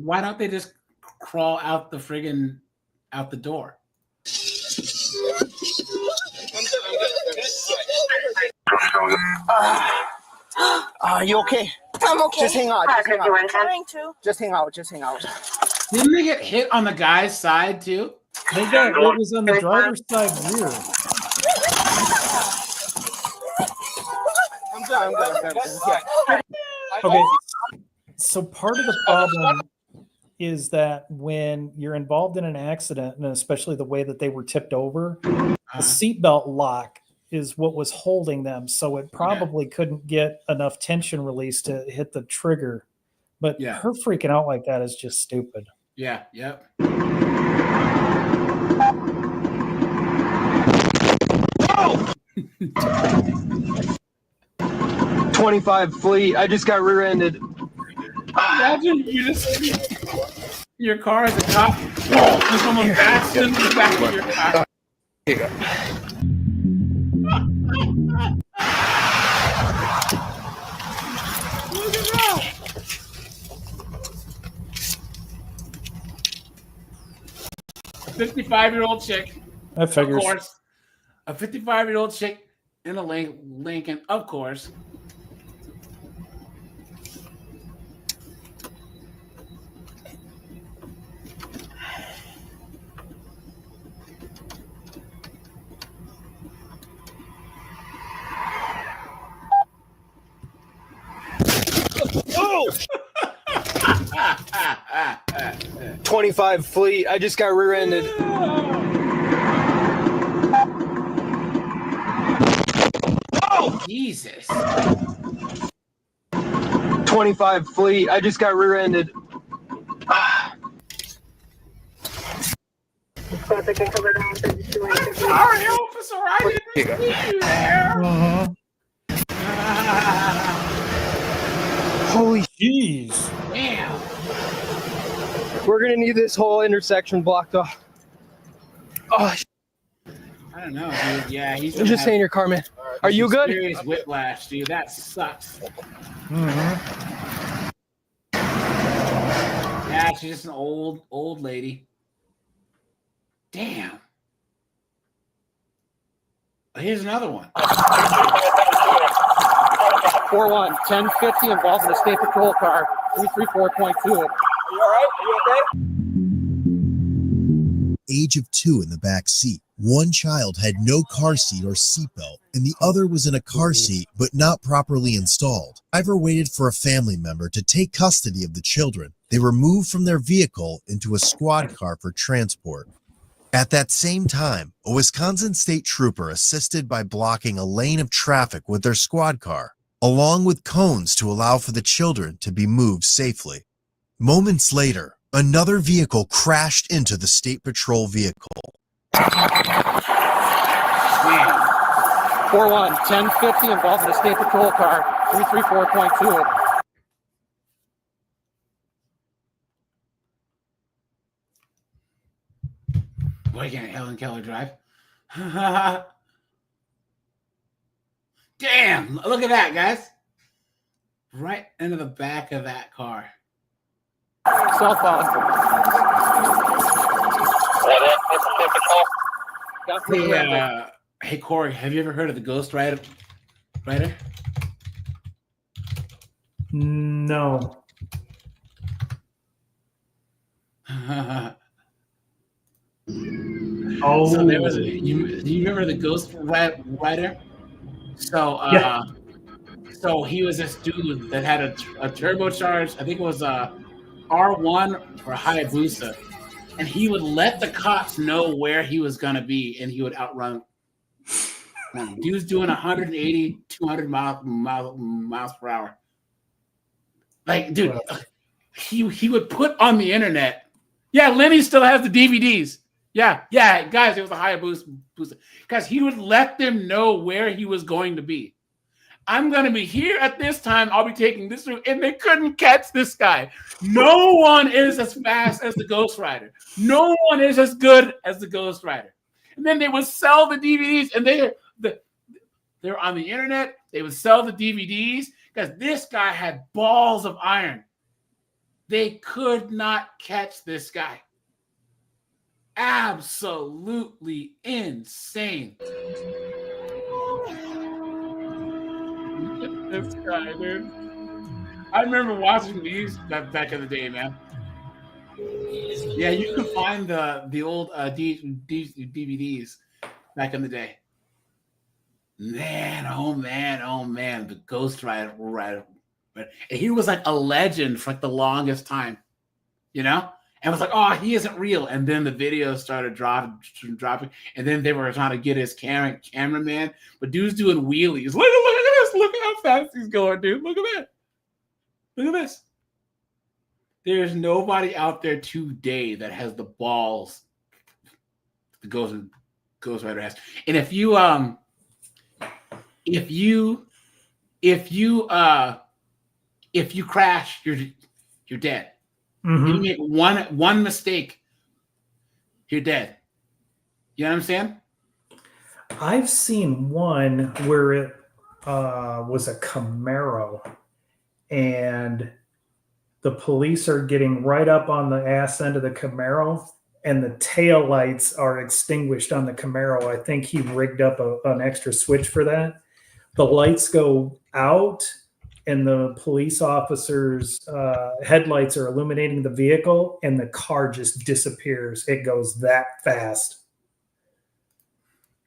Why don't they just crawl out the door? Are you okay? I'm okay. Just hang out. Just hang You out. were trying to. Just hang out. Just hang out. Didn't they get hit on the guy's side too? It was on the driver's side rear. I'm good. Okay. So part of the problem is that when you're involved in an accident, and especially the way that they were tipped over, the seatbelt lock is what was holding them. So it probably couldn't get enough tension release to hit the trigger. But her freaking out like that is just stupid. Yeah, yep. Oh! 25 fleet. I just got rear-ended. Imagine your car is a cop. There's someone backs into the back of your car. Here you go. Look at that. A 55-year-old chick. That figures. Of course. A 55-year-old chick in a Lincoln, of course. Oh! 25 fleet. I just got rear-ended. Oh, Jesus. 25 fleet. I just got rear-ended. Sorry, officer, I didn't see you there. Holy jeez. Damn. We're gonna need this whole intersection blocked off. Oh, I don't know, dude. Yeah, he's I'm just saying your car, man. Are you good? Serious whiplash, dude. That sucks. Yeah, she's just an old lady. Damn. Here's another one. 4-1, 1050 involved in a state patrol car, 334.2. Are you all right? Are you okay? Age of 2 in the back seat. One child had no car seat or seatbelt, and the other was in a car seat but not properly installed. Driver waited for a family member to take custody of the children. They were moved from their vehicle into a squad car for transport. At that same time, a Wisconsin state trooper assisted by blocking a lane of traffic with their squad car, along with cones to allow for the children to be moved safely. Moments later, another vehicle crashed into the state patrol vehicle. 4-1, 1050 involved in a state patrol car, 334.2. Boy, can't Helen Keller drive? Damn! Look at that, guys. Right into the back of that car. Cell phone. Hey, Corey, have you ever heard of the Ghost Rider? No. Oh, so there was do you remember the Ghost Rider? So, so he was this dude that had a turbocharged, I think it was a R1 or Hayabusa, and he would let the cops know where he was gonna be, and he would outrun. He was doing 180, 200 miles per hour. Like, dude, he would put on the internet. Yeah, Lenny still has the DVDs. Yeah, guys, it was a higher boost. Guys, he would let them know where he was going to be. I'm going to be here at this time. I'll be taking this route. And they couldn't catch this guy. No one is as fast as the Ghost Rider. No one is as good as the Ghost Rider. And then they would sell the DVDs, and they're on the internet. They would sell the DVDs because this guy had balls of iron. They could not catch this guy. Absolutely insane. This guy, dude. I remember watching these back in the day, man. Yeah, you could find the old DVDs back in the day. Man, oh man, the Ghost Rider. He was like a legend for like the longest time, you know? And it was like, oh, he isn't real. And then the videos started dropping. And then they were trying to get his cameraman. But dude's doing wheelies. Look at this. Look at how fast he's going, dude. Look at that. Look at this. There's nobody out there today that has the balls the Ghost Rider has. And if you crash, you're dead. Mm-hmm. You make one mistake, you're dead. You know what I'm saying? I've seen one where it was a Camaro, and the police are getting right up on the ass end of the Camaro, and the tail lights are extinguished on the Camaro. I think he rigged up an extra switch for that. The lights go out, and the police officers' headlights are illuminating the vehicle, and the car just disappears. It goes that fast.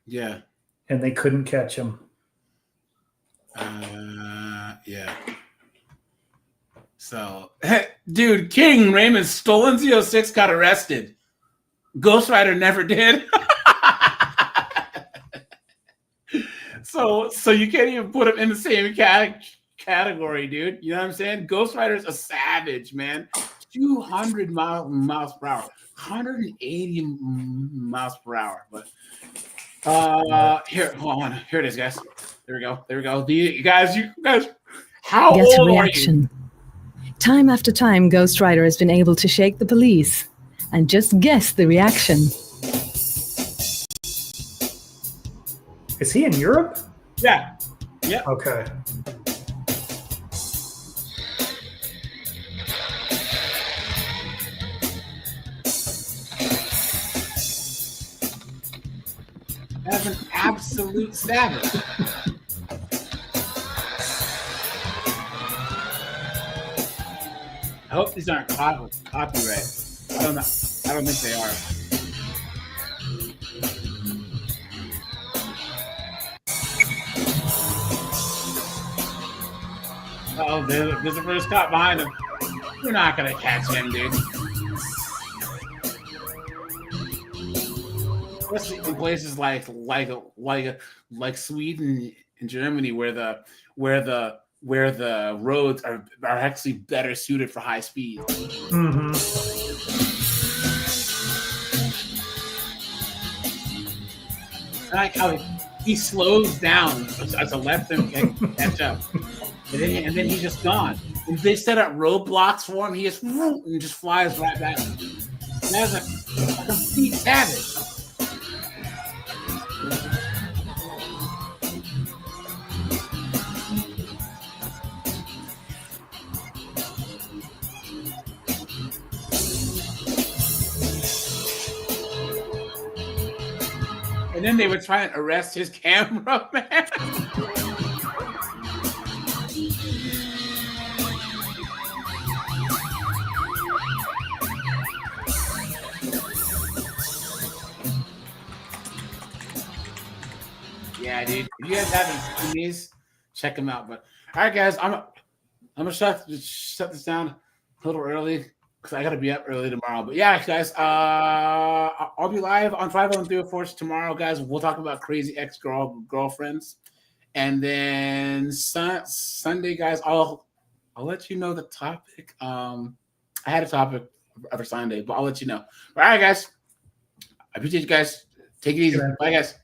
Yeah. And they couldn't catch him. Yeah. So, dude, King Raymond Stolen Z06 got arrested. Ghost Rider never did. So you can't even put him in the same category, dude. You know what I'm saying? Ghost Rider's a savage, man. 200 miles per hour, 180 miles per hour. But here, hold on. Here it is, guys. There we go. You guys, how Get old a are reaction. you? Time after time, Ghost Rider has been able to shake the police. And just guess the reaction. Is he in Europe? Yeah. Okay. That's an absolute savage. I hope these aren't copyright. I don't think they are. Oh, there's a first cop behind him. We're not gonna catch him, dude. Especially in places like Sweden and Germany, where the roads are actually better suited for high speed. Mm-hmm. I like how he slows down to let them catch up. And then he's just gone. And they set up roadblocks for him. He just flies right back. That's a complete savage. And then they would try and arrest his cameraman. Yeah, dude. If you guys haven't seen these, check them out. But all right, guys, I'm gonna shut this down a little early because I gotta be up early tomorrow. But yeah, guys, I'll be live on 51304 tomorrow, guys. We'll talk about crazy girlfriends, and then Sunday, guys, I'll let you know the topic. I had a topic for Sunday, but I'll let you know. All right, guys. I appreciate you guys. Take it easy. Bye, guys.